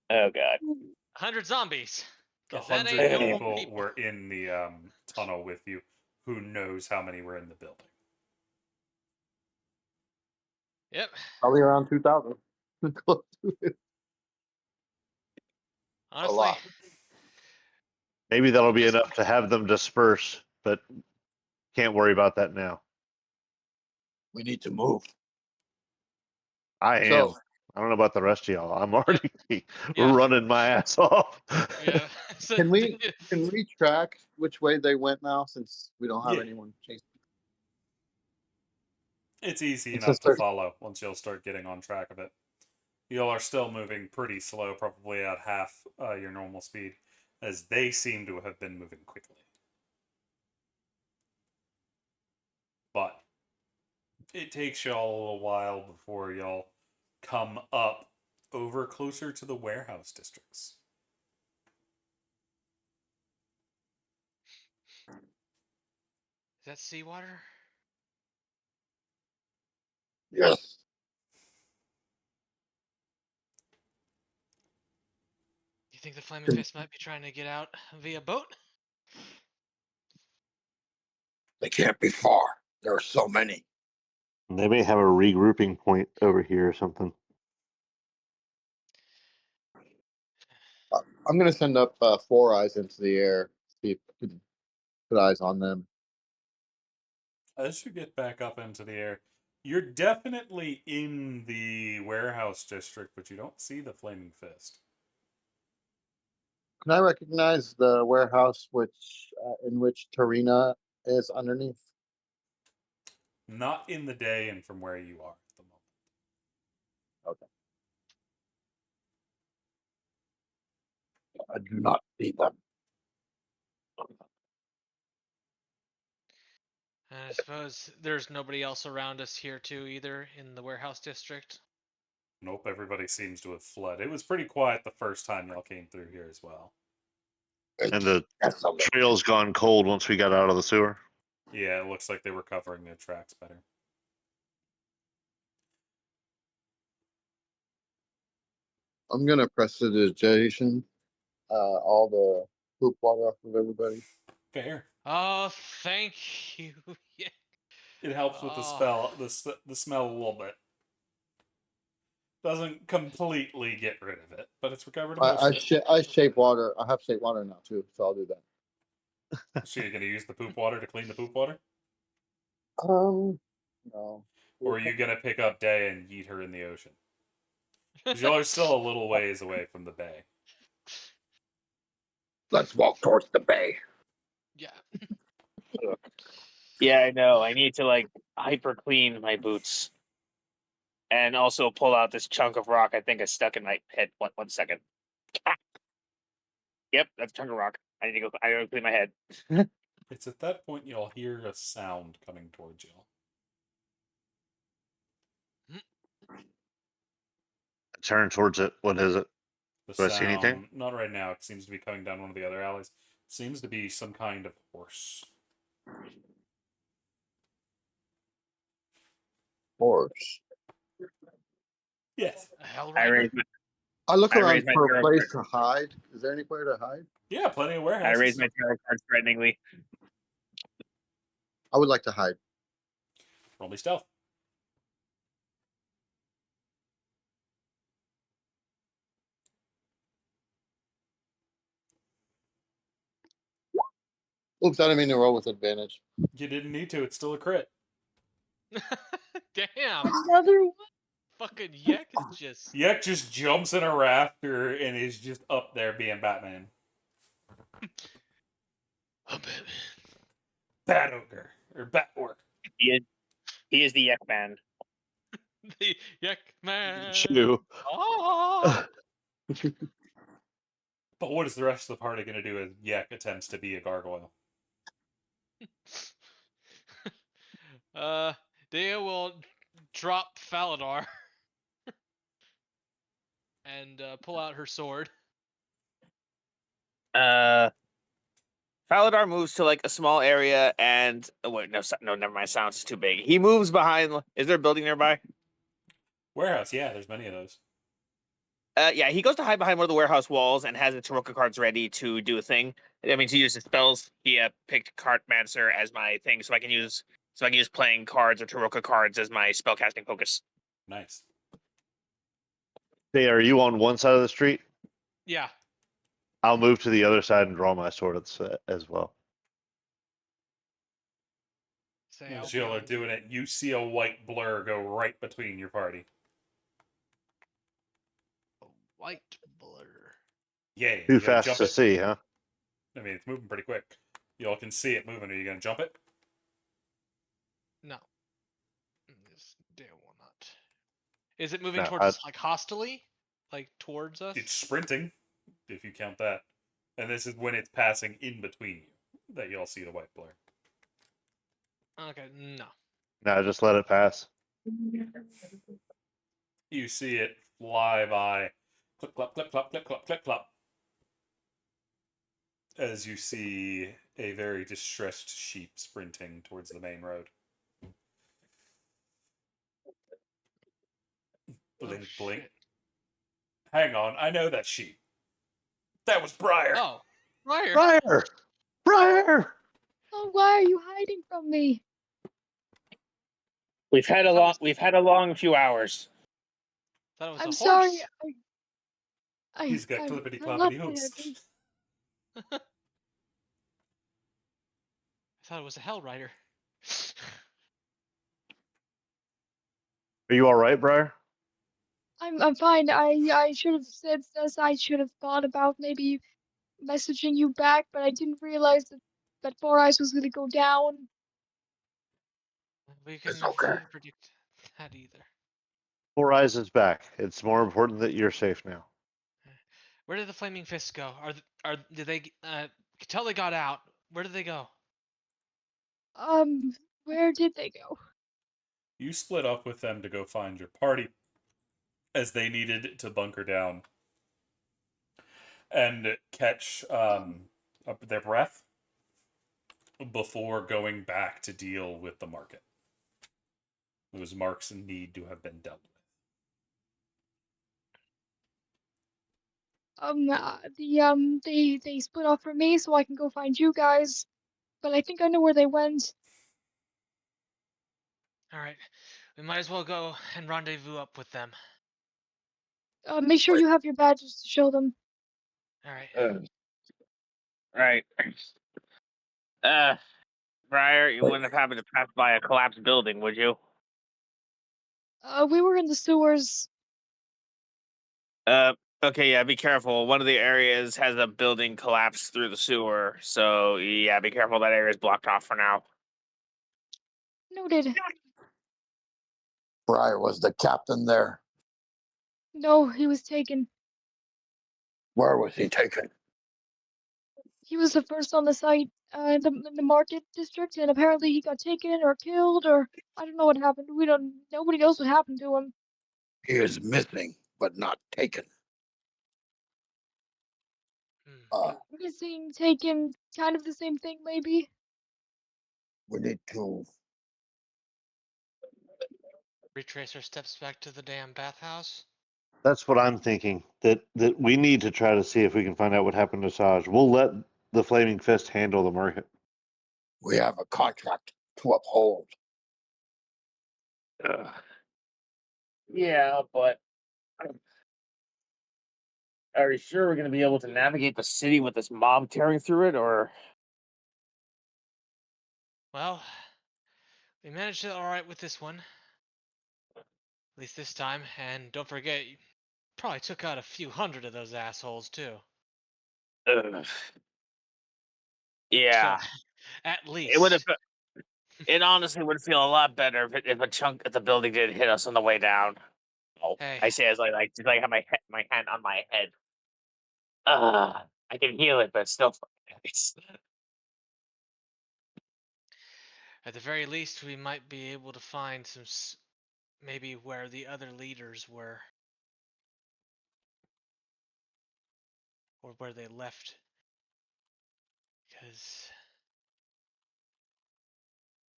Oh god. 100 zombies. 'Cause that 100 ain't no people were in the tunnel with you. Who knows how many were in the building? Yep. Probably around 2,000. Honestly, lot. Maybe that'll be Just- enough to have them disperse, but can't worry about that now. We need to move. I am. So I don't know about the rest of y'all. I'm already Yeah. running my ass off. yeah. So, can we track which way they went now since we don't have Yeah. anyone chasing? It's easy It's enough just to there's- follow once you'll start getting on track of it. Y'all are still moving pretty slow, probably at half your normal speed, as they seem to have been moving quickly. But it takes y'all a little while before y'all come up over closer to the warehouse districts. Is that seawater? Yes. You think the Flaming Fist might be trying to get out via boat? They can't be far. There are so many. They may have a regrouping point over here or something. I'm gonna send up 4 eyes into the air. See if we can put eyes on them. As you get back up into the air, you're definitely in the warehouse district, but you don't see the Flaming Fist. Can I recognize the warehouse in which Tarina is underneath? Not in the day and from where you are at the moment. Okay. I do not see them. I suppose there's nobody else around us here too, either in the warehouse district. Nope, everybody seems to have fled. It was pretty quiet the first time y'all came through here as well. And It's the desolate. trail's gone cold once we got out of the sewer. Yeah, it looks like they were covering their tracks better. I'm gonna prestidigitation all the poop water off of everybody. Fair. Oh, thank you. Yeah. It helps with the Oh. spell, the smell a little bit. Doesn't completely get rid of it, but it's recovered most of it. I shape water. I have shape water now too, so I'll do that. So you're gonna use the poop water to clean the poop water, No. or are you gonna pick up Day and yeet her in the ocean? Because y'all are still a little ways away from the bay. Let's walk towards the bay. Yeah. Yeah, I know. I need to like hyper clean my boots, and also pull out this chunk of rock I think is stuck in my head. One second. Ah. Yep, that's a chunk of rock. I need to go. I gotta clean my head. It's at that point y'all hear a sound coming towards y'all. Turn towards it. What is it? The Do I see anything? sound, not right now. It seems to be coming down one of the other alleys. Seems to be some kind of horse. Horse. Yes. A hell I rider? raise my I look I around raise my for a tarot place card. to hide. Is there anywhere to hide? Yeah, plenty of I warehouses. raise my tarot cards threateningly. I would like to hide. Roll me stealth. Oops, I didn't mean to roll with advantage. You didn't need to. It's still a crit. Damn. Another one. Fucking Yek is just. Yek just jumps in a rafter and is just up there being Batman. I'm Batman. Bat ogre or bat orc. He is the Yak Man. The Yek man. Chew. Oh. But what is the rest of the party going to do as Yek attempts to be a gargoyle? Dea will drop Faladar and pull out her sword. Faladar moves to like a small area and wait, no, never mind. Silence is too big. He moves behind. Is there a building nearby? Warehouse, yeah, there's many of those. Yeah, he goes to hide behind one of the warehouse walls and has the Taroka cards ready to do a thing. I mean, to use his spells. He picked Cartmancer as my thing, so I can use playing cards or Taroka cards as my spellcasting focus. Nice. Hey, are you on one side of the street? Yeah. I'll move to the other side and draw my sword as well. Say I'll As be y'all are on. doing it, you see a white blur go right between your party. A white blur. Yeah, Too you gonna fast jump to it? see, huh? I mean, it's moving pretty quick. Y'all can see it moving. Are you gonna jump it? No. This damn will not. Is it moving No, towards us like hostily? Like towards us? It's sprinting, if you count that. And this is when it's passing in between you that y'all see the white blur. Okay, no. no, just let it pass. You see it fly by, clip, clop, clip, clop, clip, clop, clip, clop. As you see a very distressed sheep sprinting towards the main road. Blink, Oh, blink. shit. Hang on, I know that sheep. That was Briar. Oh, Briar. Briar! Briar! Oh, why are you hiding from me? We've had a long few hours. Thought it was I'm a sorry. horse. He's got I clippity love cloppity that. hooves. I thought it was a hell rider. Are you alright, Briar? I'm fine. I should have said this. I should have thought about maybe messaging you back, but I didn't realize that Four Eyes was gonna go down. We couldn't okay. predict that either. Four Eyes is back. It's more important that you're safe now. Where did the flaming fists go? Did they tell they got out? Where did they go? Where did they go? You split up with them to go find your party as they needed to bunker down and catch up their breath before going back to deal with the market. Those marks need to have been dealt with. They split off from me so I can go find you guys, but I think I know where they went. All right, we might as well go and rendezvous up with them. Make sure Wait. you have your badges to show them. All right. Right. Briar, you Wait. wouldn't have happened to pass by a collapsed building, would you? We were in the sewers. Okay, yeah, be careful. One of the areas has a building collapse through the sewer, so yeah, be careful. That area is blocked off for now. Noted. Briar was the captain there. No, he was taken. Where was he taken? He was the first on the site, in the market district, and apparently he got taken or killed, or I don't know what happened. Nobody knows what happened to him. He is missing, but not taken. Hmm. Missing, taken, kind of the same thing, maybe. We need to. Retrace our steps back to the damn bathhouse. That's what I'm thinking. That we need to try to see if we can find out what happened to Saj. We'll let the Flaming Fist handle the market. We have a contract to uphold. Ugh. Yeah, but are you sure we're going to be able to navigate the city with this mob tearing through it, or? Well, we managed it all right with this one. At least this time. And don't forget, you probably took out a few hundred of those assholes too. Ugh. Yeah, So, at it would have. least. It honestly would feel a lot better if a chunk of the building did hit us on the way down. Oh, Hey, I say as just like have my hand on my head. I can heal it, but it still it's at the very least, we might be able to find some, maybe where the other leaders were, or where they left. Because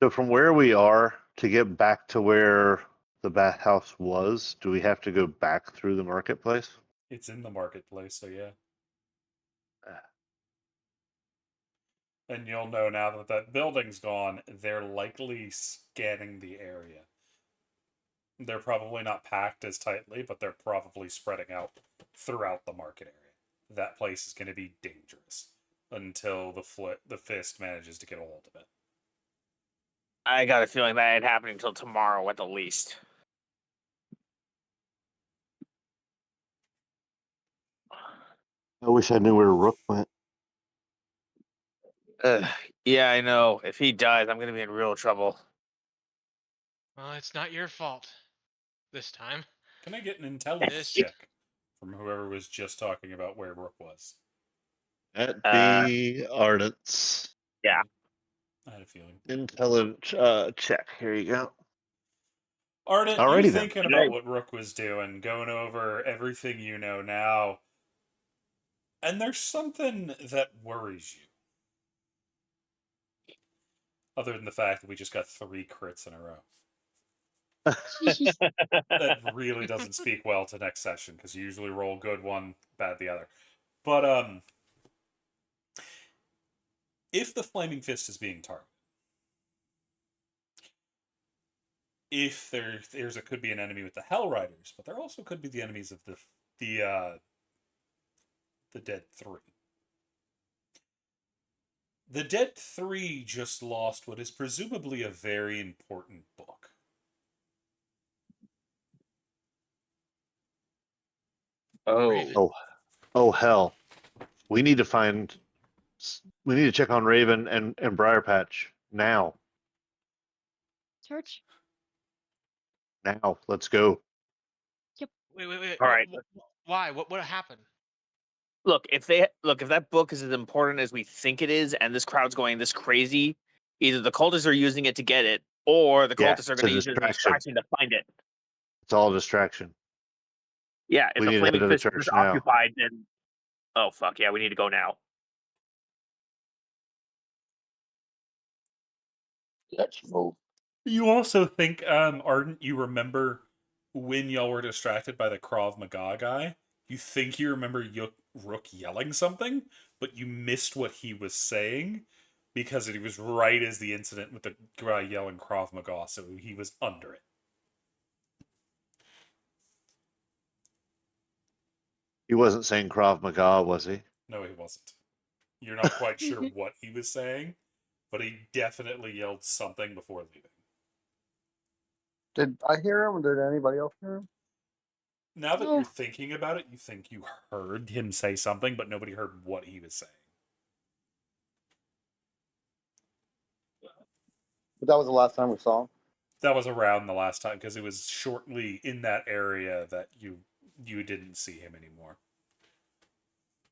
So from where we are to get back to where the bathhouse was, do we have to go back through the marketplace? It's in the marketplace, so yeah. And you'll know now that that building's gone, they're likely scanning the area. They're probably not packed as tightly, but they're probably spreading out throughout the market area. That place is going to be dangerous until the fist manages to get a hold of it. I got a feeling that ain't happening until tomorrow at the least. I wish I knew where Rook went. Yeah, I know. If he dies, I'm gonna be in real trouble. Well, it's not your fault. This time. Can I get an intelligence This- check from whoever was just talking about where Rook was? That'd Uh, be Ardent's Yeah. I had a feeling. intelligence check. Here you go. Ardent, Alrighty you're then. thinking about what Rook was doing, going over everything you know now, and there's something that worries you. Other than the fact that we just got 3 crits in a row. That really doesn't speak well to next session, because you usually roll good one, bad the other. But, if the Flaming Fist is being targeted, if there's could be an enemy with the Hell Riders, but there also could be the enemies of the Dead 3. The Dead 3 just lost what is presumably a very important book. Oh. Raven. Oh hell. We need to find. We need to check on Raven and Briarpatch now. Church? Now, let's go. Wait. All right. Why? What happened? Look, if that book is as important as we think it is, and this crowd's going this crazy, either the cultists are using it to get it, or the Yeah, cultists are it's going to a use it as a distraction. distraction to find it. It's all a distraction. Yeah, if We the need to head Flaming to the Fist is church now. occupied, then oh fuck yeah, we need to go now. Let's move. You also think, Ardent, you remember when y'all were distracted by the Krav Maga guy? You think you remember Rook yelling something, but you missed what he was saying because it was right as the incident with the guy yelling Krav Maga, so he was under it. He wasn't saying Krav Maga, was he? No, he wasn't. You're not quite sure what he was saying, but he definitely yelled something before leaving. Did I hear him? Or did anybody else hear him? Now that No. you're thinking about it, you think you heard him say something, but nobody heard what he was saying. But that was the last time we saw him. That was around the last time, because it was shortly in that area that you didn't see him anymore.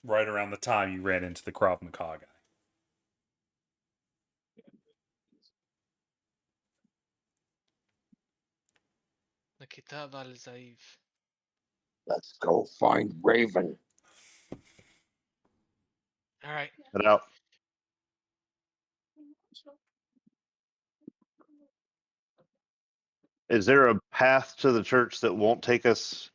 Right around the time you ran into the Krav Maga guy. الكتاب الزعيف. Let's go find Raven. All right. Head out. Is there a path to the church that won't take us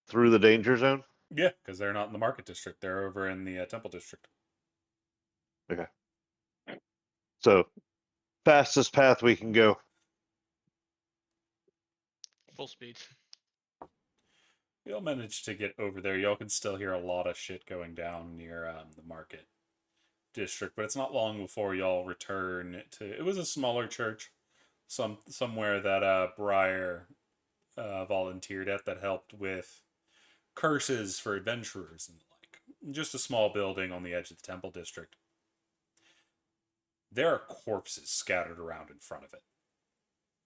through the danger zone? Yeah, because they're not in the market district. They're over in the temple district. Okay. So, fastest path we can go. Full speed. Y'all managed to get over there. Y'all can still hear a lot of shit going down near the market district, but it's not long before y'all return to. It was a smaller church, somewhere that Briar volunteered at that helped with curses for adventurers and the like. Just a small building on the edge of the temple district. There are corpses scattered around in front of it.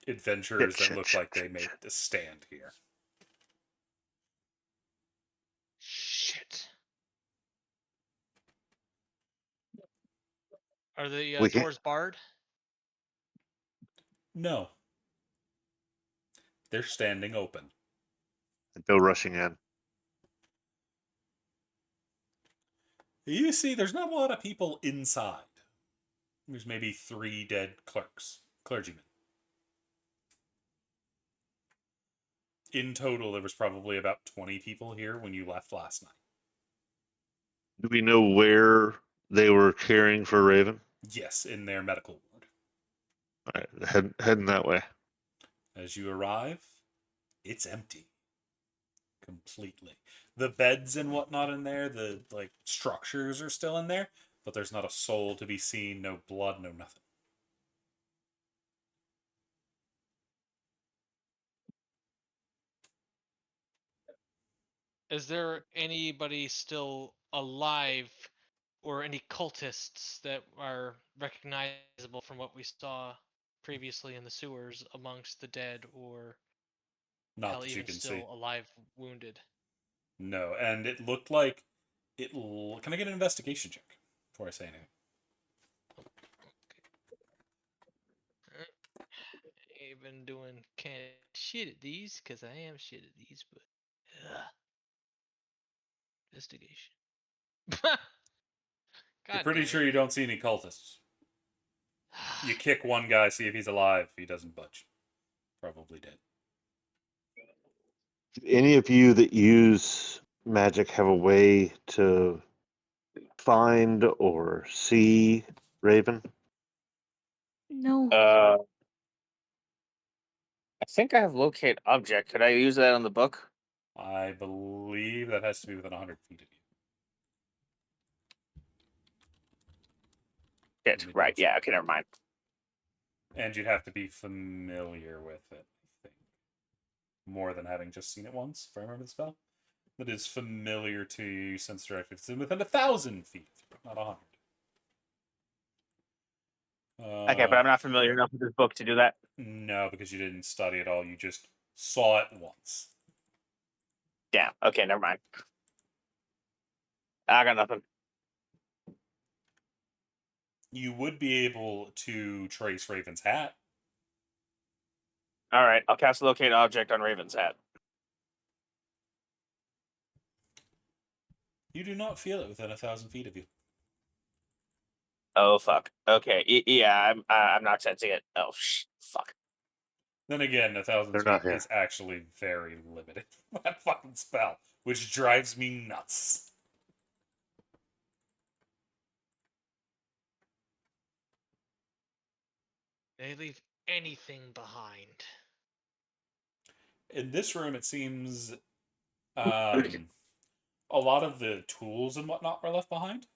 Adventurers that look like they made a stand here. Shit. Are the We can't- doors barred? No. They're standing open. Go rushing in. You see, there's not a lot of people inside. There's maybe 3 dead clergymen. In total, there was probably about 20 people here when you left last night. Do we know where they were caring for Raven? Yes, in their medical ward. All right, heading that way. As you arrive, It's empty. Completely. The beds and whatnot in there, the like structures are still in there, but there's not a soul to be seen, no blood, no nothing. Is there anybody still alive or any cultists that are recognizable from what we saw previously in the sewers amongst the dead, or Not hell, that you even can still see. alive, wounded? No, and it looked like Can I get an investigation check before I say anything? I've been doing kind of shit at these because I am shit at these, but investigation. You're God pretty damn sure it! you don't see any cultists. You kick one guy, see if he's alive. He doesn't budge. Probably dead. Do any of you that use magic have a way to find or see Raven? No. I think I have locate object. Could I use that on the book? I believe that has to be within 100 feet of you. Shit. Let me Right. double Yeah. check. Okay. Never mind. And you'd have to be familiar with it, I think. More than having just seen it once, if I remember the spell. That is familiar to you, sense directed. It's within 1,000 feet, not 100. Okay, but I'm not familiar enough with this book to do that. No, because you didn't study it all. You just saw it once. Damn. Okay. Never mind. I got nothing. You would be able to trace Raven's hat. All right. I'll cast locate object on Raven's hat. You do not feel it within 1,000 feet of you. Oh fuck. Okay. Yeah. I'm not sensing it. Oh fuck. Then again, 1,000 They're feet not here. is actually very limited. That fucking spell, which drives me nuts. They leave anything behind. In this room, it seems a lot of the tools and whatnot were left behind.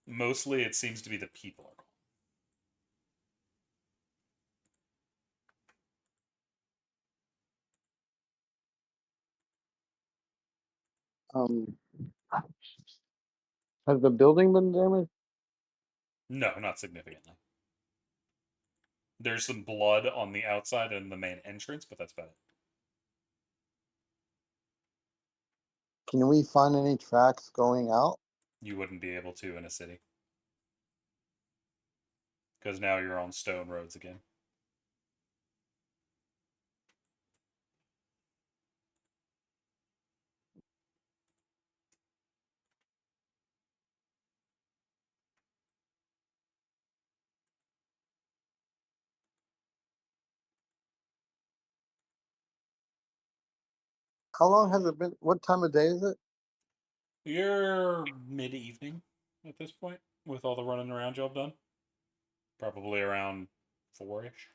Mostly, it seems to be the people are gone. Um, has the building been damaged? No, not significantly. There's some blood on the outside and the main entrance, but that's about it. Can we find any tracks going out? You wouldn't be able to in a city. Because now you're on stone roads again. How long has it been? What time of day is it? You're mid-evening at this point, with all the running around job done. Probably around 4-ish.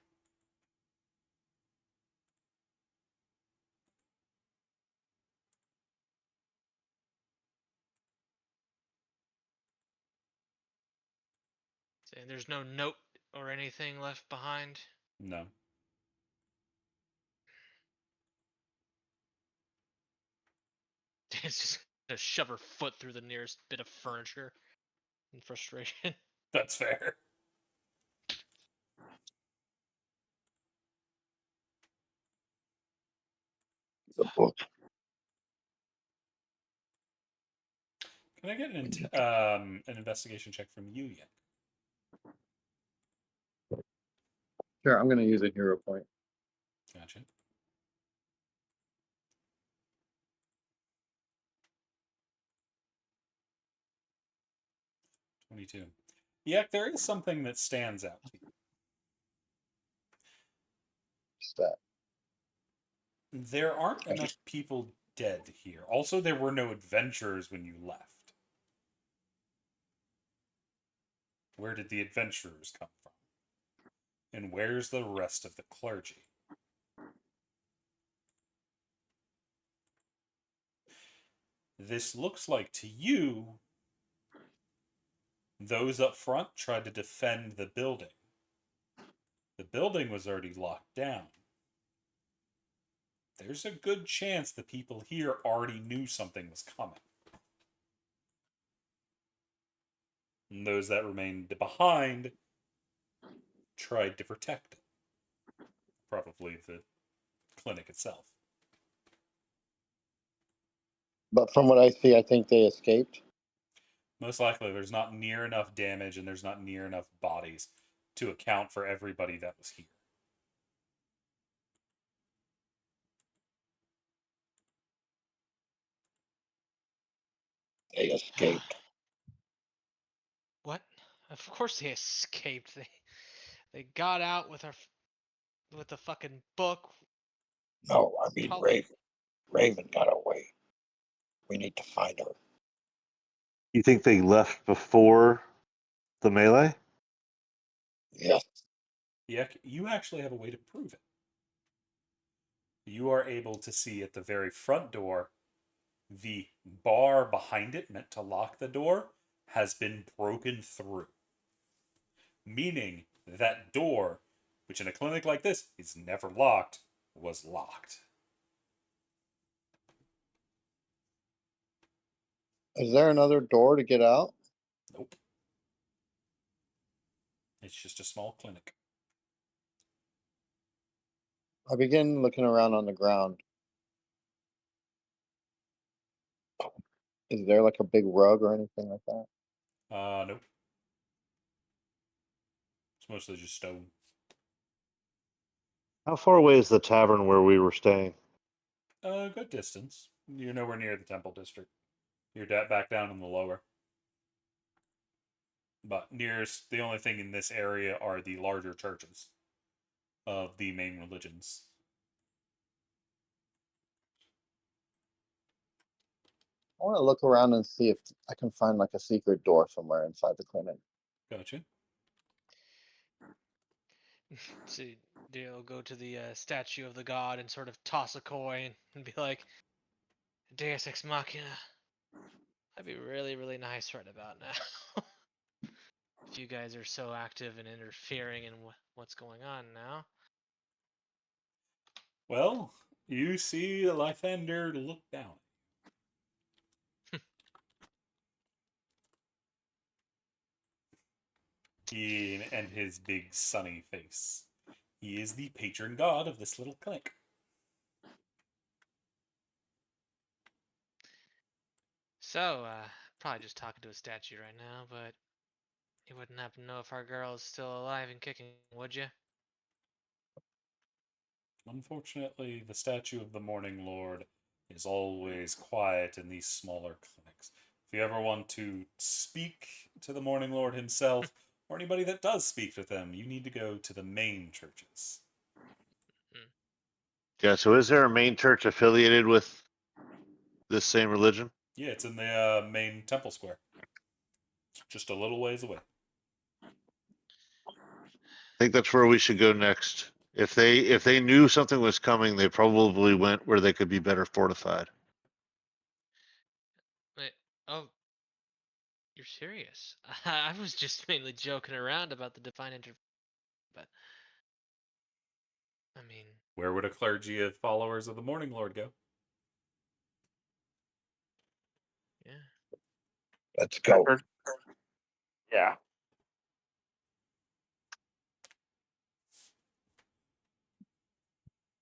Saying there's no note or anything left behind. No. It's just to shove her foot through the nearest bit of furniture in frustration. That's fair. The book. Can I get an investigation check from you yet? Sure, I'm gonna use a hero point. Gotcha. $22. Yeah, there is something that stands out to you. Stat. There aren't enough people dead here. Also, there were no adventurers when you left. Where did the adventurers come from? And where's the rest of the clergy? This looks like to you, those up front tried to defend the building. The building was already locked down. There's a good chance the people here already knew something was coming. And those that remained behind tried to protect it. Probably the clinic itself. But from what I see, I think they escaped. Most likely there's not near enough damage and there's not near enough bodies to account for everybody that was here. They escaped. What? Of course they escaped. They got out with with the fucking book. No, I mean Probably. Raven. Raven got away. We need to find her. You think they left before the melee? Yes. Yeah, you actually have a way to prove it. You are able to see at the very front door, the bar behind it meant to lock the door has been broken through. Meaning that door, which in a clinic like this is never locked, was locked. Is there another door to get out? Nope. It's just a small clinic. I begin looking around on the ground. Is there like a big rug or anything like that? Nope. It's mostly just stone. How far away is the tavern where we were staying? A good distance. You're nowhere near the temple district. You're back down in the lower. But nearest, the only thing in this area are the larger churches of the main religions. I want to look around and see if I can find like a secret door somewhere inside the clinic. Gotcha. So they'll go to the statue of the god and sort of toss a coin and be like, Deus Ex Machina. That'd be really, really nice right about now. If you guys are so active and interfering in what's going on now. Well, you see Lythander look down. And his big sunny face. He is the patron god of this little clinic. So, probably just talking to a statue right now, but you wouldn't happen to know if our girl is still alive and kicking, would you? Unfortunately, the statue of the Morning Lord is always quiet in these smaller clinics. If you ever want to speak to the Morning Lord himself, or anybody that does speak with them, you need to go to the main churches. Yeah, so is there a main church affiliated with this same religion? Yeah, it's in the main temple square. Just a little ways away. I think that's where we should go next. If they knew something was coming, they probably went where they could be better fortified. Wait, oh, you're serious? I was just mainly joking around about the divine intervention, but I mean, Where would a clergy of followers of the Morning Lord go? yeah. Let's go. Yeah.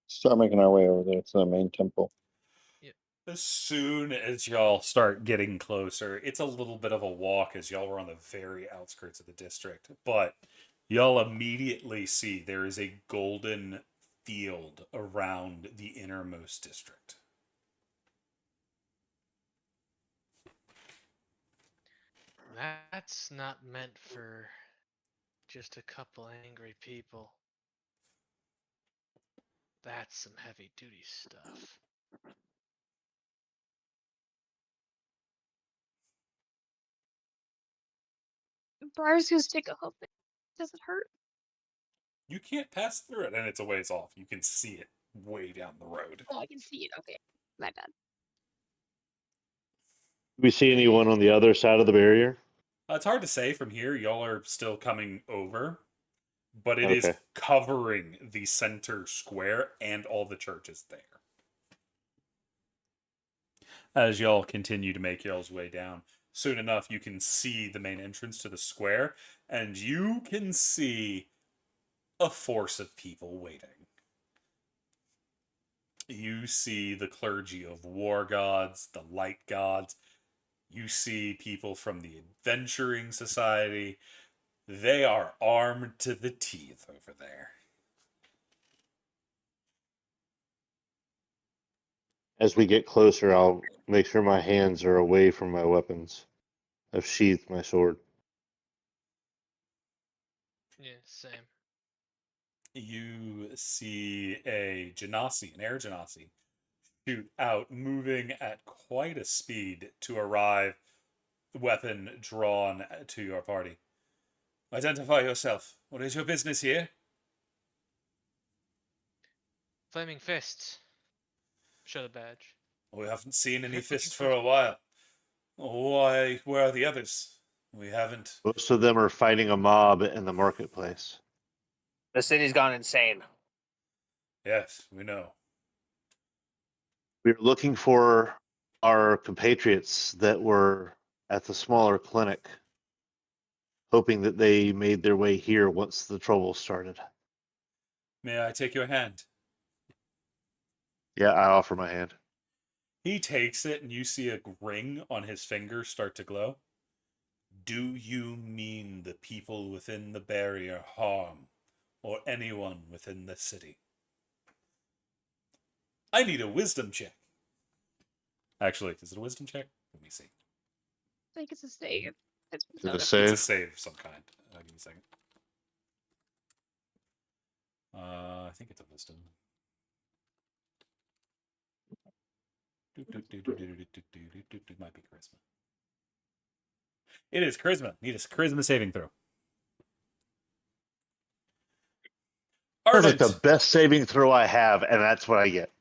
Start making our way over there to the main temple. As soon as y'all start getting closer, it's a little bit of a walk as y'all are on the very outskirts of the district, but y'all immediately see there is a golden field around the innermost district. That's not meant for just a couple angry people. That's some heavy duty stuff. Briar's gonna stick a hoof in. Does it hurt? You can't pass through it, and it's a ways off. You can see it way down the road. Oh, I can see it. Okay, my bad. we see anyone on the other side of the barrier? It's hard to say from here. Y'all are still coming over, but it is Okay. covering the center square and all the churches there. As y'all continue to make y'all's way down, soon enough you can see the main entrance to the square, and you can see a force of people waiting. You see the clergy of war gods, the light gods. You see people from the adventuring society. They are armed to the teeth over there. As we get closer, I'll make sure my hands are away from my weapons. I've sheathed my sword. Yeah, same. You see a genasi, an air genasi, shoot out, moving at quite a speed to arrive, weapon drawn to your party. Identify yourself. What is your business here? Flaming fists. Show the badge. We haven't seen any Looking fists for- for a while. Why? Where are the others? We haven't. Most of them are fighting a mob in the marketplace. The city's gone insane. Yes, we know. We're looking for our compatriots that were at the smaller clinic, hoping that they made their way here once the trouble started. May I take your hand? Yeah, I offer my hand. He takes it, and you see a ring on his finger start to glow. Do you mean the people within the barrier harm, or anyone within the city? I need a wisdom check. Actually, is it a wisdom check? Let me see. I think it's a save. It's Is it a It's a save? save of some kind. Give me a second. I think it's a wisdom. It might be charisma. It is charisma. Need a charisma saving throw. That's like Ardent, the best saving throw I have, and that's what I get.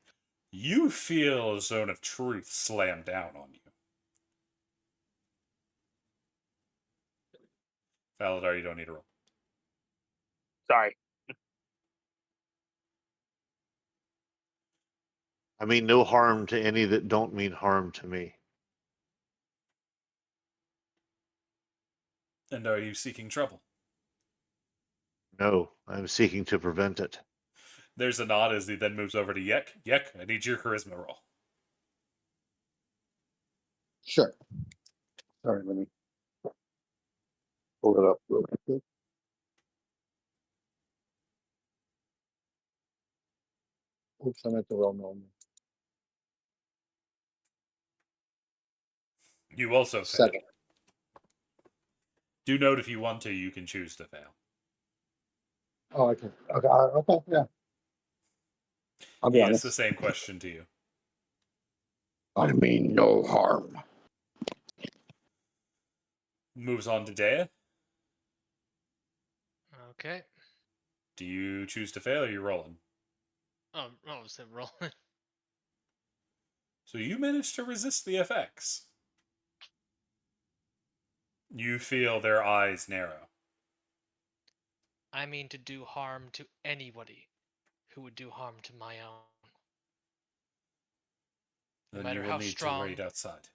you feel a zone of truth slam down on you. Faladar, you don't need a roll. Sorry. I mean no harm to any that don't mean harm to me. And are you seeking trouble? No, I'm seeking to prevent it. There's a nod as he then moves over to Yek. Yek, I need your charisma roll. Sure. Sorry, let me pull it up real quick. Oops, I'm at the wrong one. You also fail. 7. Do note if you want to, you can choose to fail. Oh, okay. Okay, yeah. I'll be He honest. asks the same question to you. I mean no harm. Moves on to Dea. Okay. Do you choose to fail or are you rolling? Oh, so rolling. So you managed to resist the effects. You feel their eyes narrow. I mean to do harm to anybody who would do harm to my own. No Then matter you will how need strong. to wait outside.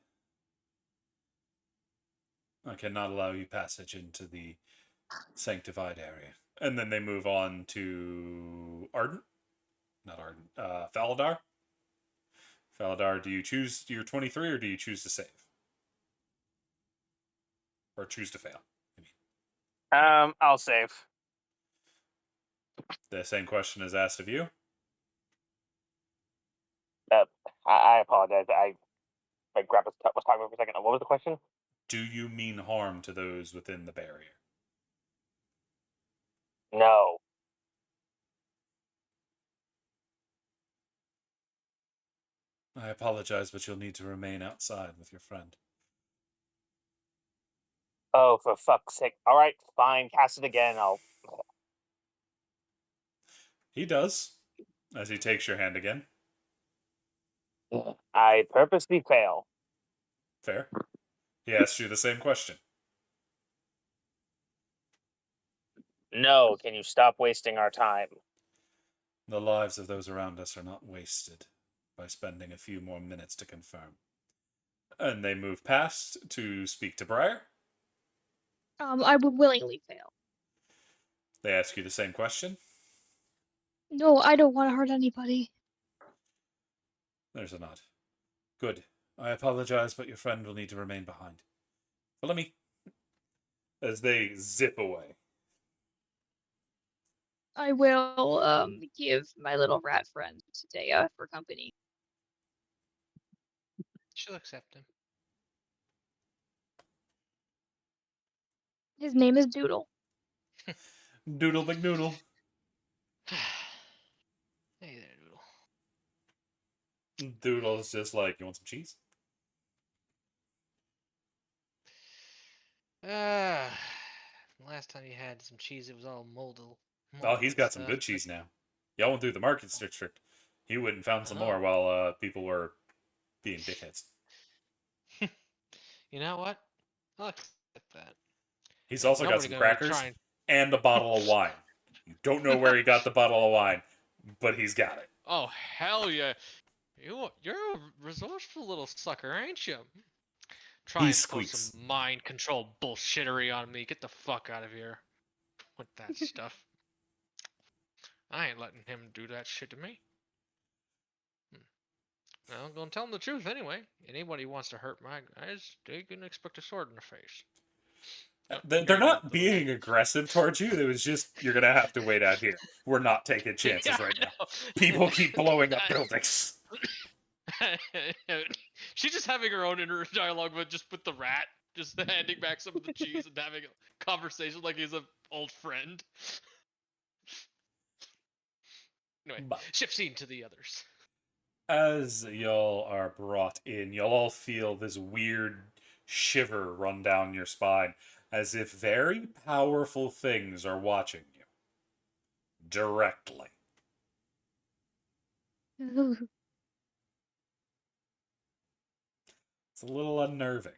I cannot allow you passage into the sanctified area. And then they move on to Ardent. Not Ardent. Faladar. Faladar, do you choose your 23 or do you choose to save? Or choose to fail? I mean, I'll save. the same question is asked of you. I apologize. My grandpa was talking for a second. What was the question? Do you mean harm to those within the barrier? No. I apologize, but you'll need to remain outside with your friend. Oh, for fuck's sake. All right, fine. Cast it again. He does, as he takes your hand again. I purposely fail. Fair. He asked you the same question. No, can you stop wasting our time? The lives of those around us are not wasted by spending a few more minutes to confirm. And they move past to speak to Briar. I would willingly fail. They ask you the same question. No, I don't want to hurt anybody. There's a nod. Good. I apologize, but your friend will need to remain behind. Follow me. As they zip away. I will give my little rat friend to Dea for company. She'll accept him. His name is Doodle. Doodle McNoodle. Hey there, Doodle. Doodle's just like, you want some cheese? Last time you had some cheese, it was all molded. Oh, he's got some good cheese now. Y'all went through the market district. He went and found some more while people were being dickheads. You know what? I'll accept that. He's also got Nobody some gonna crackers try and a bottle of wine. You don't know where he got the bottle of wine, but he's got it. Oh hell yeah! You're a resourceful little sucker, ain't you? Try He and pull squeaks. some mind control bullshittery on me. Get the fuck out of here with that stuff. I ain't letting him do that shit to me. Well, I'm gonna tell him the truth anyway. Anybody who wants to hurt my guys, they can expect a sword in the face. Oh, They're here you go, not little being guy. aggressive towards you. It was just, you're going to have to wait out here. We're not taking chances Yeah, right I now. know. People keep blowing up buildings. She's just having her own inner dialogue, but just with the rat, just handing back some of the cheese and having a conversation like he's an old friend. Anyway, But shift scene to the others. as y'all are brought in, y'all all feel this weird shiver run down your spine, as if very powerful things are watching you. Directly. It's a little unnerving.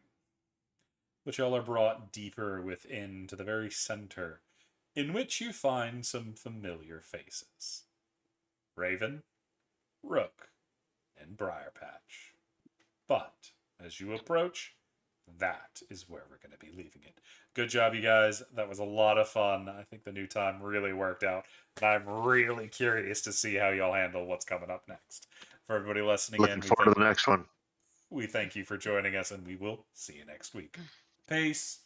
But y'all are brought deeper within to the very center, in which you find some familiar faces. Raven, Rook, and Briarpatch. But as you approach, that is where we're going to be leaving it. Good job, you guys. That was a lot of fun. I think the new time really worked out. And I'm really curious to see how y'all handle what's coming up next. For everybody listening Looking forward to the next one. we thank you for joining us, and we will see you next week. Peace.